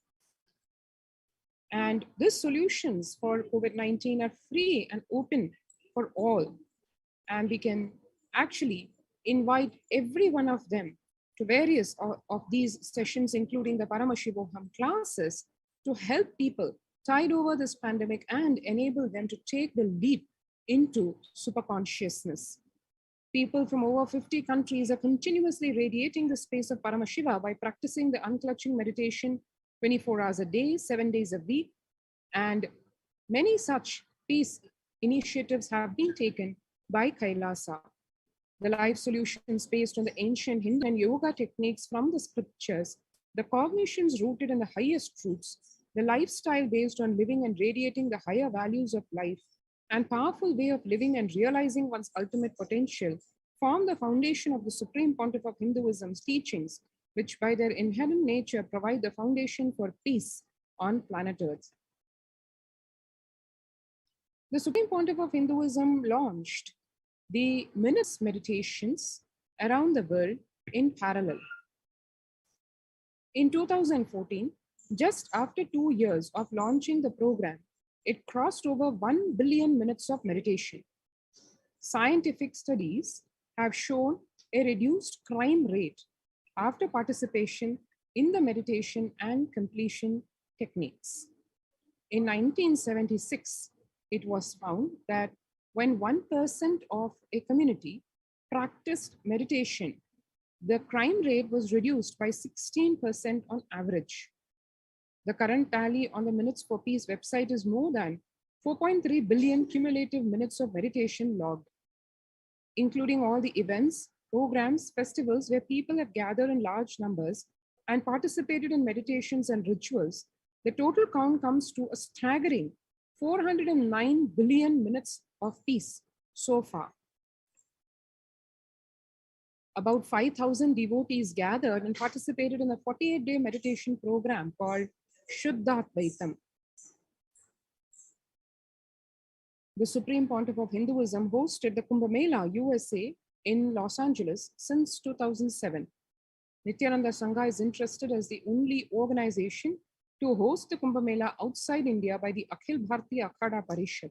And these solutions for COVID-19 are free and open for all. And we can actually invite every one of them to various of these sessions, including the Paramashivoham classes, to help people tide over this pandemic and enable them to take the leap into superconsciousness. People from over 50 countries are continuously radiating the space of Paramashiva by practicing the unclutching meditation 24 hours a day, 7 days a week. And many such peace initiatives have been taken by Kailasa. The life solutions based on the ancient Hindu and yoga techniques from the scriptures, the cognitions rooted in the highest truths, the lifestyle based on living and radiating the higher values of life, and powerful way of living and realizing one's ultimate potential form the foundation of the Supreme Pontiff of Hinduism's teachings, which by their inherent nature provide the foundation for peace on planet Earth. The Supreme Pontiff of Hinduism launched the minutes meditations around the world in parallel. In 2014, just after 2 years of launching the program, it crossed over 1 billion minutes of meditation. Scientific studies have shown a reduced crime rate after participation in the meditation and completion techniques. In 1976, it was found that when 1% of a community practiced meditation, the crime rate was reduced by 16% on average. The current tally on the Minutes for Peace website is more than 4.3 billion cumulative minutes of meditation logged, including all the events, programs, festivals where people have gathered in large numbers and participated in meditations and rituals. The total count comes to a staggering 409 billion minutes of peace so far. About 5,000 devotees gathered and participated in a 48-day meditation program called Shuddha Advaitam. the Supreme Pontiff of Hinduism hosted the Kumbh Mela USA in Los Angeles since 2007. Nithyananda Sangha is interested as the only organization to host the Kumbh Mela outside India by the Akhil Bharatiya Akhada Parishad.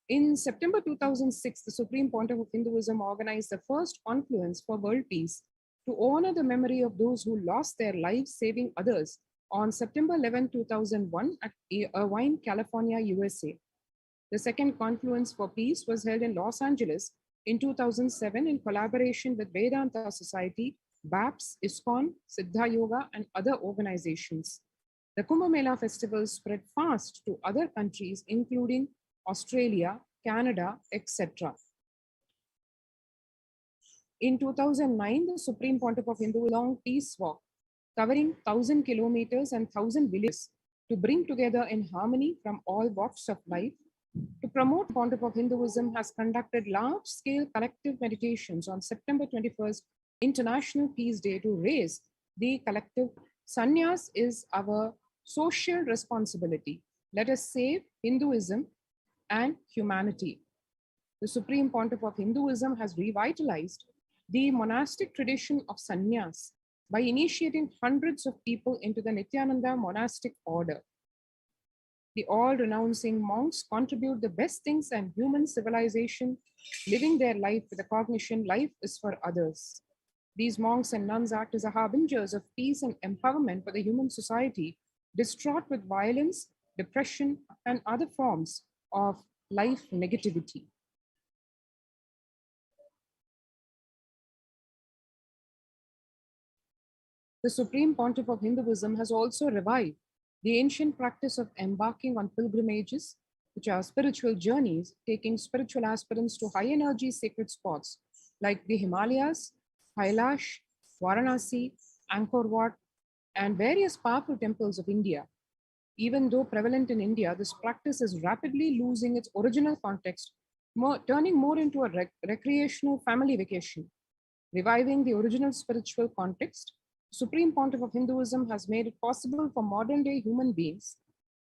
In September 2006, the Supreme Pontiff of Hinduism organized the first confluence for world peace to honor the memory of those who lost their lives saving others on September 11, 2001 at Irvine, California, USA. The second confluence for peace was held in Los Angeles in 2007 in collaboration with Vedanta Society, BAPS, ISKCON, Siddha Yoga, and other organizations. The Kumbh Mela festival spread fast to other countries, including Australia, Canada, etc. In 2009, the Supreme Pontiff of Hinduism long peace walk covering 1,000 kilometers and 1,000 villages to bring together in harmony from all walks of life. To promote Pontiff of Hinduism has conducted large-scale collective meditations on September 21st, International Peace Day, to raise the collective. Sannyas is our social responsibility. Let us save Hinduism and humanity. The Supreme Pontiff of Hinduism has revitalized the monastic tradition of sannyas by initiating hundreds of people into the Nithyananda monastic order. The all-renouncing monks contribute the best things and human civilization, living their life with the cognition life is for others. These monks and nuns act as harbingers of peace and empowerment for the human society, distraught with violence, depression, and other forms of life negativity. The Supreme Pontiff of Hinduism has also revived the ancient practice of embarking on pilgrimages, which are spiritual journeys, taking spiritual aspirants to high energy sacred spots like the Himalayas, Kailash, Varanasi, Angkor Wat, and various powerful temples of India. Even though prevalent in India, this practice is rapidly losing its original context, turning more into a recreational family vacation. Reviving the original spiritual context, Supreme Pontiff of Hinduism has made it possible for modern day human beings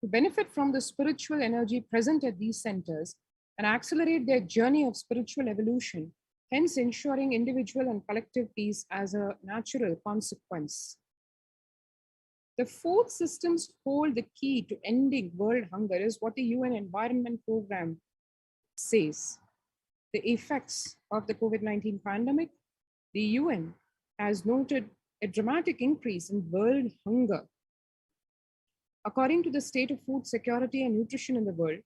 to benefit from the spiritual energy present at these centers and accelerate their journey of spiritual evolution, hence ensuring individual and collective peace as a natural consequence. The four systems hold the key to ending world hunger is what the UN Environment Program says. The effects of the COVID-19 pandemic, the UN has noted a dramatic increase in world hunger. According to the State of Food Security and Nutrition in the world,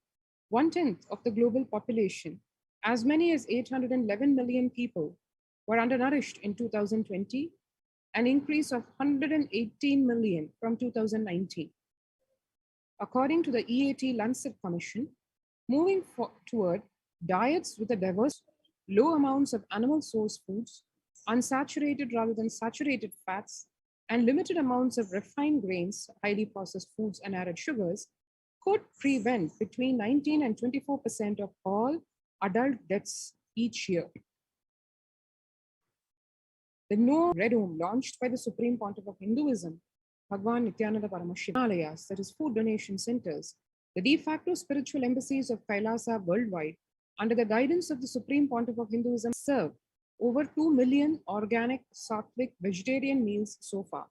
1/10 of the global population, as many as 811 million people, were undernourished in 2020, an increase of 118 million from 2019. According to the EAT Lancet Commission, moving toward diets with a diverse, low amounts of animal source foods, unsaturated rather than saturated fats, and limited amounts of refined grains, highly processed foods, and added sugars could prevent between 19 and 24% of all adult deaths each year. The No Red Home launched by the Supreme Pontiff of Hinduism, Bhagwan Nithyananda Paramashivam, that is food donation centers, the de facto spiritual embassies of Kailasa worldwide, under the guidance of the Supreme Pontiff of Hinduism, serve over 2 million organic, sattvic, vegetarian meals so far.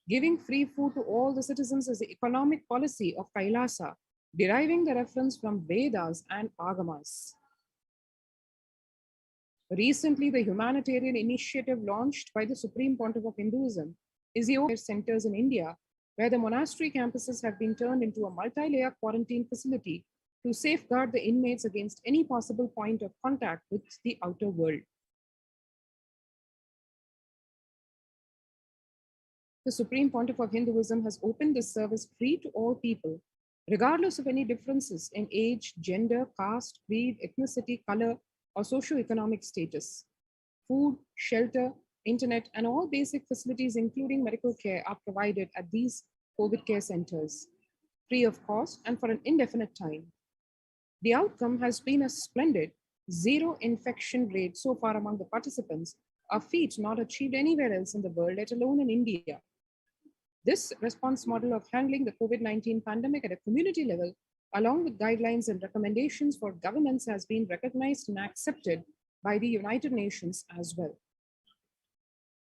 Giving free food to all the citizens is the economic policy of Kailasa, deriving the reference from Vedas and Agamas. Recently, the humanitarian initiative launched by the Supreme Pontiff of Hinduism is the Open Centers in India, where the monastery campuses have been turned into a multi-layer quarantine facility to safeguard the inmates against any possible point of contact with the outer world. The Supreme Pontiff of Hinduism has opened this service free to all people, regardless of any differences in age, gender, caste, creed, ethnicity, color, or socioeconomic status. Food, shelter, internet, and all basic facilities, including medical care, are provided at these COVID care centers, free of cost and for an indefinite time. The outcome has been a splendid zero infection rate so far among the participants, a feat not achieved anywhere else in the world, let alone in India. This response model of handling the COVID-19 pandemic at a community level along with guidelines and recommendations for governments, has been recognized and accepted by the United Nations as well.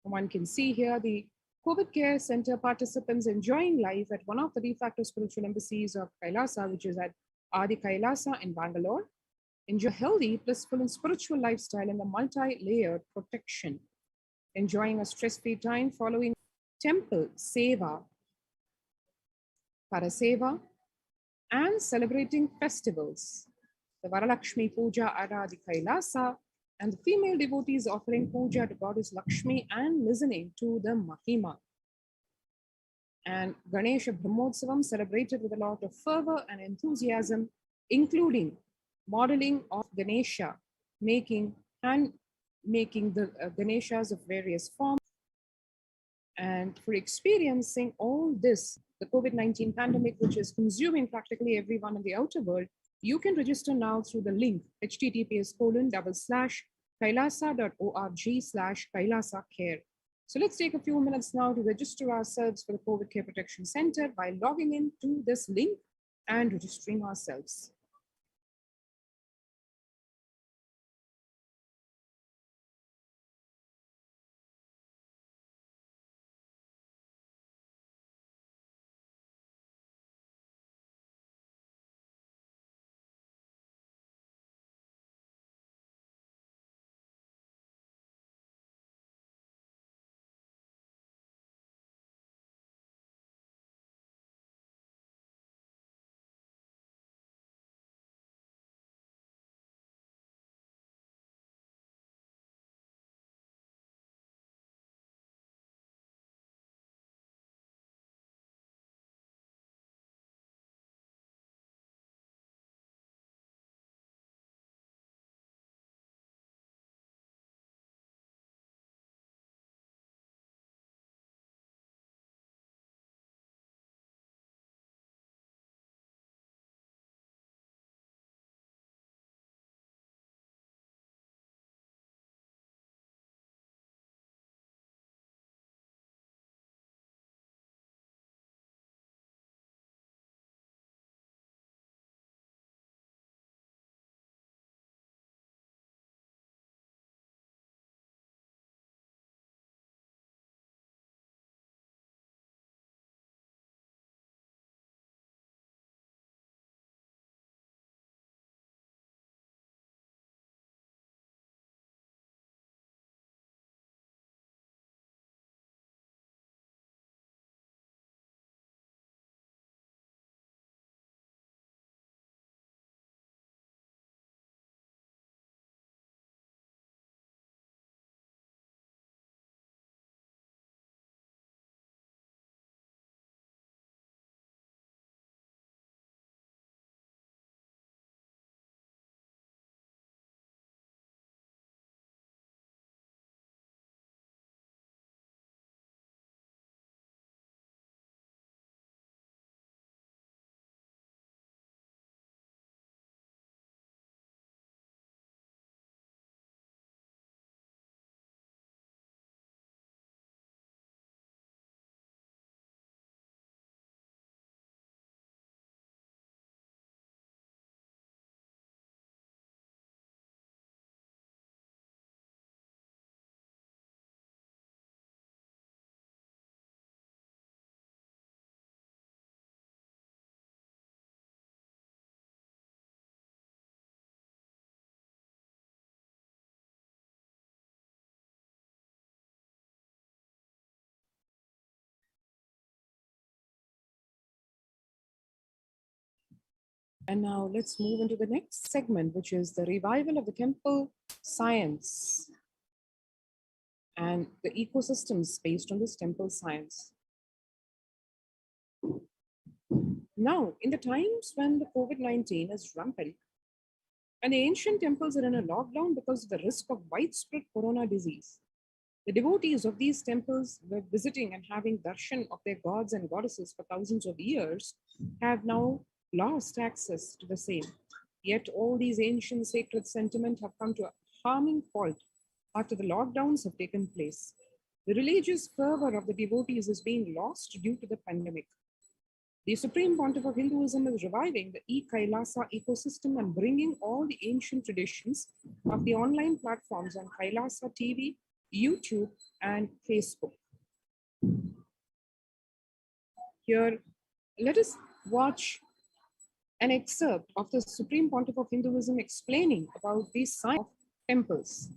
One can see here the COVID Care Center participants enjoying life at one of the de facto spiritual embassies of Kailasa, which is at Adi Kailasa in Bangalore. Enjoy a healthy, blissful, and spiritual lifestyle in the multi-layered protection. Enjoying a stress-free time following temple seva, paraseva, and celebrating festivals. The Varalakshmi Puja at Adi Kailasa, and the female devotees offering puja to Goddess Lakshmi and listening to the Mahima. And Ganesha Brahmotsavam celebrated with a lot of fervor and enthusiasm, including modeling of Ganesha, making the Ganeshas of various forms. And for experiencing all this, the COVID-19 pandemic, which is consuming practically everyone in the outer world, you can register now through the link https://kailasa.org/kailasacare. So let's take a few minutes now to register ourselves for the COVID Care Protection Center by logging in to this link and registering ourselves. And now let's move into the next segment, which is the revival of the temple science and the ecosystems based on this temple science. Now, in the times when the COVID-19 is rampant and the ancient temples are in a lockdown because of the risk of widespread corona disease, the devotees of these temples were visiting and having darshan of their gods and goddesses for thousands of years have now lost access to the same. Yet all these ancient sacred sentiments have come to a harming halt after the lockdowns have taken place. The religious fervor of the devotees is being lost due to the pandemic. The Supreme Pontiff of Hinduism is reviving the e-Kailasa ecosystem and bringing all the ancient traditions of the online platforms on Kailasa TV, YouTube, and Facebook. Here, let us watch an excerpt of the Supreme Pontiff of Hinduism explaining about the science of temples.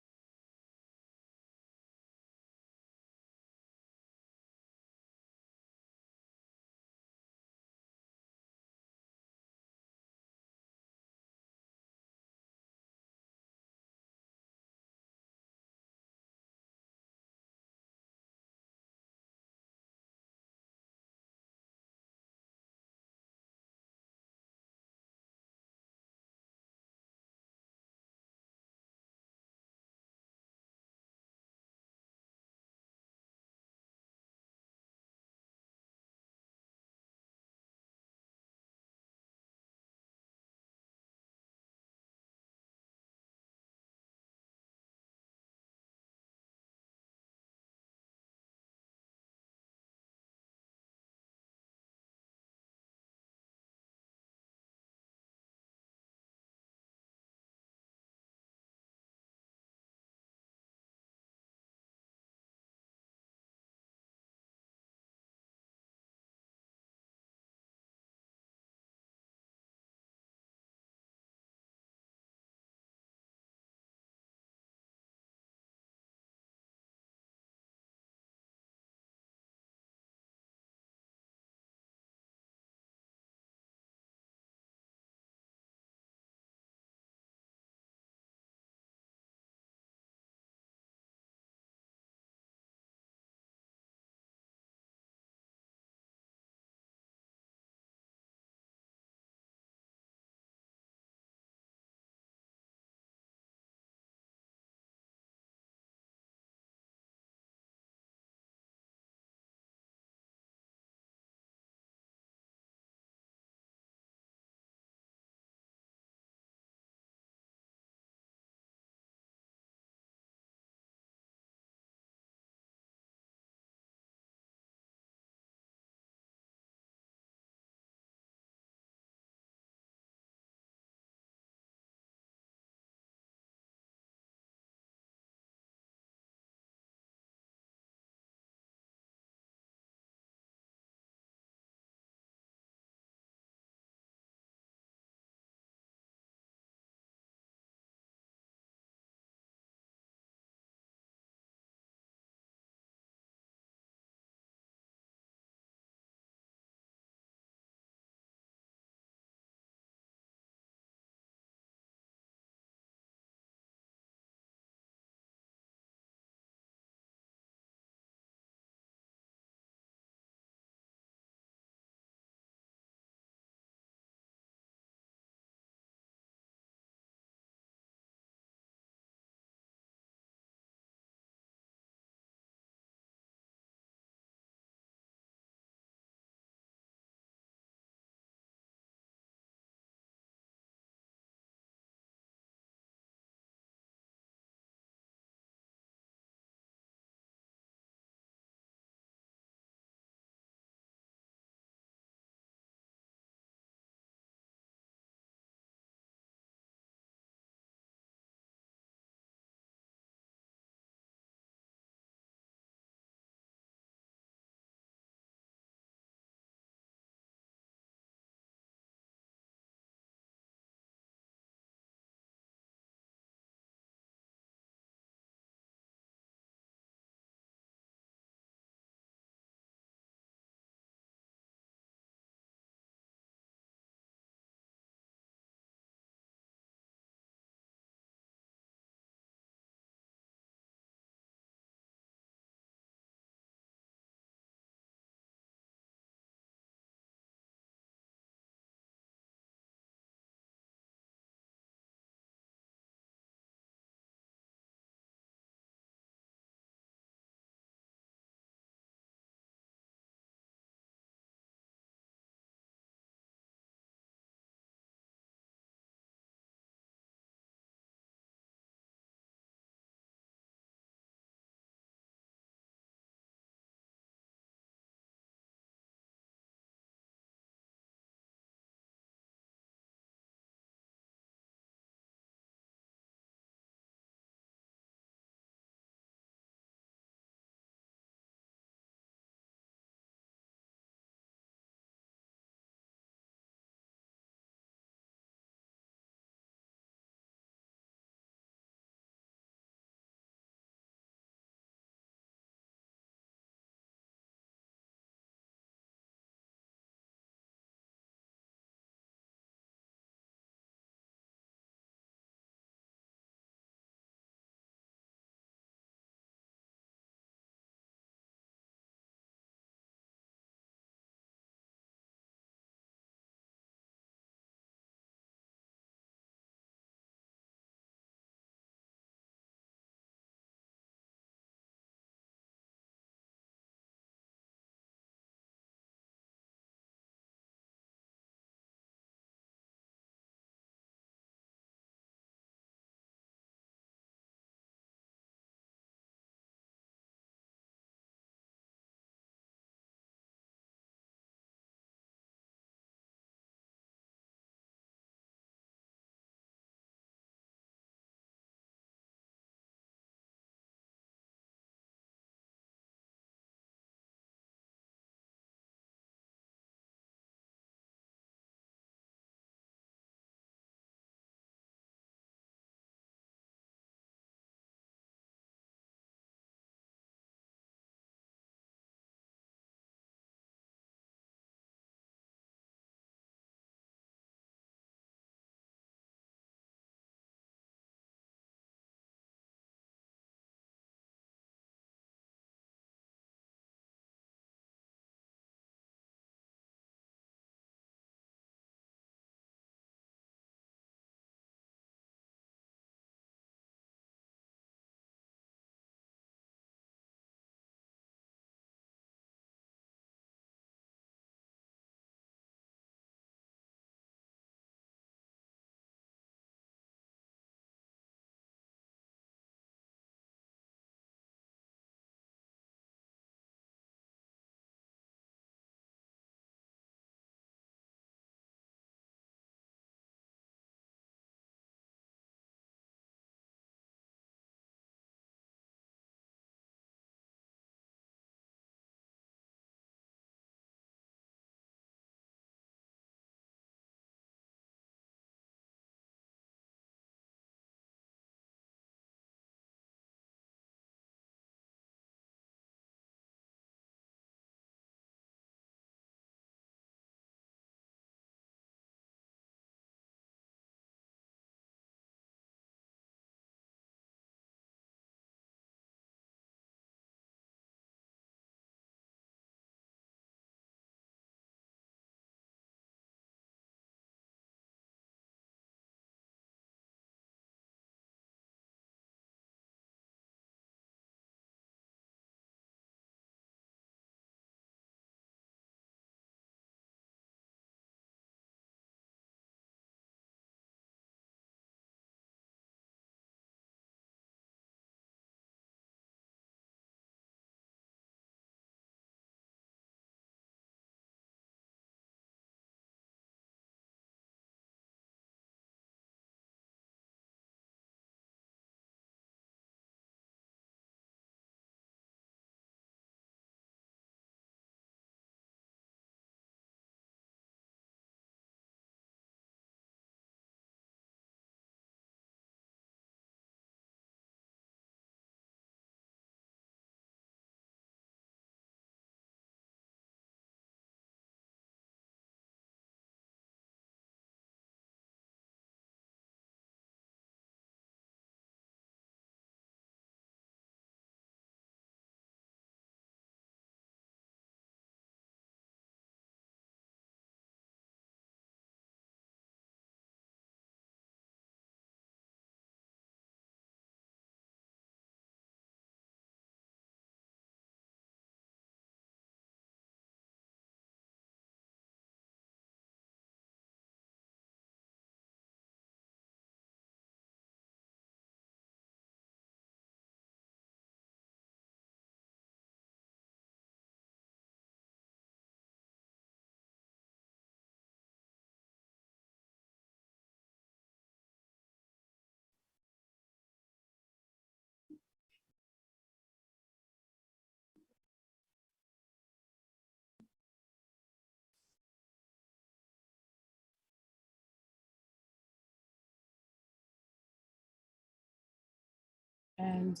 And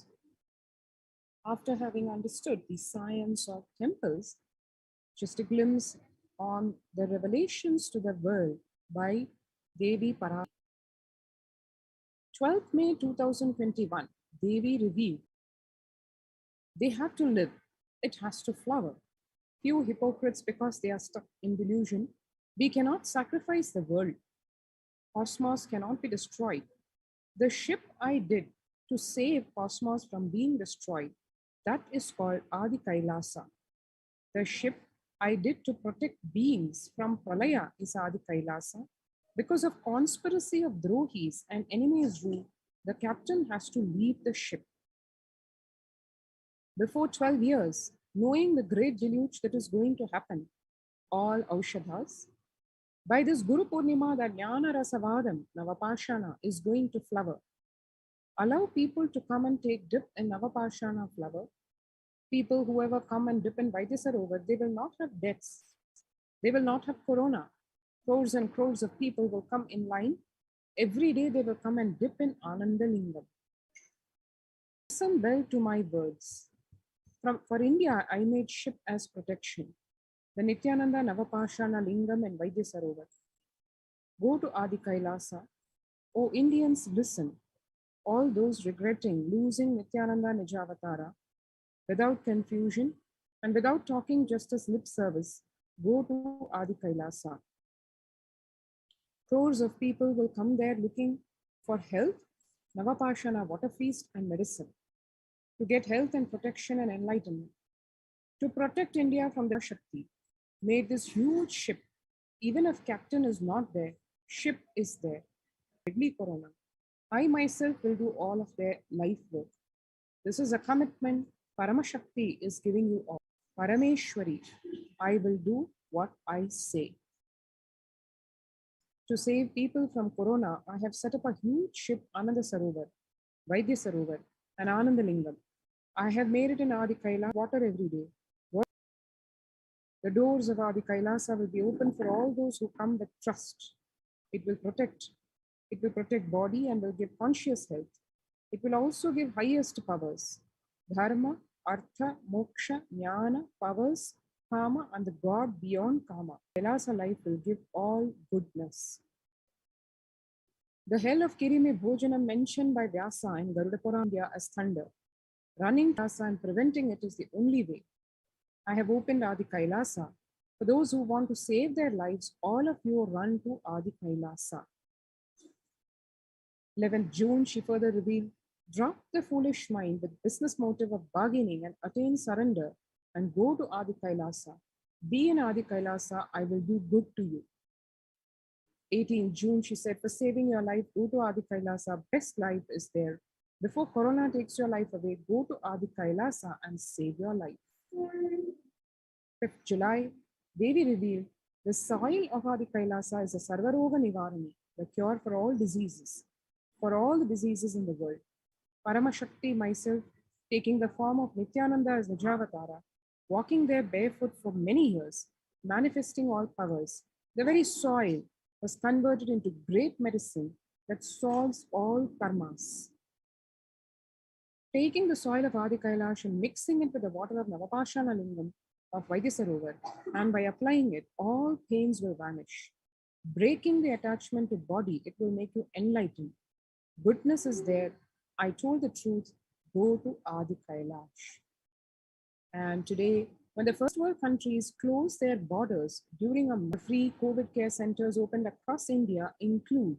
after having understood the science of temples, just a glimpse on the revelations to the world by Devi Parashakti. 12th May 2021, Devi revealed, they have to live, it has to flower. Few hypocrites, because they are stuck in delusion, we cannot sacrifice the world. Cosmos cannot be destroyed. The ship I did to save cosmos from being destroyed, that is called Adi Kailasa. The ship I did to protect beings from Pralaya is Adi Kailasa. Because of conspiracy of Drohis and enemies' rule, the captain has to leave the ship. Before 12 years, knowing the great deluge that is going to happen, all Aushadhas, by this Guru Purnima, that Jnana Rasavadam, Navapashana, is going to flower. Allow people to come and take dip in Navapashana flower. People, whoever come and dip in Vaidyasarovar, they will not have deaths. They will not have corona. Crores and crores of people will come in line. Every day they will come and dip in Anandalingam. Listen well to my words. For India, I made ship as protection. The Nithyananda Navapashana Lingam and Vaidyasarovar. Go to Adi Kailasa. O Indians, listen. All those regretting losing Nithyananda Nijavatara, without confusion and without talking just as lip service, go to Adi Kailasa. Crores of people will come there looking for health, Navapashana, water feast, and medicine, to get health and protection and enlightenment, to protect India from the Parashakti. Made this huge ship. Even if captain is not there, ship is there. Deadly corona. I myself will do all of their life work. This is a commitment Paramashakti is giving you all. Parameshwari, I will do what I say. To save people from corona, I have set up a huge ship, Ananda Sarovar, Vaidyasarovar, and Anandalingam. I have made it in Adi Kailasa, water every day. The doors of Adi Kailasa will be open for all those who come with trust. It will protect body and will give conscious health. It will also give highest powers. Dharma, Artha, Moksha, Jnana, powers, Kama, and the God beyond Kama. Kailasa life will give all goodness. The hell of Kirime Bhojanam mentioned by Vyasa in Garuda Purana as thunder. Running Kailasa and preventing it is the only way. I have opened Adi Kailasa. For those who want to save their lives, all of you run to Adi Kailasa. 11th June, she further revealed, drop the foolish mind with business motive of bargaining and attain surrender and go to Adi Kailasa. Be in Adi Kailasa, I will do good to you. 18th June, she said, for saving your life, go to Adi Kailasa. Best life is there. Before corona takes your life away, go to Adi Kailasa and save your life. 5th July, Devi revealed, the soil of Adi Kailasa is a Sarvaroga Nivarani, the cure for all diseases, in the world. Paramashakti, myself, taking the form of Nithyananda as Nijavatara, walking there barefoot for many years, manifesting all powers, the very soil was converted into great medicine that solves all karmas. Taking the soil of Adi Kailash and mixing it with the water of Navapashana Lingam of Vaidyasarovar, and by applying it, all pains will vanish. Breaking the attachment to body, it will make you enlightened. Goodness is there. I told the truth. Go to Adi Kailash. And today, when the first world countries closed their borders during a free COVID care centers opened across India include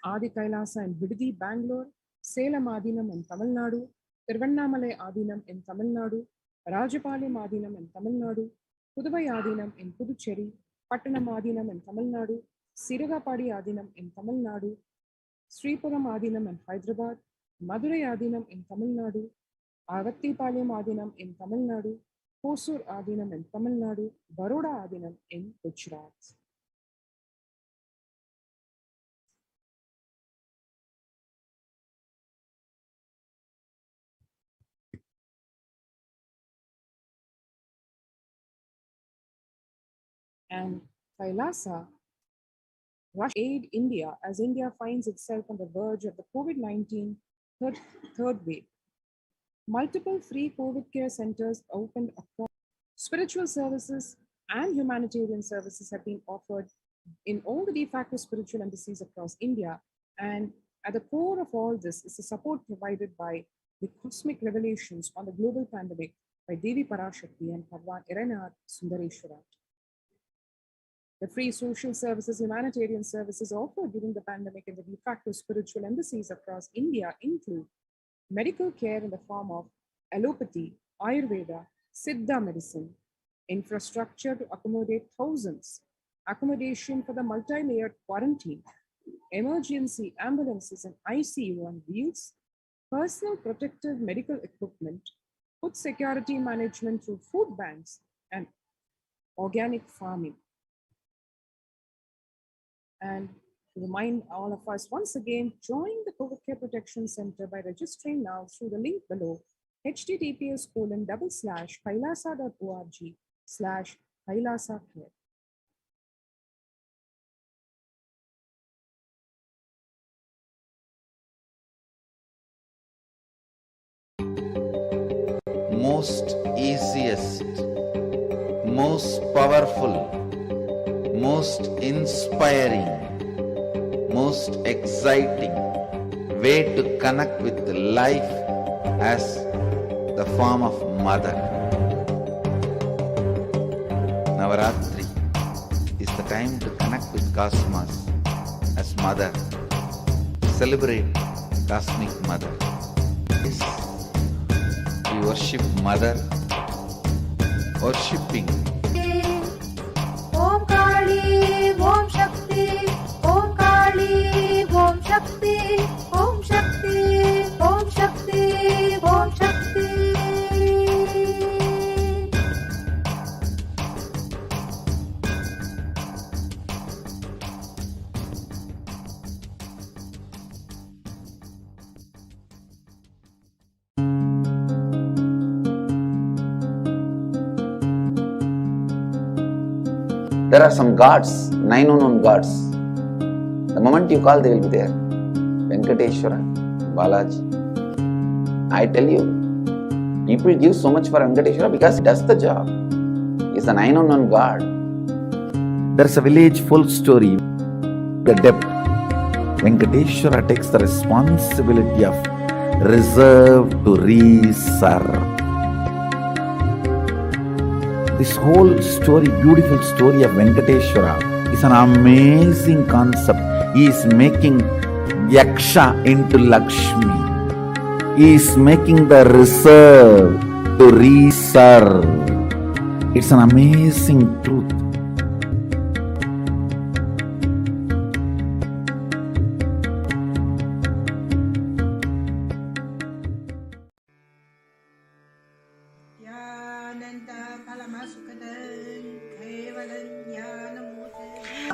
Adi Kailasa in Bidadi, Bangalore, Salem Adinam in Tamil Nadu, Tiruvannamalai Adinam in Tamil Nadu, Rajapalayam Adinam in Tamil Nadu, Puduvai Adinam in Puducherry, Pattanam Adinam in Tamil Nadu, Siragapadi Adinam in Tamil Nadu, Sripuram Adinam in Hyderabad, Madurai Adinam in Tamil Nadu, Avattipalayam Adinam in Tamil Nadu, Hosur Adinam in Tamil Nadu, Baroda Adinam in Gujarat. And Kailasa rushed aid India as India finds itself on the verge of the COVID-19 third wave. Multiple free COVID care centers opened across. Spiritual services and humanitarian services have been offered in all the de facto spiritual embassies across India. And at the core of all this is the support provided by the cosmic revelations on the global pandemic by Devi Parashakti and Bhagwan Iranath Sundareshwarat. The free social services, humanitarian services offered during the pandemic in the de facto spiritual embassies across India include medical care in the form of allopathy, Ayurveda, Siddha medicine, infrastructure to accommodate thousands, accommodation for the multi-layered quarantine, emergency ambulances and ICU on wheels, personal protective medical equipment, food security management through food banks, and organic farming. And to remind all of us once again, join the COVID Care Protection Center by registering now through the link below, https://kailasa.org/kailasacare. Most easiest, most powerful, most inspiring, most exciting way to connect with life as the form of mother. Navaratri is the time to connect with cosmos as mother. Celebrate cosmic mother. Yes. We worship mother, worshipping. Om Kali, Om Shakti, Om Kali, Om Shakti, Om Shakti, Om Shakti, Om Shakti. There are some gods, 9 unknown gods. The moment you call, they will be there. Venkateshwara, Balaji. I tell you, people give so much for Venkateshwara because he does the job. He's a 9 unknown god. There's a village full story. The depth. Venkateshwara takes the responsibility of reserve to reserve. This whole story, beautiful story of Venkateshwara is an amazing concept. He is making Yaksha into Lakshmi. He is making the reserve to reserve. It's an amazing truth.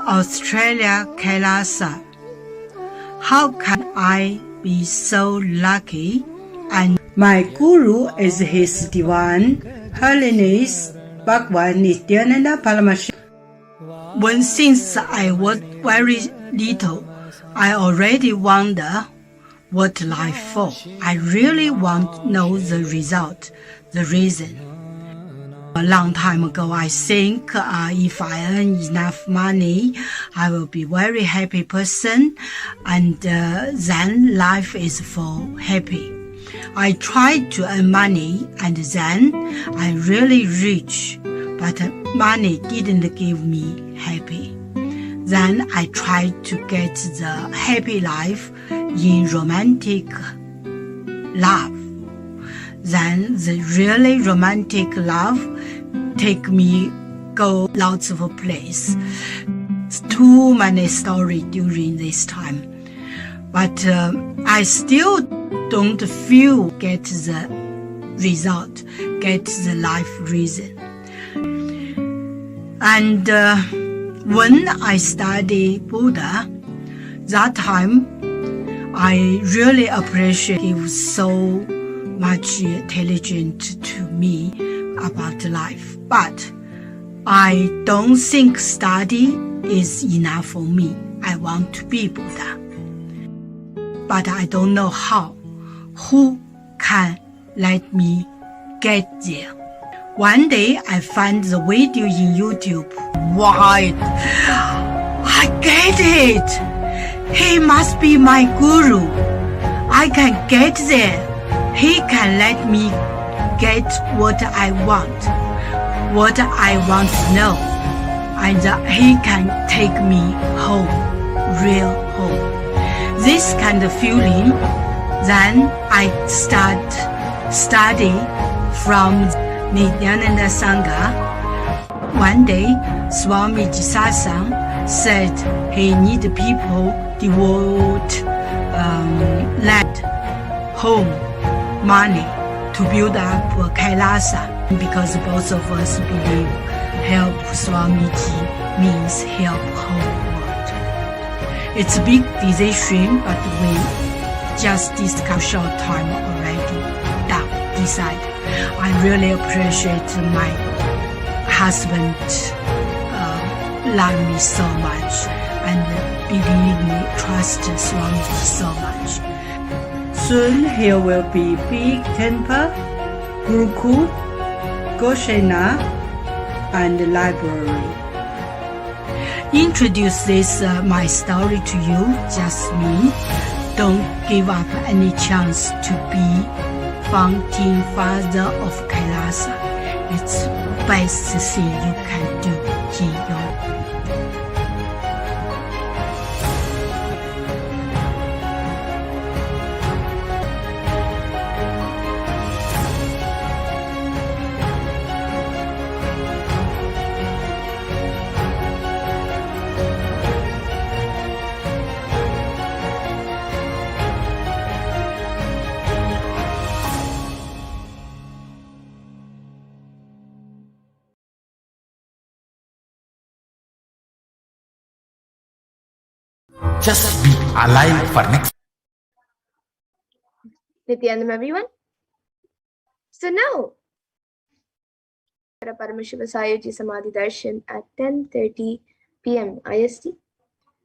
Australia, Kailasa. How can I be so lucky? And my guru is His Divine Holiness Bhagwan Nithyananda Paramashivam. When since I was very little, I already wonder what life for. I really want to know the result, the reason. A long time ago, I think if I earn enough money, I will be very happy person, and then life is for happy. I tried to earn money, and then I really rich, but money didn't give me happy. Then I tried to get the happy life in romantic love. Then the really romantic love take me go lots of place. Too many stories during this time, but I still don't feel get the result, get the life reason. And when I study Buddha, that time I really appreciate he was so much intelligent to me about life. But I don't think study is enough for me. I want to be Buddha. But I don't know how. who can let me get there. One day I find the video in YouTube. Wow! I get it! He must be my guru. I can get there. He can let me get what I want to know. And he can take me home, real home. This kind of feeling, then I start study from Nithyananda Sangha. One day, Swamiji Satsang said he need people devote land, home, money to build up Kailasa, because both of us believe help Swamiji means help whole world. It's a big decision, but we just discussed short time already. Decide. I really appreciate my husband love me so much and believe me, trust Swamiji so much. Soon here will be big temple, Gurukul, Goshena, and library. Introduce this my story to you, just me. Don't give up any chance to be founding father of Kailasa. It's best thing you can do in your Just be alive for next. Nithyanandam, everyone. So now, Paramashiva Sayoji Samadhi Darshan at 10:30 p.m. IST,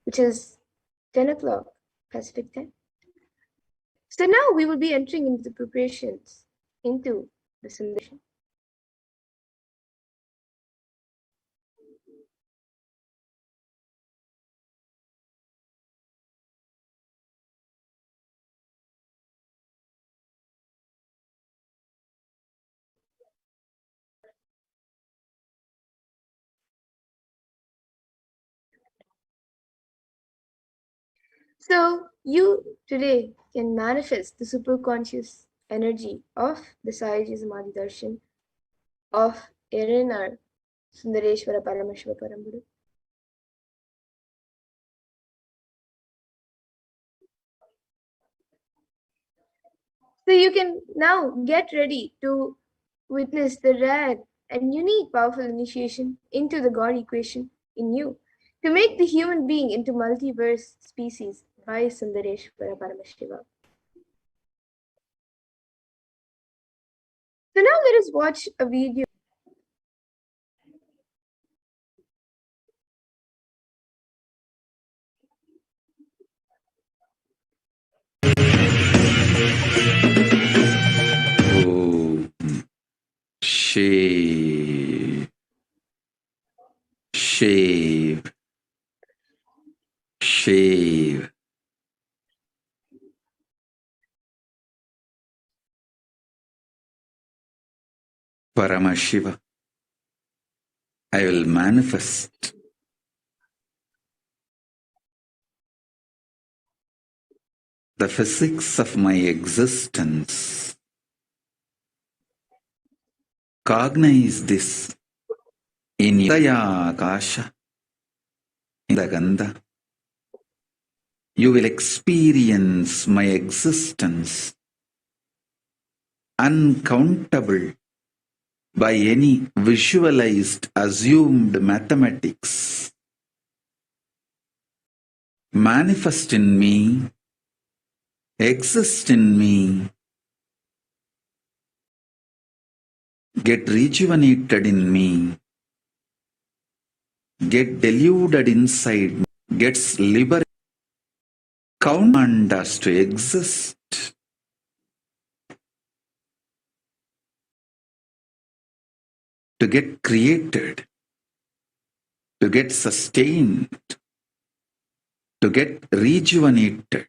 which is 10 o'clock Pacific time. So now we will be entering into the preparations into the simulation. So you today can manifest the superconscious energy of the Sayoji Samadhi Darshan of Erinnar Sundareshwara Paramashiva Paramburu. So you can now get ready to witness the rare and unique powerful initiation into the God equation in you to make the human being into multiverse species by Sundareshwara Paramashiva. So now let us watch a video. Shave, shave, shave. Paramashiva, I will manifest the physics of my existence. Cognize this in Yaya Akasha, in the Gandha. You will experience my existence uncountable by any visualized assumed mathematics. Manifest in me, exist in me, get rejuvenated in me, get deluded inside me, gets liberated, command us to exist to get created, to get sustained, to get rejuvenated,